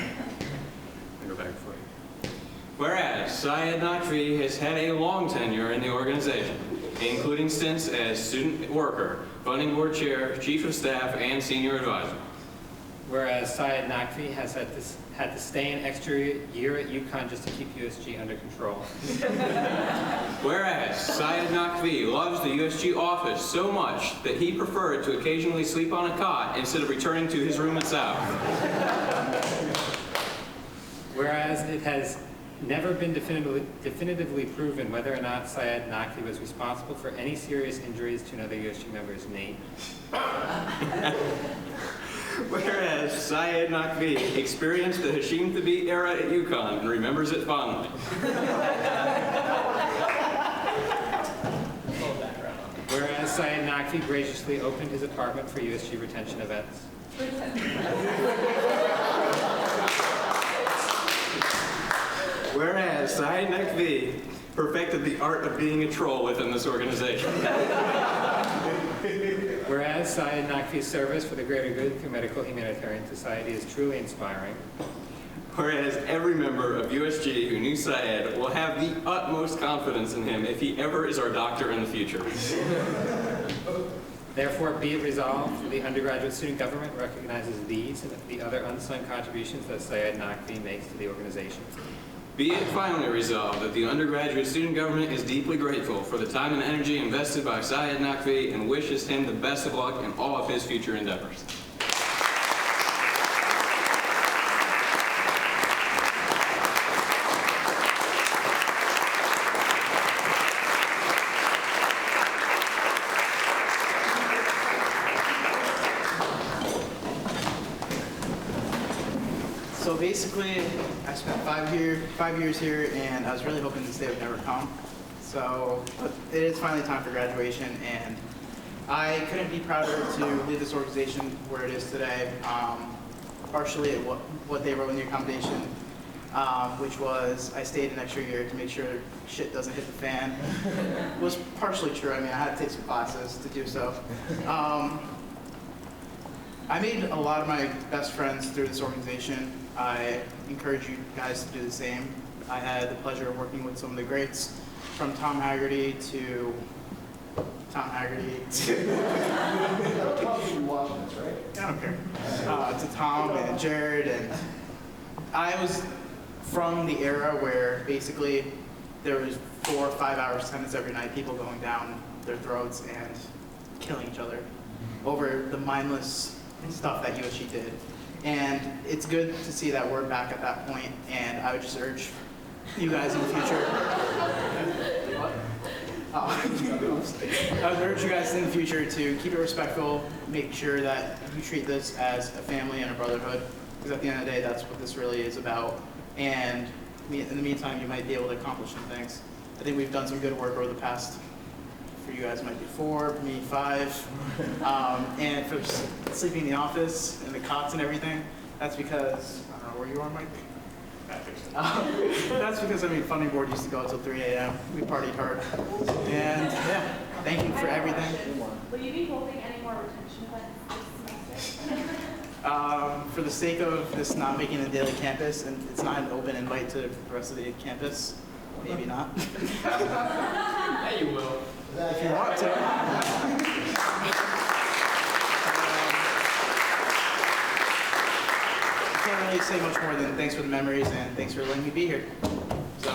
Speaker 14: I'll go back for you. Whereas Syed Naqvi has had a long tenure in the organization, including stints as student worker, funding board chair, chief of staff, and senior advisor.
Speaker 15: Whereas Syed Naqvi has had to stay an extra year at UConn just to keep USG under control.
Speaker 14: Whereas Syed Naqvi loves the USG office so much that he preferred to occasionally sleep on a cot instead of returning to his room at South.
Speaker 15: Whereas it has never been definitively proven whether or not Syed Naqvi was responsible for any serious injuries to another USG member's knee.
Speaker 14: Whereas Syed Naqvi experienced the Hashim Thabit era at UConn and remembers it fondly.
Speaker 15: Whereas Syed Naqvi graciously opened his apartment for USG retention events.
Speaker 14: Whereas Syed Naqvi perfected the art of being a troll within this organization.
Speaker 15: Whereas Syed Naqvi's service for the greater good through medical humanitarian society is truly inspiring.
Speaker 14: Whereas every member of USG who knew Syed will have the utmost confidence in him if he ever is our doctor in the future.
Speaker 15: Therefore, be it resolved, the undergraduate student government recognizes these and the other unsung contributions that Syed Naqvi makes to the organization.
Speaker 14: Be it finally resolved that the undergraduate student government is deeply grateful for the time and energy invested by Syed Naqvi and wishes him the best of luck in all of his future endeavors.
Speaker 11: So basically, I spent 5 years here, and I was really hoping this day would never come. So it is finally time for graduation, and I couldn't be prouder to lead this organization where it is today. Partially at what they wrote in the accommodation, which was I stayed an extra year to make sure shit doesn't hit the fan. It was partially true. I mean, I had to take some classes to do so. I made a lot of my best friends through this organization. I encourage you guys to do the same. I had the pleasure of working with some of the greats, from Tom Haggerty to I don't care. To Tom and Jared, and I was from the era where basically there was 4 or 5 hours attendance every night, people going down their throats and killing each other over the mindless stuff that USG did. And it's good to see that we're back at that point, and I would just urge you guys in the future. I would urge you guys in the future to keep it respectful, make sure that you treat this as a family and a brotherhood, because at the end of the day, that's what this really is about. And in the meantime, you might be able to accomplish some things. I think we've done some good work over the past, for you guys, it might be 4, me 5. And for sleeping in the office and the cots and everything, that's because, I don't know where you are, Mike? That's because, I mean, funding board used to go until 3 a.m. We partied hard. And yeah, thank you for everything.
Speaker 3: Will you be holding any more retention events this semester?
Speaker 11: For the sake of this not making the daily campus, and it's not an open invite to the rest of the campus, maybe not.
Speaker 6: Yeah, you will.
Speaker 11: If you want to. I can't really say much more than thanks for the memories and thanks for letting me be here. So.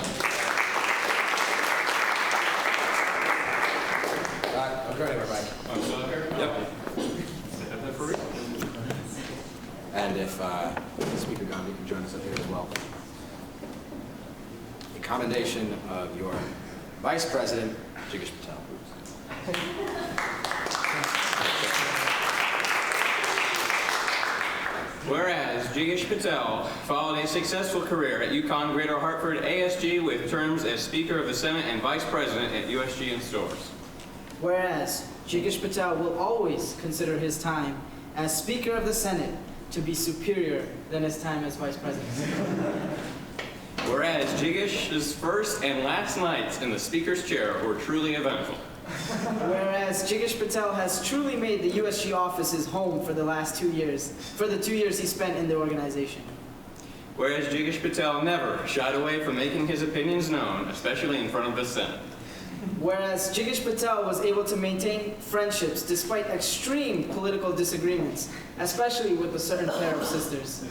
Speaker 5: I'm joining everybody.
Speaker 14: Yep.
Speaker 5: And if Speaker Gandhi can join us up here as well. A commendation of your Vice President, Jigish Patel.
Speaker 14: Whereas Jigish Patel followed a successful career at UConn Greater Hartford ASG with terms as Speaker of the Senate and Vice President at USG and Stores.
Speaker 11: Whereas Jigish Patel will always consider his time as Speaker of the Senate to be superior than his time as Vice President.
Speaker 14: Whereas Jigish's first and last nights in the Speaker's chair were truly eventful.
Speaker 11: Whereas Jigish Patel has truly made the USG office his home for the last 2 years, for the 2 years he spent in the organization.
Speaker 14: Whereas Jigish Patel never shied away from making his opinions known, especially in front of the Senate.
Speaker 11: Whereas Jigish Patel was able to maintain friendships despite extreme political disagreements, especially with a certain pair of sisters.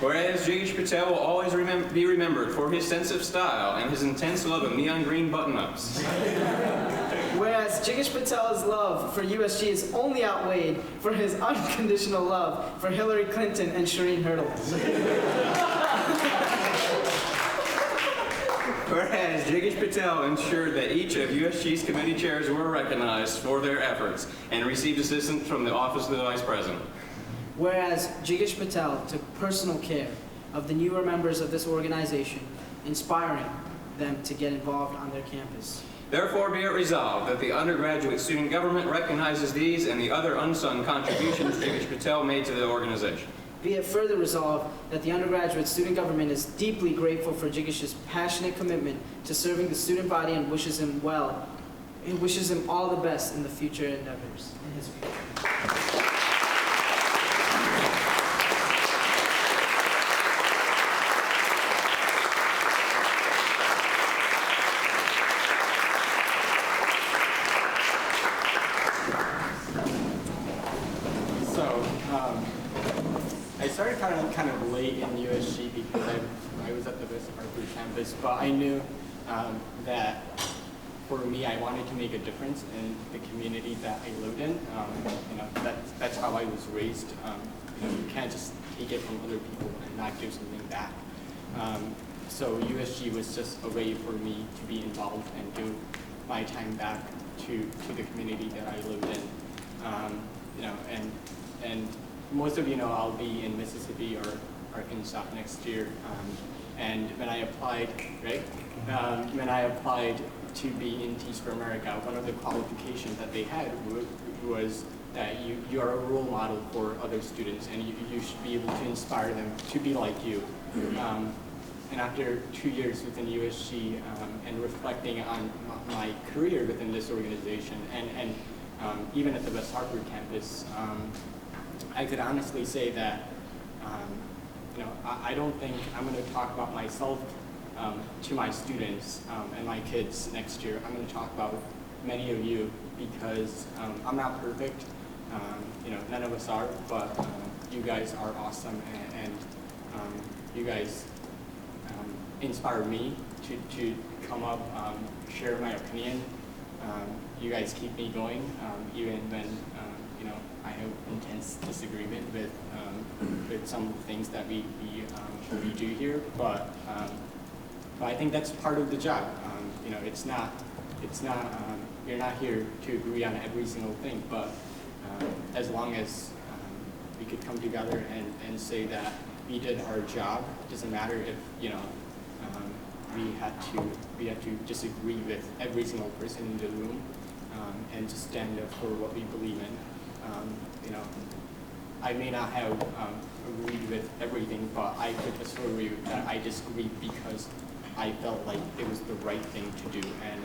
Speaker 14: Whereas Jigish Patel will always be remembered for his sense of style and his intense love of neon green button-ups.
Speaker 11: Whereas Jigish Patel's love for USG is only outweighed for his unconditional love for Hillary Clinton and Shireen Hurdle.
Speaker 14: Whereas Jigish Patel ensured that each of USG's committee chairs were recognized for their efforts and received assistance from the Office of the Vice President.
Speaker 11: Whereas Jigish Patel took personal care of the newer members of this organization, inspiring them to get involved on their campus.
Speaker 14: Therefore, be it resolved that the undergraduate student government recognizes these and the other unsung contributions Jigish Patel made to the organization.
Speaker 11: Be it further resolved that the undergraduate student government is deeply grateful for Jigish's passionate commitment to serving the student body and wishes him well. It wishes him all the best in the future endeavors in his future.
Speaker 1: I started kind of late in USG because I was at the West Hartford campus, but I knew that for me, I wanted to make a difference in the community that I lived in. That's how I was raised. You can't just take it from other people and not do something back. So USG was just a way for me to be involved and give my time back to the community that I lived in. And most of you know I'll be in Mississippi or Arkansas next year. And when I applied, when I applied to be in Teach for America, one of the qualifications that they had was that you are a role model for other students and you should be able to inspire them to be like you. And after 2 years within USG and reflecting on my career within this organization and even at the West Hartford campus, I could honestly say that I don't think I'm going to talk about myself to my students and my kids next year. I'm going to talk about many of you because I'm not perfect. None of us are, but you guys are awesome, and you guys inspire me to come up, share my opinion. You guys keep me going, even when I have intense disagreement with some of the things that we do here. But I think that's part of the job. It's not you're not here to agree on every single thing, but as long as we could come together and say that we did our job, it doesn't matter if we had to disagree with every single person in the room and just stand up for what we believe in. I may not have agreed with everything, but I could assure you that I disagreed because I felt like it was the right thing to do, and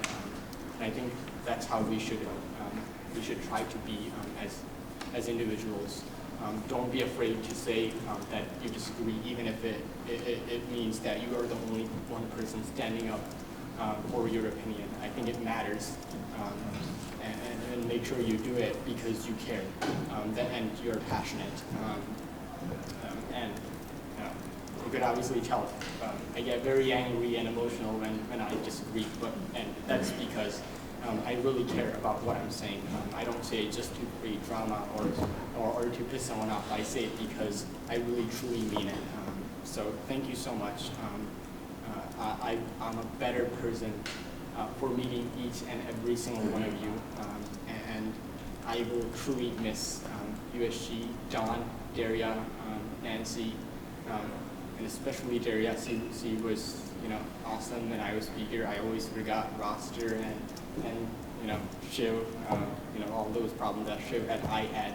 Speaker 1: I think that's how we should try to be as individuals. Don't be afraid to say that you disagree, even if it means that you are the only one person standing up for your opinion. I think it matters, and make sure you do it because you care and you're passionate. And you could obviously tell I get very angry and emotional when I disagree, and that's because I really care about what I'm saying. I don't say it just to create drama or to piss someone off. I say it because I really truly mean it. So thank you so much. I'm a better person for meeting each and every single one of you, and I will truly miss USG, John, Daria, Nancy, and especially Daria. She was awesome, and I was here. I always forgot roster and Shiv, all those problems that Shiv had, I had,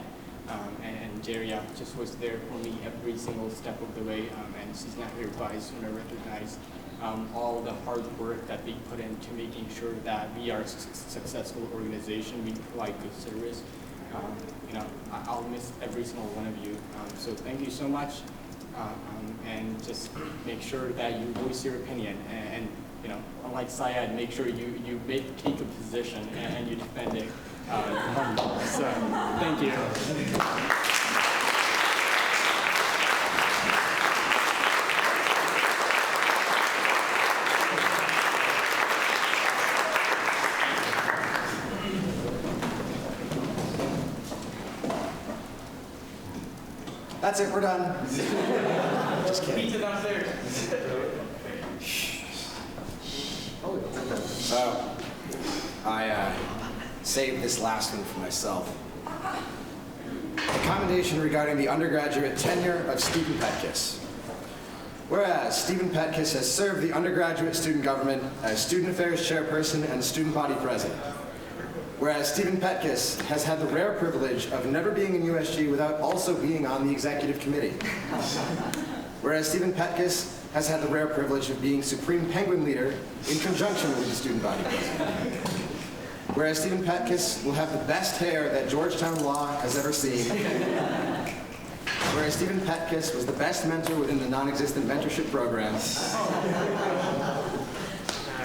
Speaker 1: and Daria just was there for me every single step of the way, and she's not here, but I just want to recognize all the hard work that they put into making sure that we are a successful organization, we provide good service. I'll miss every single one of you, so thank you so much, and just make sure that you voice your opinion, and unlike Syed, make sure you take a position and you defend it. So, thank you.
Speaker 5: That's it, we're done. Just kidding.
Speaker 7: Pizza downstairs.
Speaker 5: So, I saved this last one for myself. A commendation regarding the undergraduate tenure of Stephen Petkus. Whereas Stephen Petkus has served the undergraduate student government as student affairs chairperson and student body president. Whereas Stephen Petkus has had the rare privilege of never being in USG without also being on the executive committee. Whereas Stephen Petkus has had the rare privilege of being Supreme Penguin Leader in conjunction with the student body president. Whereas Stephen Petkus will have the best hair that Georgetown Law has ever seen. Whereas Stephen Petkus was the best mentor within the non-existent mentorship program.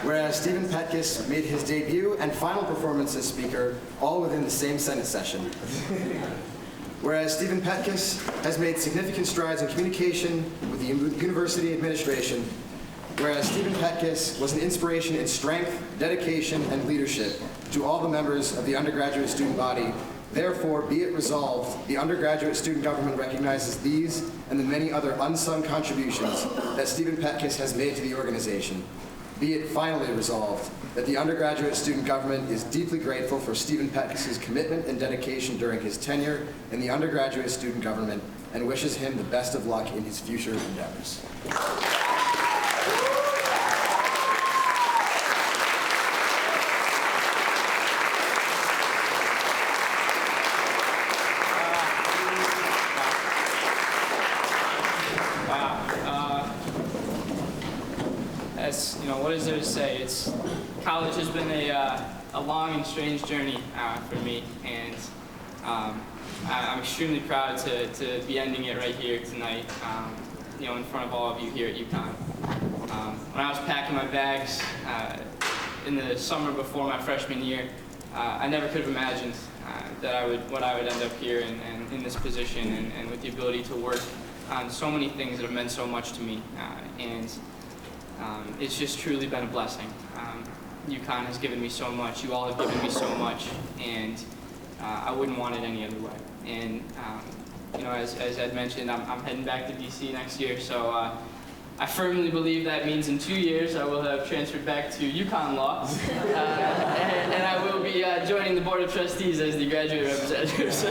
Speaker 5: Whereas Stephen Petkus made his debut and final performance as speaker all within the same Senate session. Whereas Stephen Petkus has made significant strides in communication with the university administration. Whereas Stephen Petkus was an inspiration in strength, dedication, and leadership to all the members of the undergraduate student body. Therefore, be it resolved, the undergraduate student government recognizes these and the many other unsung contributions that Stephen Petkus has made to the organization. Be it finally resolved that the undergraduate student government is deeply grateful for Stephen Petkus' commitment and dedication during his tenure in the undergraduate student government and wishes him the best of luck in his future endeavors.
Speaker 6: What is there to say? College has been a long and strange journey for me, and I'm extremely proud to be ending it right here tonight, in front of all of you here at UConn. When I was packing my bags in the summer before my freshman year, I never could have imagined that I would end up here and in this position and with the ability to work on so many things that have meant so much to me, and it's just truly been a blessing. UConn has given me so much. You all have given me so much, and I wouldn't want it any other way. And as Ed mentioned, I'm heading back to DC next year, so I firmly believe that means in 2 years I will have transferred back to UConn Law, and I will be joining the Board of Trustees as the graduate representative. So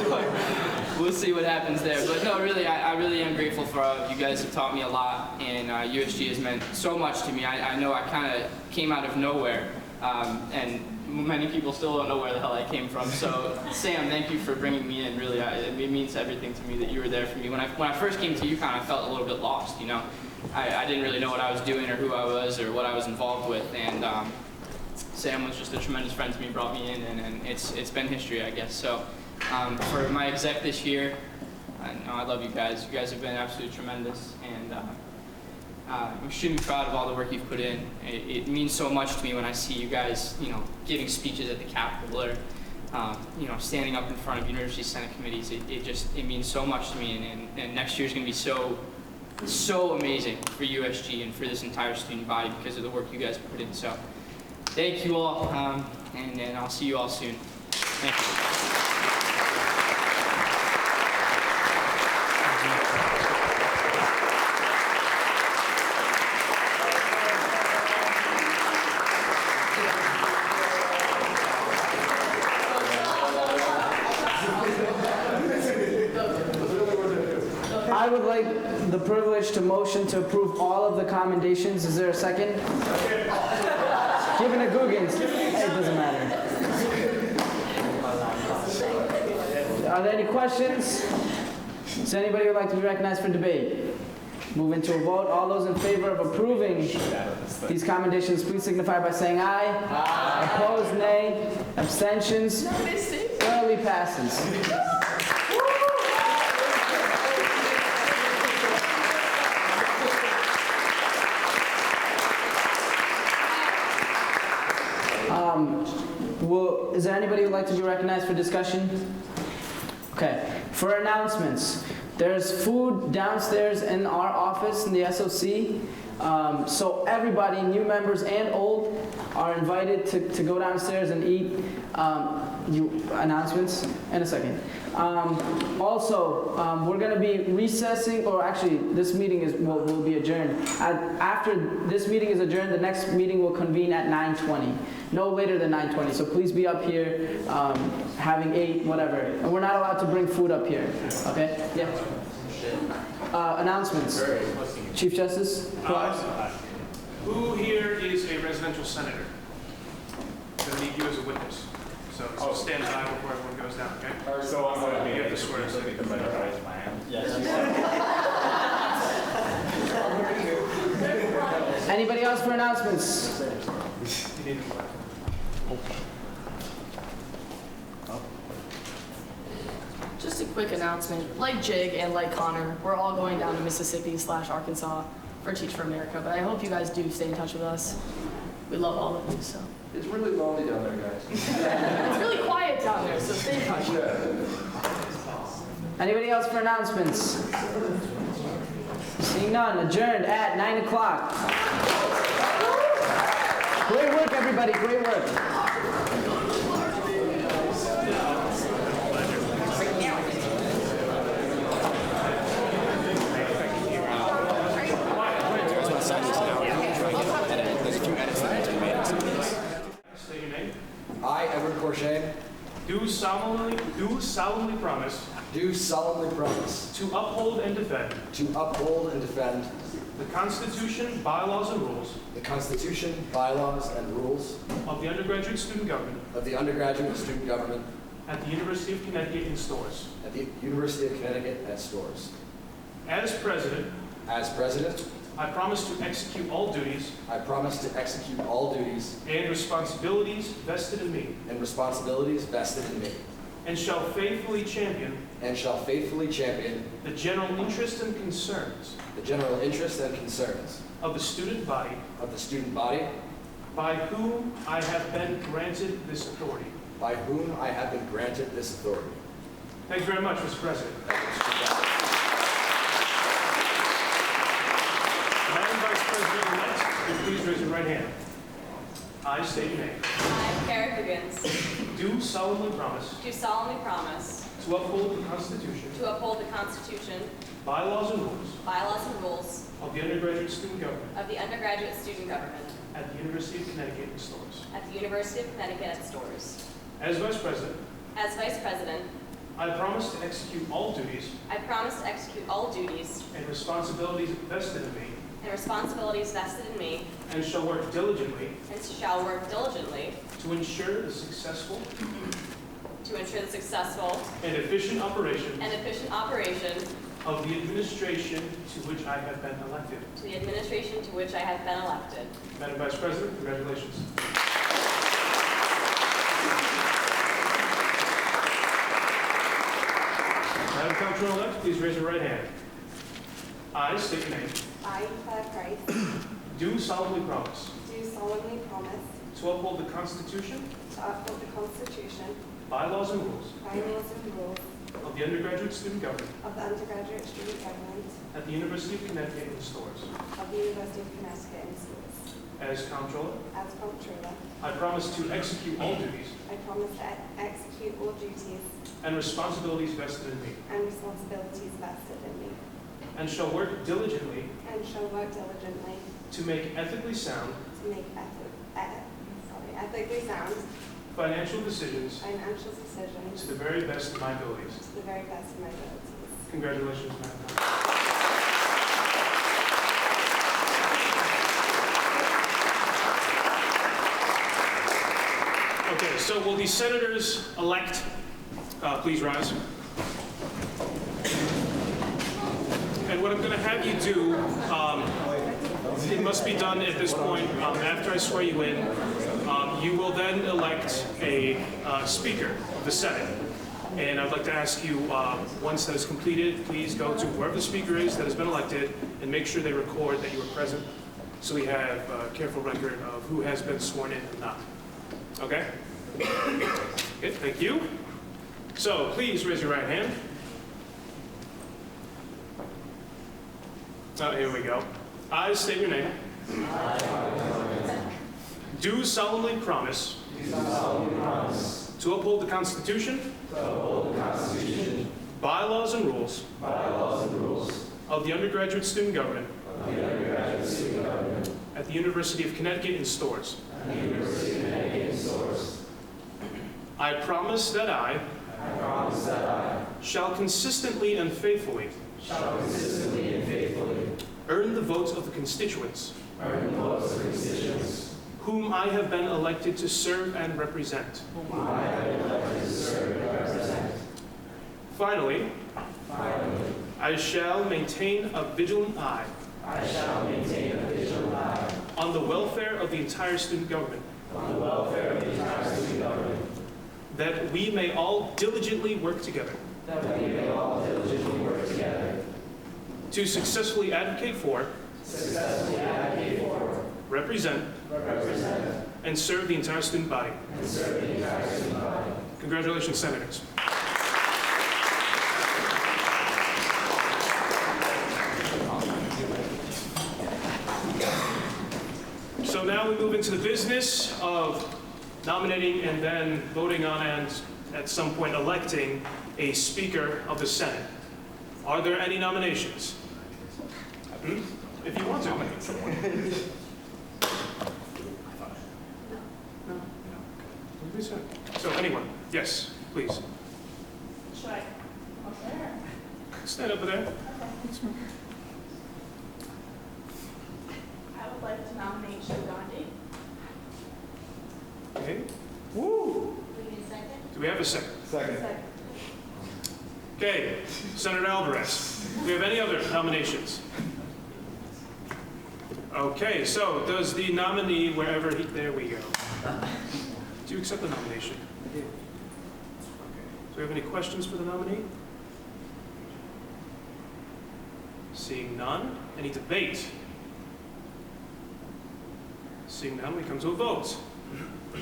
Speaker 6: we'll see what happens there. But no, really, I really am grateful for all of you guys have taught me a lot, and USG has meant so much to me. I know I kind of came out of nowhere, and many people still don't know where the hell I came from. So Sam, thank you for bringing me in. Really, it means everything to me that you were there for me. When I first came to UConn, I felt a little bit lost. I didn't really know what I was doing or who I was or what I was involved with, and Sam was just a tremendous friend to me, brought me in, and it's been history, I guess. So For my exec this year, I love you guys. You guys have been absolutely tremendous, and I'm extremely proud of all the work you've put in. It means so much to me when I see you guys, giving speeches at the Capitol or, standing up in front of University Senate committees. It means so much to me, and next year's going to be so amazing for USG and for this entire student body because of the work you guys have put in. So, thank you all, and I'll see you all soon. Thank you.
Speaker 11: I would like the privilege to motion to approve all of the commendations. Is there a second? Given a Googans. It doesn't matter. Are there any questions? Does anybody would like to be recognized for debate? Move into a vote. All those in favor of approving these commendations, please signify by saying aye. Aye. Opposed, nay. Abstentions. Clearly passes. Is there anybody who would like to be recognized for discussion? Okay. For announcements, there's food downstairs in our office in the SOC. So everybody, new members and old, are invited to go downstairs and eat. Announcements in a second. Also, we're going to be recessing, or actually, this meeting will be adjourned. After this meeting is adjourned, the next meeting will convene at 9:20. No later than 9:20. So please be up here, having ate, whatever. And we're not allowed to bring food up here. Okay? Yeah. Announcements. Chief Justice.
Speaker 7: Who here is a residential senator? I'm going to need you as a witness. So stand by before everyone goes down, okay?
Speaker 2: So I'm going to be
Speaker 7: you have to swear to
Speaker 2: because I raised my hand. Yes.
Speaker 11: Anybody else for announcements?
Speaker 16: Just a quick announcement. Like Jig and like Connor, we're all going down to Mississippi/Arkansas for Teach for America, but I hope you guys do stay in touch with us. We love all of you, so.
Speaker 12: It's really lonely down there, guys.
Speaker 16: It's really quiet down there, so stay in touch.
Speaker 11: Anybody else for announcements? Seeing none, adjourned at 9 o'clock. Great work, everybody, great work.
Speaker 5: I, Edward Corchet,
Speaker 7: do solemnly promise
Speaker 5: to
Speaker 7: uphold and defend the Constitution, bylaws, and rules of the undergraduate student government at the University of Connecticut in Storrs. As president, I promise to execute all duties and responsibilities vested in me, and shall faithfully champion the general interests and concerns of the student body by whom I have been granted this authority. Thank you very much, Mr. President. Madam Vice President-elect, please raise your right hand. I state your name.
Speaker 17: I, Kara Huggins,
Speaker 7: Do solemnly promise
Speaker 17: to uphold the Constitution,
Speaker 7: bylaws and rules
Speaker 17: of
Speaker 7: the undergraduate student government
Speaker 17: at the University of Connecticut at Storrs.
Speaker 7: As Vice President,
Speaker 17: I promise to execute all duties
Speaker 7: and responsibilities vested in me and shall work diligently to ensure the successful and efficient operation of the administration to which I have been elected. Madam Vice President, congratulations. Madam Comptroller-elect, please raise your right hand. I state your name.
Speaker 8: I, Claire Price,
Speaker 7: Do solemnly promise
Speaker 8: do solemnly promise
Speaker 7: to uphold the Constitution,
Speaker 8: to uphold the Constitution,
Speaker 7: bylaws, and rules
Speaker 8: bylaws and rules
Speaker 7: of the undergraduate student government
Speaker 8: of the undergraduate student government
Speaker 7: at the University of Connecticut in Stores.
Speaker 8: of the University of Connecticut in schools.
Speaker 7: As Comptroller,
Speaker 8: As Comptroller,
Speaker 7: I promise to execute all duties
Speaker 8: I promise to execute all duties
Speaker 7: and responsibilities vested in me,
Speaker 8: and responsibilities vested in me,
Speaker 7: and shall work diligently
Speaker 8: and shall work diligently
Speaker 7: to make ethically sound
Speaker 8: to make ethically sound
Speaker 7: financial decisions
Speaker 8: financial decisions
Speaker 7: to the very best of my abilities.
Speaker 8: to the very best of my abilities.
Speaker 7: Congratulations, Madam Comptroller. Okay, so will the senators-elect please rise? And what I'm going to have you do, it must be done at this point after I swear you in. You will then elect a Speaker of the Senate. And I'd like to ask you, once that is completed, please go to wherever the Speaker is that has been elected and make sure they record that you were present so we have a careful record of who has been sworn in and not. Okay? Good, thank you. So please raise your right hand. Oh, here we go. I state your name. Do solemnly promise to uphold the Constitution, bylaws and rules of the undergraduate student government at the University of Connecticut in Stores. I promise that I shall consistently and faithfully earn the votes of the constituents whom I have been elected to serve and represent. Finally, I shall maintain a vigilant eye on the welfare of the entire student government. That we may all diligently work together. To successfully advocate for, represent, and serve the entire student body. Congratulations, Senators. So now we move into the business of nominating and then voting on and at some point electing a Speaker of the Senate. Are there any nominations? If you want to. So anyone? Yes, please.
Speaker 3: Should I up there?
Speaker 7: Stand over there.
Speaker 3: I would like to nominate Shiv Gandhi.
Speaker 7: Okay. Woo! Do we have a second?
Speaker 8: Second.
Speaker 7: Okay, Senator Alvarez. Do we have any other nominations? Okay, so does the nominee, wherever he, there we go. Do you accept the nomination? I do. Okay. Do we have any questions for the nominee? Seeing none, any debate? Seeing none, we come to a vote.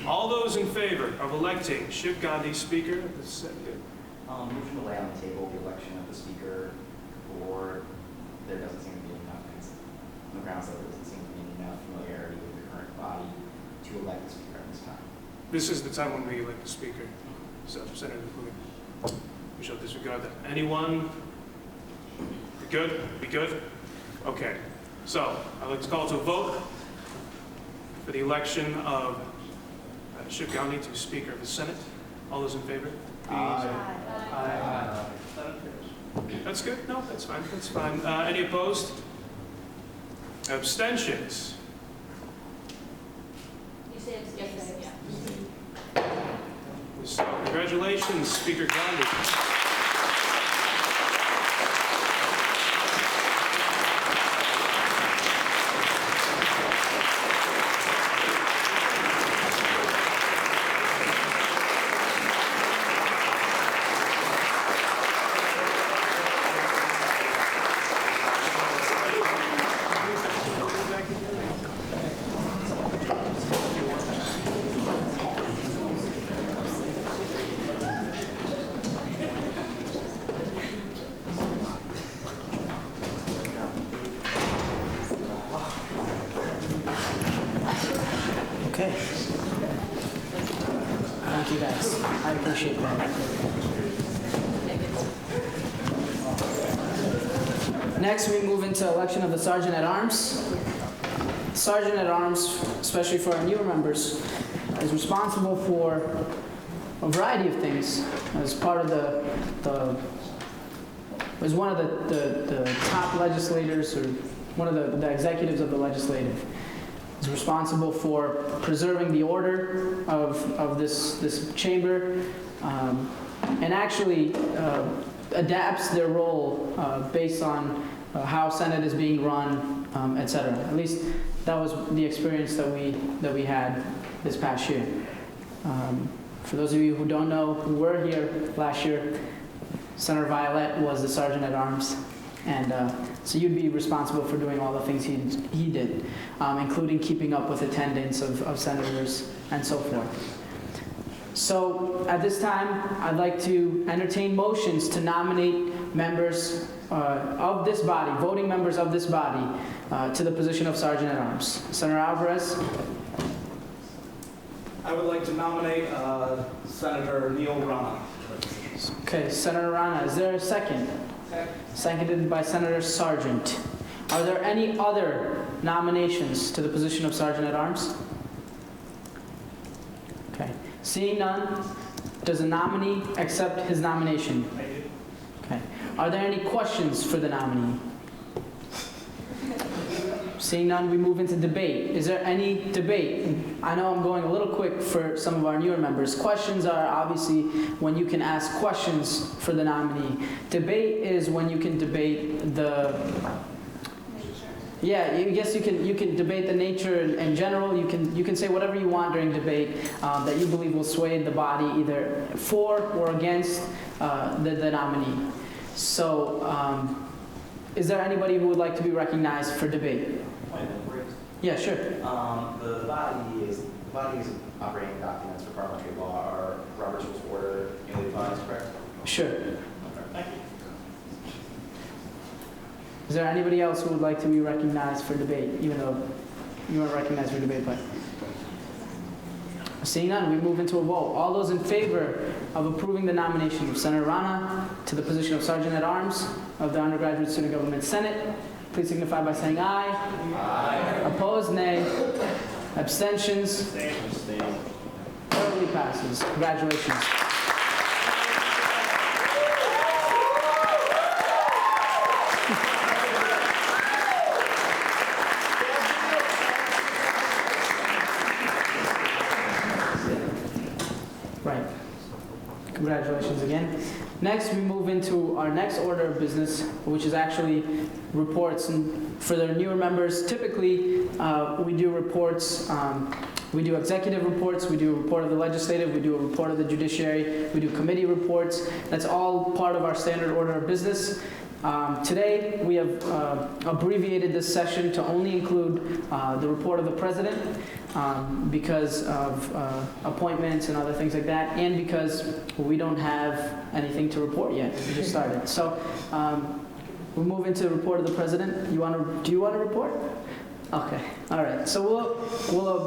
Speaker 7: All those in favor of electing Shiv Gandhi Speaker of the Senate?
Speaker 18: Motion to lay on the table the election of the Speaker for, there doesn't seem to be enough, on the grounds that there doesn't seem to be enough familiarity with the current body to elect the Speaker at this time.
Speaker 7: This is the time when we elect the Speaker. So, Senator McCoy, we shall disregard that. Anyone? We good? We good? Okay. So, I'd like to call to a vote for the election of Shiv Gandhi to Speaker of the Senate. All those in favor?
Speaker 18: Aye.
Speaker 7: That's good? No, that's fine. That's fine. Any opposed? Abstentions?
Speaker 10: You say abstentions?
Speaker 7: So, congratulations, Speaker Gandhi.
Speaker 11: Okay. Thank you, guys. I appreciate that. Next, we move into election of the Sergeant at Arms. Sergeant at Arms, especially for our newer members, is responsible for a variety of things as part of was one of the top legislators, or one of the executives of the legislative. Is responsible for preserving the order of this chamber, and actually adapts their role based on how Senate is being run, etc. At least that was the experience that we had this past year. For those of you who don't know, who were here last year, Senator Violet was the Sergeant at Arms, and so you'd be responsible for doing all the things he did, including keeping up with attendance of senators and so forth. So at this time, I'd like to entertain motions to nominate members of this body, voting members of this body, to the position of Sergeant at Arms. Senator Alvarez.
Speaker 23: I would like to nominate Senator Neil Rana.
Speaker 11: Okay, Senator Rana, is there a second? Seconded by Senator Sargent. Are there any other nominations to the position of Sergeant at Arms? Okay. Seeing none, does the nominee accept his nomination?
Speaker 23: I do.
Speaker 11: Okay. Are there any questions for the nominee? Seeing none, we move into debate. Is there any debate? I know I'm going a little quick for some of our newer members. Questions are obviously when you can ask questions for the nominee. Debate is when you can debate the... Yeah, I guess you can debate the nature in general. You can say whatever you want during debate that you believe will sway the body either for or against the nominee. So, is there anybody who would like to be recognized for debate? Yeah, sure.
Speaker 18: The body is operating documents for parliamentary law are Robert's Rules of Order, correct?
Speaker 11: Sure.
Speaker 18: Thank you.
Speaker 11: Is there anybody else who would like to be recognized for debate, even though you weren't recognized for debate? But seeing none, we move into a vote. All those in favor of approving the nomination of Senator Rana to the position of Sergeant at Arms of the Undergraduate Student Government Senate, please signify by saying aye. Aye. Opposed, nay. Abstentions? Abstain. Totally passes. Congratulations. Right. Congratulations again. Next, we move into our next order of business, which is actually reports. And for the newer members, typically we do reports. We do executive reports. We do a report of the legislative. We do a report of the judiciary. We do committee reports. That's all part of our standard order of business. Today, we have abbreviated this session to only include the report of the president because of appointments and other things like that, and because we don't have anything to report yet. We just started. So we'll move into the report of the president. Do you want to report? Okay. All right. So we'll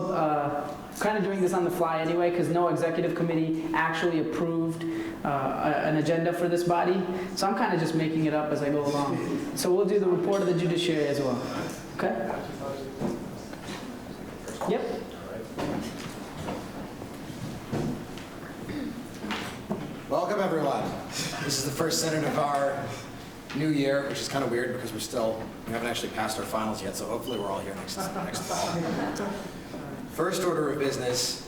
Speaker 11: kind of doing this on the fly anyway, because no executive committee actually approved an agenda for this body. So I'm kind of just making it up as I go along. So we'll do the report of the judiciary as well. Okay? Yep.
Speaker 5: Welcome, everyone. This is the first Senate of our new year, which is kind of weird because we haven't actually passed our finals yet, so hopefully we're all here next fall. First order of business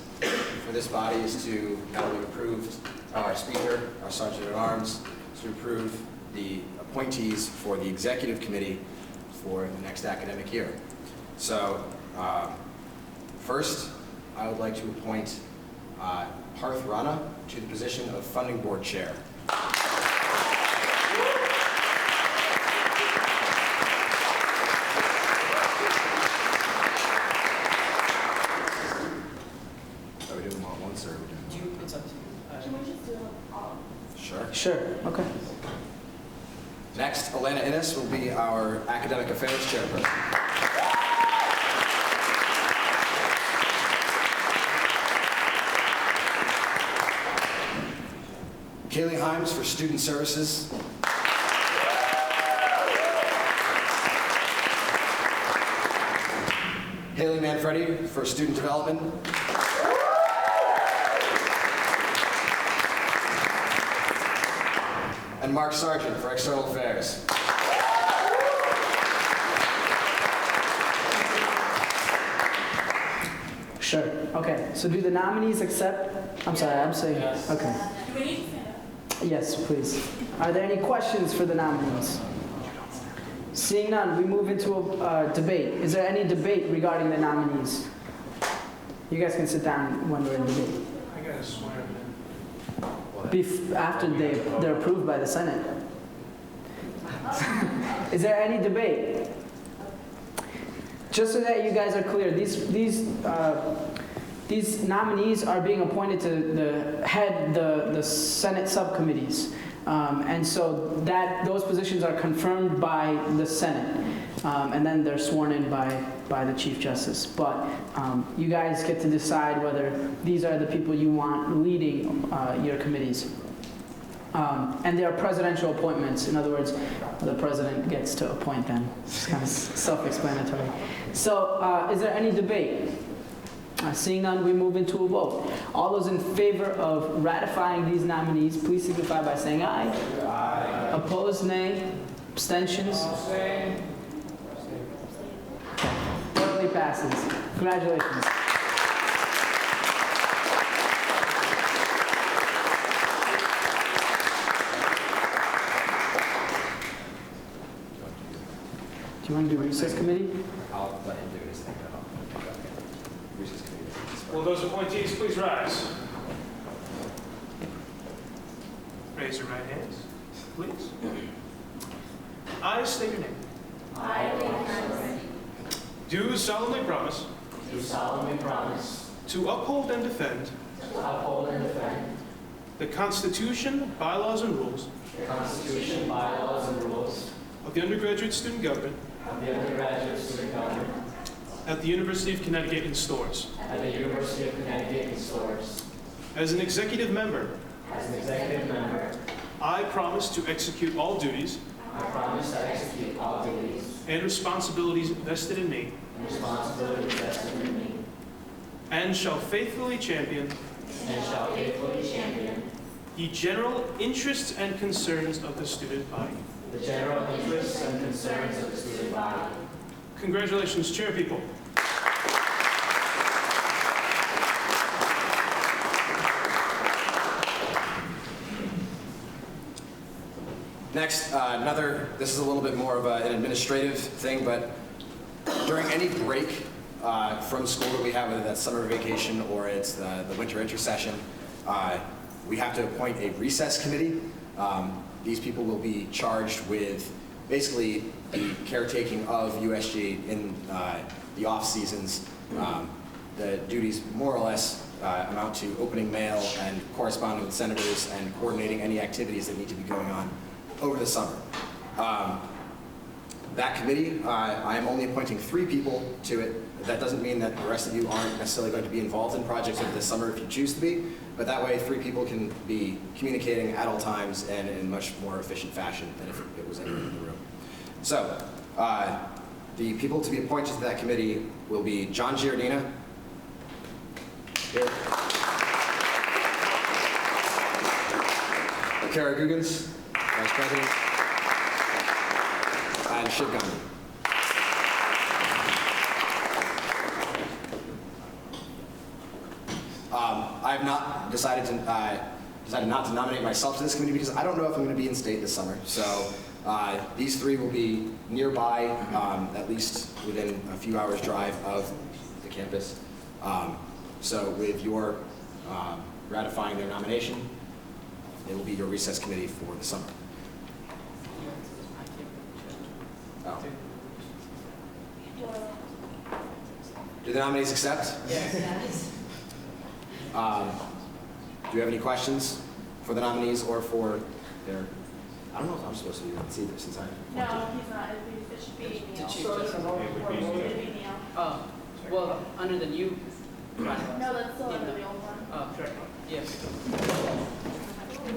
Speaker 5: for this body is to, now that we've approved our speaker, our sergeant at arms, to approve the appointees for the executive committee for the next academic year. So first, I would like to appoint Parth Rana to the position of funding board chair.
Speaker 11: Sure. Okay.
Speaker 5: Next, Elena Innes will be our academic affairs chairperson. for Student Services. Haley Manfredi for Student Development. And Mark Sargent for External Affairs.
Speaker 13: Sure. Okay. So do the nominees accept? I'm sorry. I'm saying.
Speaker 3: Yes.
Speaker 13: Okay.
Speaker 3: Do we need to stand up?
Speaker 13: Yes, please. Are there any questions for the nominees? Seeing none, we move into a debate. Is there any debate regarding the nominees? You guys can sit down when we're in debate.
Speaker 7: I gotta swear them
Speaker 13: After they're approved by the Senate. Is there any debate? Just so that you guys are clear, these nominees are being appointed to the Senate subcommittees. And so those positions are confirmed by the Senate. And then they're sworn in by the Chief Justice. But you guys get to decide whether these are the people you want leading your committees. And they are presidential appointments. In other words, the president gets to appoint them. It's kind of self-explanatory. So is there any debate? Seeing none, we move into a vote. All those in favor of ratifying these nominees, please signify by saying aye. Aye. Opposed, nay. Abstentions? Okay. Totally passes. Congratulations. Do you want to do recess committee?
Speaker 5: I'll let him do his thing. Recess committee.
Speaker 7: Will those appointees please rise? Raise your right hands, please. I state your name.
Speaker 8: I, Haley
Speaker 7: Do solemnly promise.
Speaker 8: do solemnly promise
Speaker 7: To uphold and defend.
Speaker 8: to uphold and defend
Speaker 7: The Constitution, bylaws, and rules.
Speaker 8: the Constitution, bylaws, and rules
Speaker 7: Of the undergraduate student government.
Speaker 8: of the undergraduate student government
Speaker 7: At the University of Connecticut in Stores.
Speaker 8: at the University of Connecticut in Stores.
Speaker 7: As an executive member.
Speaker 8: As an executive member,
Speaker 7: I promise to execute all duties.
Speaker 8: I promise to execute all duties
Speaker 7: And responsibilities vested in me.
Speaker 8: and responsibilities vested in me,
Speaker 7: And shall faithfully champion.
Speaker 8: and shall faithfully champion
Speaker 7: The general interests and concerns of the student body.
Speaker 8: the general interests and concerns of the student body.
Speaker 7: Congratulations, chair people.
Speaker 5: Next, this is a little bit more of an administrative thing, but during any break from school that we have, whether that's summer vacation or it's the winter intersession, we have to appoint a recess committee. These people will be charged with basically the caretaking of USG in the off seasons. The duties more or less amount to opening mail and corresponding with senators and coordinating any activities that need to be going on over the summer. That committee, I am only appointing 3 people to it. That doesn't mean that the rest of you aren't necessarily going to be involved in projects over the summer if you choose to be, but that way 3 people can be communicating at all times and in much more efficient fashion than if it was anyone in the room. So, the people to be appointed to that committee will be John Giardina, here. Kara Guggens, Vice President, and Shiv Gandhi. I have not decided not to nominate myself to this committee because I don't know if I'm going to be in state this summer. So these 3 will be nearby, at least within a few hours' drive of the campus. So with your ratifying their nomination, it will be your recess committee for the summer. Oh. Do the nominees accept?
Speaker 8: Yes.
Speaker 5: Do you have any questions for the nominees or for their? I don't know if I'm supposed to be on this either since I.
Speaker 3: No, he's not. It should be Neil.
Speaker 16: Chief
Speaker 3: It'd be Neil.
Speaker 11: Oh, well, under the new.
Speaker 3: No, that's still under the old one.
Speaker 11: Oh, sure. Yes.
Speaker 4: So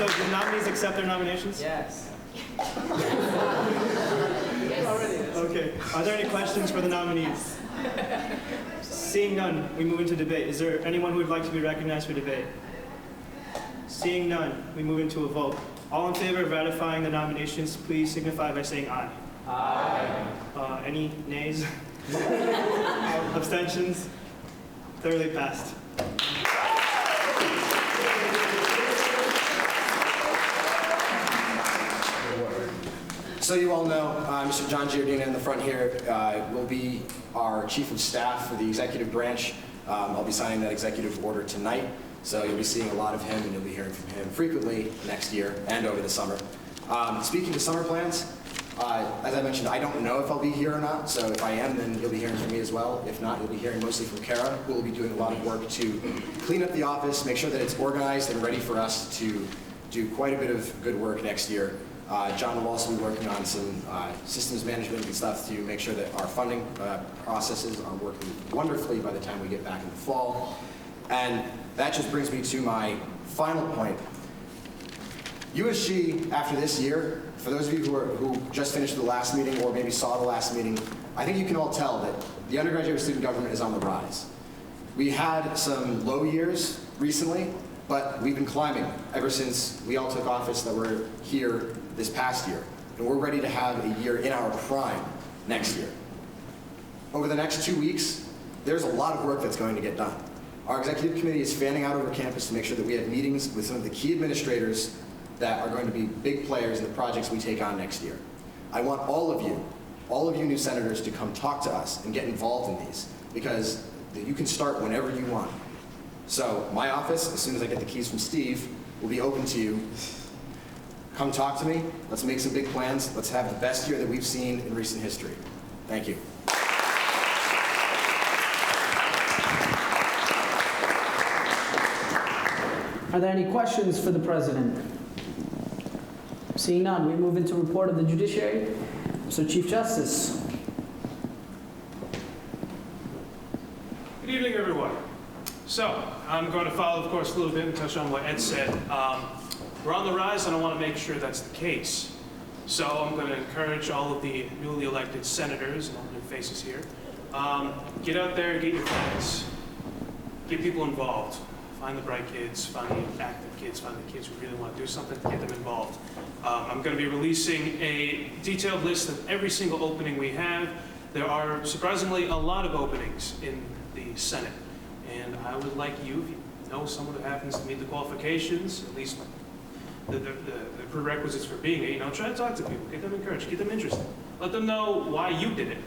Speaker 4: the nominees accept their nominations?
Speaker 11: Yes.
Speaker 4: Okay. Are there any questions for the nominees? Seeing none, we move into debate. Is there anyone who would like to be recognized for debate? Seeing none, we move into a vote. All in favor of ratifying the nominations, please signify by saying aye.
Speaker 8: Aye.
Speaker 4: Any nays? Abstentions? Thoroughly passed.
Speaker 5: So you all know, Mr. John Giordina in the front here will be our chief of staff for the executive branch. I'll be signing that executive order tonight, so you'll be seeing a lot of him, and you'll be hearing from him frequently next year and over the summer. Speaking of summer plans, as I mentioned, I don't know if I'll be here or not, so if I am, then you'll be hearing from me as well. If not, you'll be hearing mostly from Kara, who will be doing a lot of work to clean up the office, make sure that it's organized and ready for us to do quite a bit of good work next year. John will also be working on some systems management and stuff to make sure that our funding processes are working wonderfully by the time we get back in the fall. And that just brings me to my final point. USG, after this year, for those of you who just finished the last meeting or maybe saw the last meeting, I think you can all tell that the undergraduate student government is on the rise. We had some low years recently, but we've been climbing ever since we all took office that we're here this past year. And we're ready to have a year in our prime next year. Over the next 2 weeks, there's a lot of work that's going to get done. Our executive committee is fanning out over campus to make sure that we have meetings with some of the key administrators that are going to be big players in the projects we take on next year. I want all of you new senators to come talk to us and get involved in these, because you can start whenever you want. So my office, as soon as I get the keys from Steve, will be open to you. Come talk to me. Let's make some big plans. Let's have the best year that we've seen in recent history. Thank you.
Speaker 13: Are there any questions for the president? Seeing none, we move into report of the judiciary. So Chief Justice.
Speaker 7: Good evening, everyone. So I'm going to follow, of course, a little bit and touch on what Ed said. We're on the rise, and I want to make sure that's the case. So I'm going to encourage all of the newly elected senators and all the new faces here. Get out there, get your friends, get people involved. Find the bright kids, find the active kids, find the kids who really want to do something to get them involved. I'm going to be releasing a detailed list of every single opening we have. There are surprisingly a lot of openings in the Senate. And I would like you, if you know someone who happens to meet the qualifications, at least the prerequisites for being it, try to talk to people, get them encouraged, get them interested. Let them know why you did it.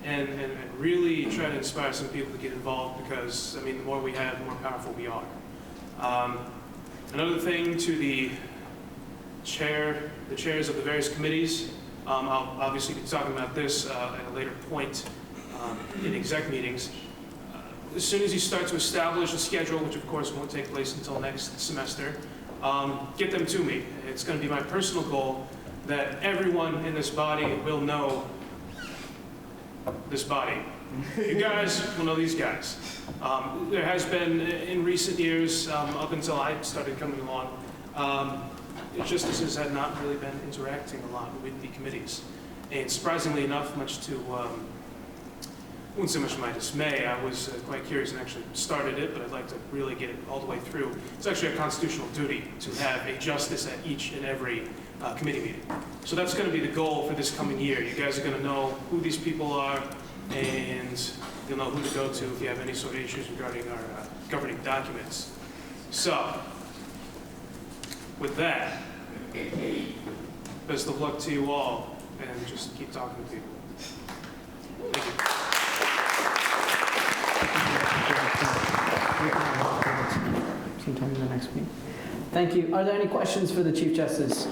Speaker 7: And really try to inspire some people to get involved, because, the more we have, the more powerful we are. Another thing to the chairs of the various committees, I'll obviously be talking about this at a later point in exec meetings. As soon as you start to establish a schedule, which of course won't take place until next semester, get them to me. It's going to be my personal goal that everyone in this body will know this body. You guys will know these guys. There has been, in recent years, up until I started coming along, justices had not really been interacting a lot with the committees. And surprisingly enough, much to, I wouldn't say much to my dismay, I was quite curious and actually started it, but I'd like to really get it all the way through. It's actually a constitutional duty to have a justice at each and every committee meeting. So that's going to be the goal for this coming year. You guys are going to know who these people are, and you'll know who to go to if you have any sort of issues regarding our governing documents. So, with that, best of luck to you all, and just keep talking to people. Thank you.
Speaker 13: Sometime in the next meeting. Thank you. Are there any questions for the Chief Justice?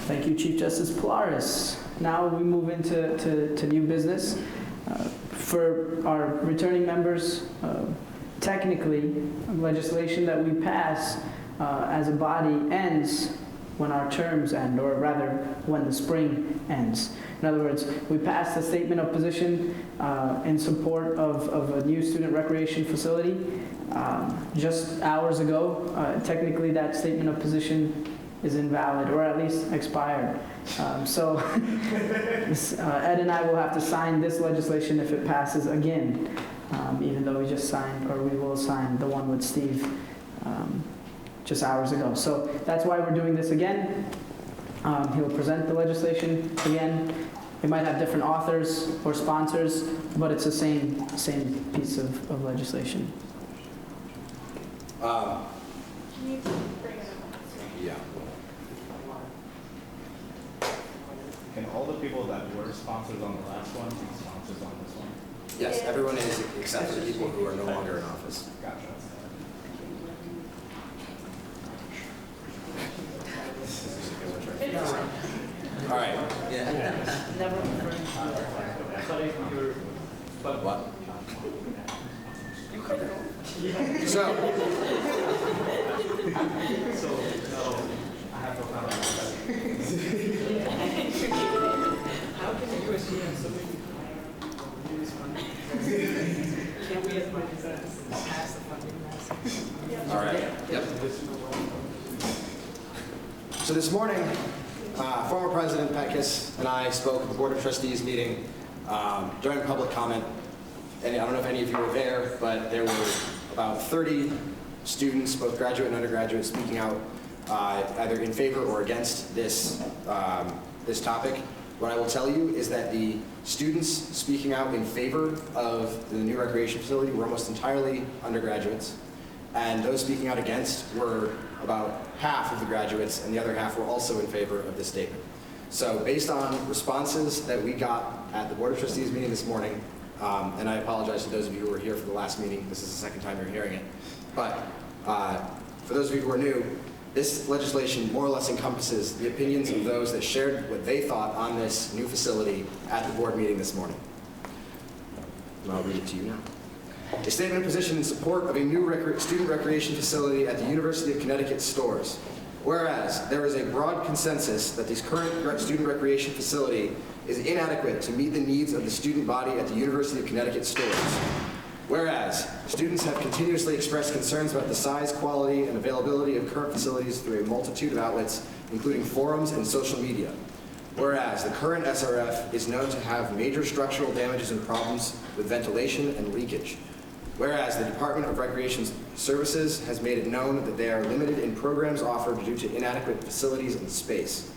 Speaker 13: Thank you, Chief Justice Pilaris. Now we move into new business. For our returning members, technically, legislation that we pass as a body ends when our terms end, or rather, when the spring ends. In other words, we passed a statement of position in support of a new student recreation facility just hours ago. Technically, that statement of position is invalid, or at least expired. So Ed and I will have to sign this legislation if it passes again, even though we just signed, or we will sign the one with Steve just hours ago. So that's why we're doing this again. He'll present the legislation again. It might have different authors or sponsors, but it's the same piece of legislation.
Speaker 3: Can you bring it up?
Speaker 5: Yeah.
Speaker 23: Can all the people that were sponsors on the last one be sponsors on this one?
Speaker 5: Yes, everyone is except for the people who are no longer in office.
Speaker 23: Gotcha.
Speaker 5: All right.
Speaker 13: Never.
Speaker 5: What? So,
Speaker 8: I have no comment on that. How can the USG have so many use funding? Can't we as much as pass the funding?
Speaker 5: all right. Yep. So this morning, former President Petkus and I spoke at the Board of Trustees meeting during public comment. And I don't know if any of you were there, but there were about 30 students, both graduate and undergraduate, speaking out either in favor or against this topic. What I will tell you is that the students speaking out in favor of the new recreation facility were almost entirely undergraduates, and those speaking out against were about half of the graduates, and the other half were also in favor of this statement. So based on responses that we got at the Board of Trustees meeting this morning, and I apologize to those of you who were here for the last meeting. This is the second time you're hearing it. But for those of you who are new, this legislation more or less encompasses the opinions of those that shared what they thought on this new facility at the board meeting this morning. And I'll read it to you now. A statement of position in support of a new student recreation facility at the University of Connecticut Stores. Whereas there is a broad consensus that this current student recreation facility is inadequate to meet the needs of the student body at the University of Connecticut Stores. Whereas students have continuously expressed concerns about the size, quality, and availability of current facilities through a multitude of outlets, including forums and social media. Whereas the current SRF is known to have major structural damages and problems with ventilation and leakage. Whereas the Department of Recreation Services has made it known that they are limited in programs offered due to inadequate facilities and space.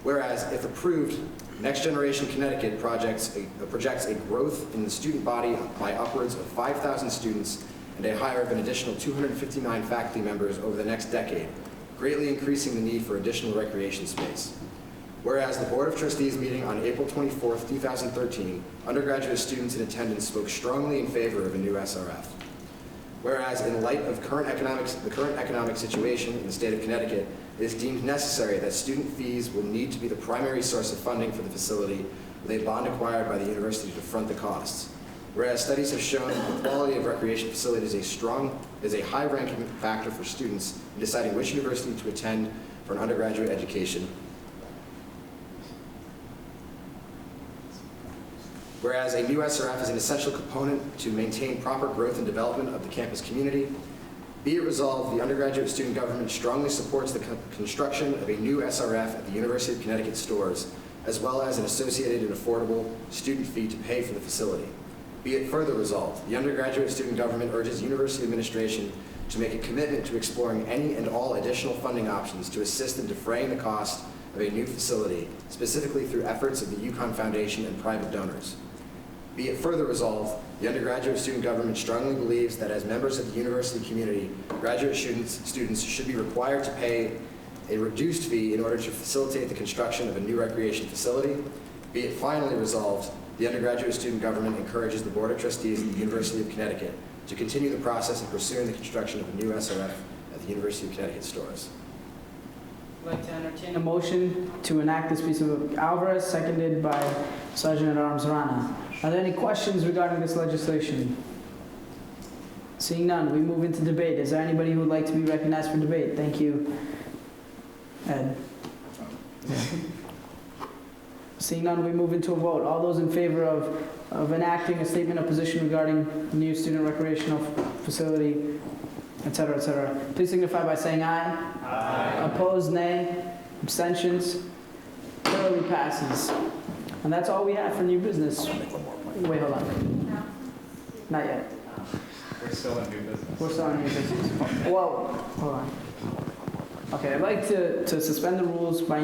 Speaker 5: Whereas, if approved, Next Generation Connecticut projects a growth in the student body by upwards of 5,000 students and a hire of an additional 259 faculty members over the next decade, greatly increasing the need for additional recreation space. Whereas the Board of Trustees meeting on April 24th, 2013, undergraduate students in attendance spoke strongly in favor of a new SRF. Whereas in light of the current economic situation in the state of Connecticut, it is deemed necessary that student fees will need to be the primary source of funding for the facility with a bond acquired by the university to front the costs. Whereas studies have shown that the quality of recreation facilities is a high-ranking factor for students in deciding which university to attend for an undergraduate education. Whereas a new SRF is an essential component to maintain proper growth and development of the campus community. Be it resolved, the undergraduate student government strongly supports the construction of a new SRF at the University of Connecticut Stores, as well as an associated and affordable student fee to pay for the facility. Be it further resolved, the undergraduate student government urges university administration to make a commitment to exploring any and all additional funding options to assist in defraying the cost of a new facility, specifically through efforts of the UConn Foundation and private donors. Be it further resolved, the undergraduate student government strongly believes that as members of the university community, graduate students should be required to pay a reduced fee in order to facilitate the construction of a new recreation facility. Be it finally resolved, the undergraduate student government encourages the Board of Trustees of the University of Connecticut to continue the process of pursuing the construction of a new SRF at the University of Connecticut Stores.
Speaker 13: I'd like to entertain a motion to enact this piece of Alvarez, seconded by Sergeant at Arms Rana. Are there any questions regarding this legislation? Seeing none, we move into debate. Is there anybody who would like to be recognized for debate? Thank you, Ed. Seeing none, we move into a vote. All those in favor of enacting a statement of position regarding new student recreational facility, et cetera, please signify by saying aye. Aye. Opposed, nay. Abstentions? Thoroughly passes. And that's all we have for new business. Wait, hold on. Not yet.
Speaker 2: We're still in new business.
Speaker 13: We're still in new business. Whoa, hold on. Okay, I'd like to suspend the rules by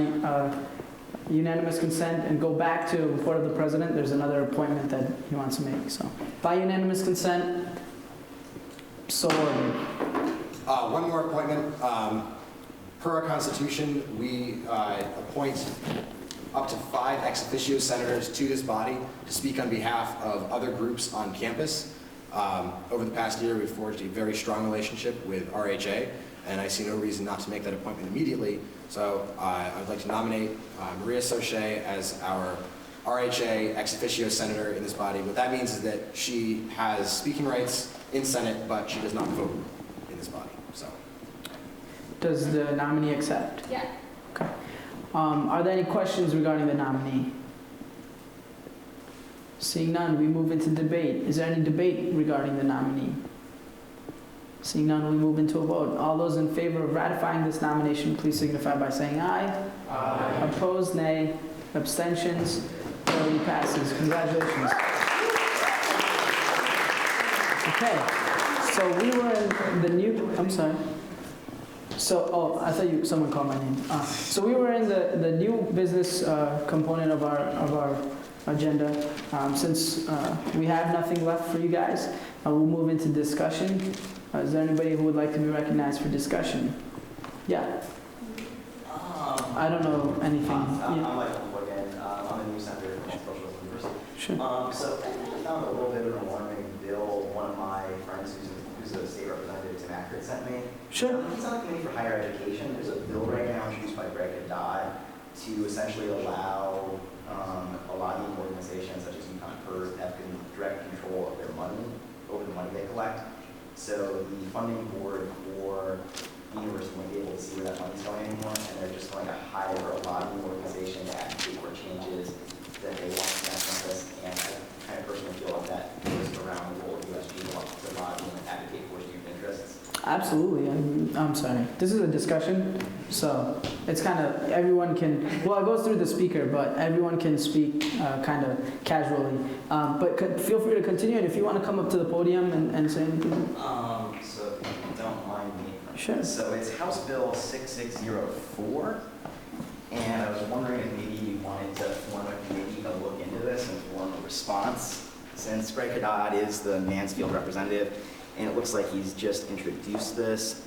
Speaker 13: unanimous consent and go back to report of the president. There's another appointment that he wants to make. So, by unanimous consent, so ordered.
Speaker 5: One more appointment. Per our Constitution, we appoint up to 5 ex officio senators to this body to speak on behalf of other groups on campus. Over the past year, we've forged a very strong relationship with RHA, and I see no reason not to make that appointment immediately. So I'd like to nominate Maria Sochet as our RHA ex officio senator in this body. What that means is that she has speaking rights in Senate, but she does not vote in this body. So,
Speaker 13: does the nominee accept?
Speaker 10: Yeah.
Speaker 13: Okay. Are there any questions regarding the nominee? Seeing none, we move into debate. Is there any debate regarding the nominee? Seeing none, we move into a vote. All those in favor of ratifying this nomination, please signify by saying aye. Aye. Opposed, nay. Abstentions? Thoroughly passes. Congratulations. Okay, so we were in the new, I'm sorry. So, I thought someone called my name. So we were in the new business component of our agenda. Since we have nothing left for you guys, we'll move into discussion. Is there anybody who would like to be recognized for discussion? Yeah. I don't know anything.
Speaker 9: I'm Michael Morgan. I'm a new senator from Social University.
Speaker 13: Sure.
Speaker 9: So I found a little bit of an alarming bill. One of my friends who's a state representative, Tim Ackert, sent me.
Speaker 13: Sure.
Speaker 9: He's on the committee for higher education. There's a bill right now introduced by Greg Haddad to essentially allow a lobbying organization such as UConn have direct control of their money, over the money they collect. So the funding board for the university won't be able to see where that money's going anymore, and they're just going to hire a lobbying organization to advocate for changes that they want to campus. And I kind of personally feel like that goes around the role of USG to lobby and advocate for student interests.
Speaker 13: Absolutely. I'm sorry. This is a discussion, so it's kind of everyone can. Well, it goes through the speaker, but everyone can speak kind of casually. But feel free to continue, and if you want to come up to the podium and say anything.
Speaker 9: So if you don't mind me.
Speaker 13: Sure.
Speaker 9: So it's House Bill 6604, and I was wondering if maybe you wanted to form a committee to look into this and form a response, since Greg Haddad is the Mansfield representative. And it looks like he's just introduced this.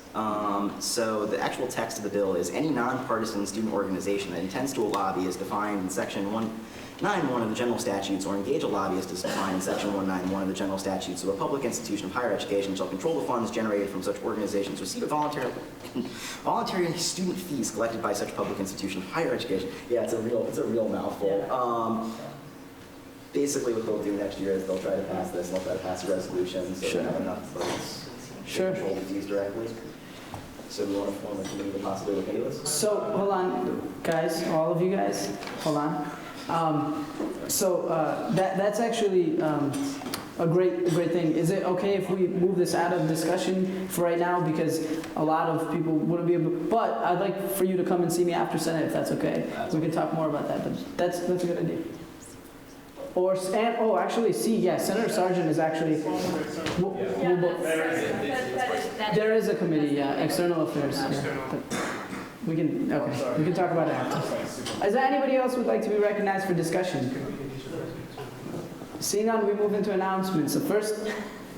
Speaker 9: So the actual text of the bill is, any nonpartisan student organization that intends to lobby is defined in Section 191 of the general statutes, or engage a lobbyist is defined in Section 191 of the general statutes. So a public institution of higher education shall control the funds generated from such organizations, receive voluntary student fees collected by such public institution of higher education. Yeah, it's a real mouthful. Yeah. Basically, what they'll do next year is they'll try to pass this, and they'll try to pass a resolution so they have enough votes to control the fees directly. So we want to form a committee to possibly look into this.
Speaker 13: So, hold on, guys, all of you guys, hold on. That's actually a great thing. Is it okay if we move this out of discussion for right now, because a lot of people wouldn't be able, but I'd like for you to come and see me after Senate if that's okay. We can talk more about that, but that's a good idea. Actually, Senator Sargent is actually. There is a committee, external affairs. We can talk about it after. Is there anybody else who would like to be recognized for discussion? Seeing none, we move into announcements. So first,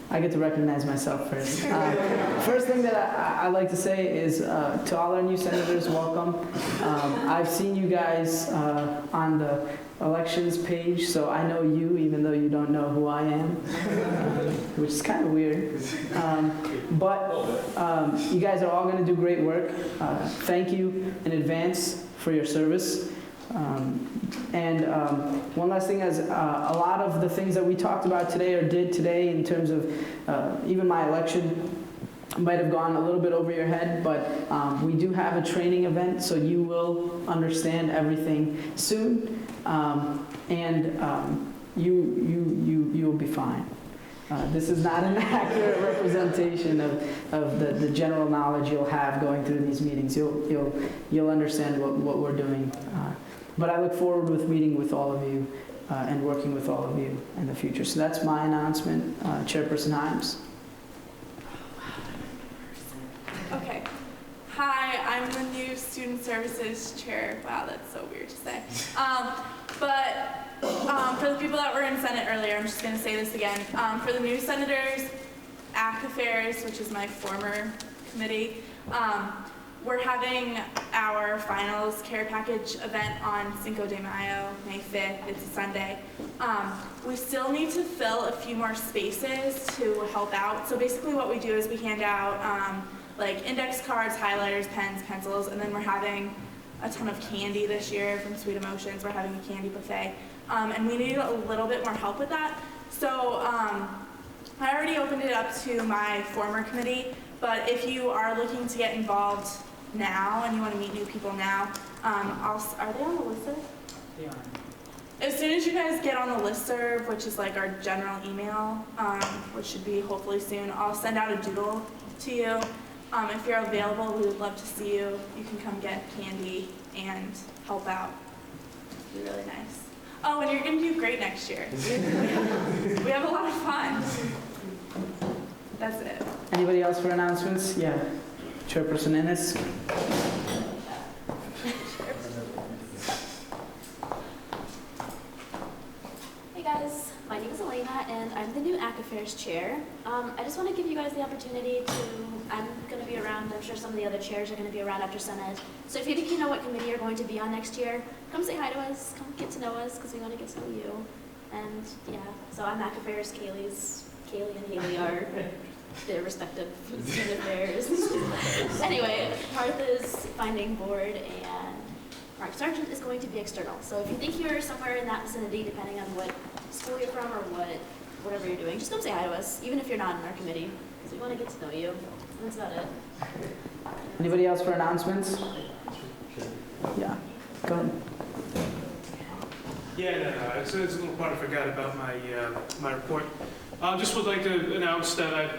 Speaker 13: I get to recognize myself first. First thing that I'd like to say is to all our new senators, welcome. I've seen you guys on the elections page, so I know you even though you don't know who I am, which is kind of weird. But you guys are all going to do great work. Thank you in advance for your service. And one last thing is, a lot of the things that we talked about today or did today in terms of even my election might have gone a little bit over your head, but we do have a training event, so you will understand everything soon, and you'll be fine. This is not an accurate representation of the general knowledge you'll have going through these meetings. You'll understand what we're doing. But I look forward with meeting with all of you and working with all of you in the future. So that's my announcement, Chairperson Himes.
Speaker 3: Okay. Hi, I'm the new Student Services Chair. Wow, that's so weird to say. For the people that were in Senate earlier, I'm just going to say this again. For the new senators, AC Affairs, which is my former committee, we're having our finals care package event on Cinco de Mayo, May 5th. It's a Sunday. We still need to fill a few more spaces to help out. So basically what we do is we hand out like index cards, highlighters, pens, pencils, and then we're having a ton of candy this year from Sweet Emotions. We're having a candy buffet. And we need a little bit more help with that. So I already opened it up to my former committee, but if you are looking to get involved now and you want to meet new people now, are they on the listserv?
Speaker 11: They are.
Speaker 3: As soon as you guys get on the listserv, which is like our general email, which should be hopefully soon, I'll send out a doodle to you. If you're available, we would love to see you. You can come get candy and help out. It'd be really nice. Oh, and you're going to do great next year. We have a lot of fun. That's it.
Speaker 13: Anybody else for announcements? Yeah. Chairperson Ennis.
Speaker 19: Hey guys, my name is Elena and I'm the new AC Affairs Chair. I just want to give you guys the opportunity I'm going to be around, I'm sure some of the other chairs are going to be around after Senate. So if you think you know what committee you're going to be on next year, come say hi to us, come get to know us because we want to get to know you. And yeah, so I'm AC Affairs, Kaylee and Haley are their respective student affairs. Anyway, Martha's finding board and Mark Sargent is going to be external. So if you think you're somewhere in that vicinity, depending on what school you're from or whatever you're doing, just come say hi to us, even if you're not in our committee, because we want to get to know you. And that's about it.
Speaker 13: Anybody else for announcements? Yeah, go ahead.
Speaker 7: Yeah, no, it's a little part I forgot about my report. Just would like to announce that I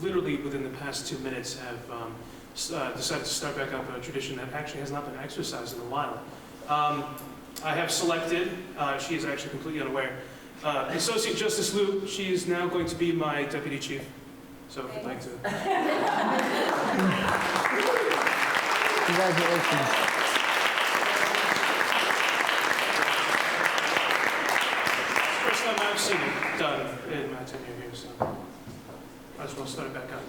Speaker 7: literally within the past 2 minutes have decided to start back up a tradition that actually has not been exercised in a while. I have selected, she is actually completely unaware, Associate Justice Liu. She is now going to be my deputy chief. So if you'd like to.
Speaker 13: Congratulations.
Speaker 7: First time I've seen it done in my tenure here, so I just want to start it back up.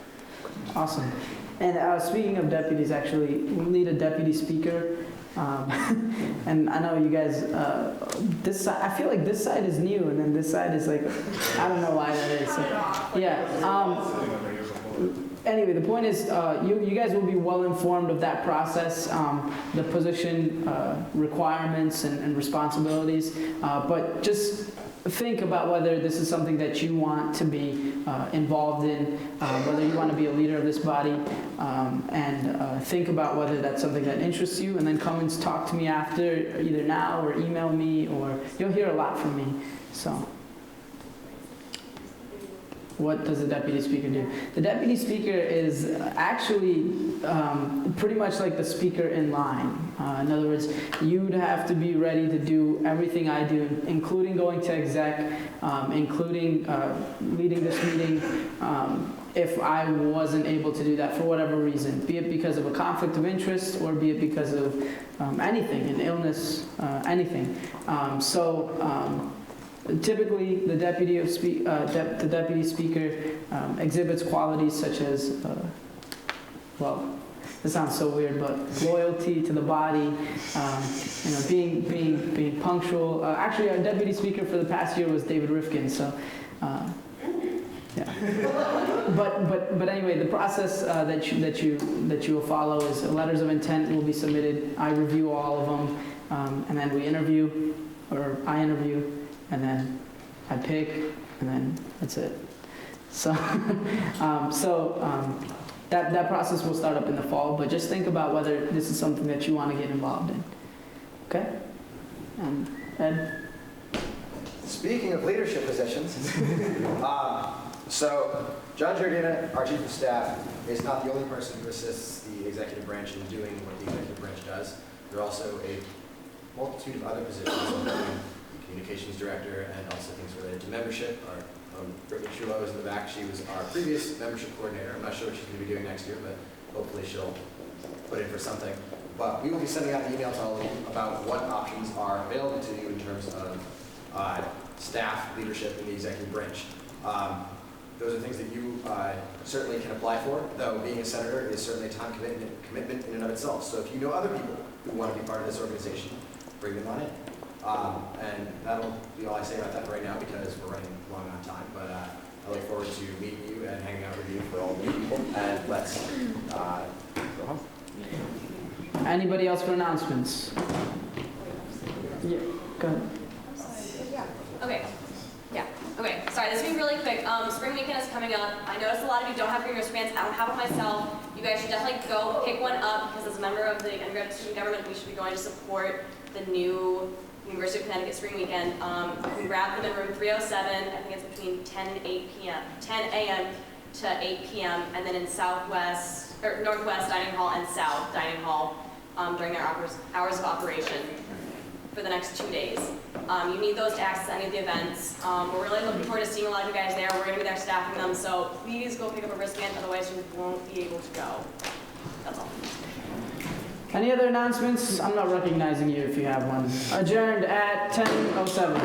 Speaker 13: Awesome. And speaking of deputies, actually, we'll need a deputy speaker. And I know you guys, this side, I feel like this side is new, and then this side is like, I don't know why that is. So, yeah. Anyway, the point is, you guys will be well informed of that process, the position requirements and responsibilities, but just think about whether this is something that you want to be involved in, whether you want to be a leader of this body, and think about whether that's something that interests you, and then come and talk to me after, either now or email me, or you'll hear a lot from me. So, what does the deputy speaker do? The deputy speaker is actually pretty much like the speaker in line. In other words, you'd have to be ready to do everything I do, including going to exec, including leading this meeting, if I wasn't able to do that for whatever reason, be it because of a conflict of interest or be it because of anything, an illness, anything. Typically, the deputy speaker exhibits qualities such as, well, this sounds so weird, but loyalty to the body, being punctual. Actually, our deputy speaker for the past year was David Rifkin. So, yeah. But anyway, the process that you will follow is letters of intent will be submitted. I review all of them, and then we interview, or I interview. And then I pick, and then that's it. So, that process will start up in the fall, but just think about whether this is something that you want to get involved in. Okay? Ed?
Speaker 5: Speaking of leadership positions, so John Giordina, our chief of staff, is not the only person who assists the executive branch in doing what the executive branch does. There are also a multitude of other positions, including the communications director and also things related to membership. Our Brittany Chulo is in the back. She was our previous membership coordinator. I'm not sure what she's going to be doing next year, but hopefully she'll put in for something. But we will be sending out an email to all of you about what options are available to you in terms of staff leadership in the executive branch. Those are things that you certainly can apply for, though being a senator is certainly a time commitment in and of itself. So if you know other people who want to be part of this organization, bring them on in. And that'll be all I say about that right now because we're running long on time. But I look forward to meeting you and hanging out with you for all the new people. And let's go home.
Speaker 13: Anybody else for announcements? Yeah, go ahead.
Speaker 20: Okay. Yeah. Okay. Sorry, this will be really quick. Spring weekend is coming up. I noticed a lot of you don't have your wristbands. I don't have it myself. You guys should definitely go pick one up because as a member of the undergraduate student government, we should be going to support the new University of Connecticut Spring Weekend. You can grab them in room 307. I think it's between 10 and 8 p.m. 10 a.m. to 8 p.m. and then in Northwest Dining Hall and South Dining Hall during their hours of operation for the next 2 days. You need those to access any of the events. We're really looking forward to seeing a lot of you guys there. We're going to be there staffing them, so please go pick up a wristband, otherwise you won't be able to go. That's all.
Speaker 13: Any other announcements? I'm not recognizing you if you have one. Adjourned at 10:07.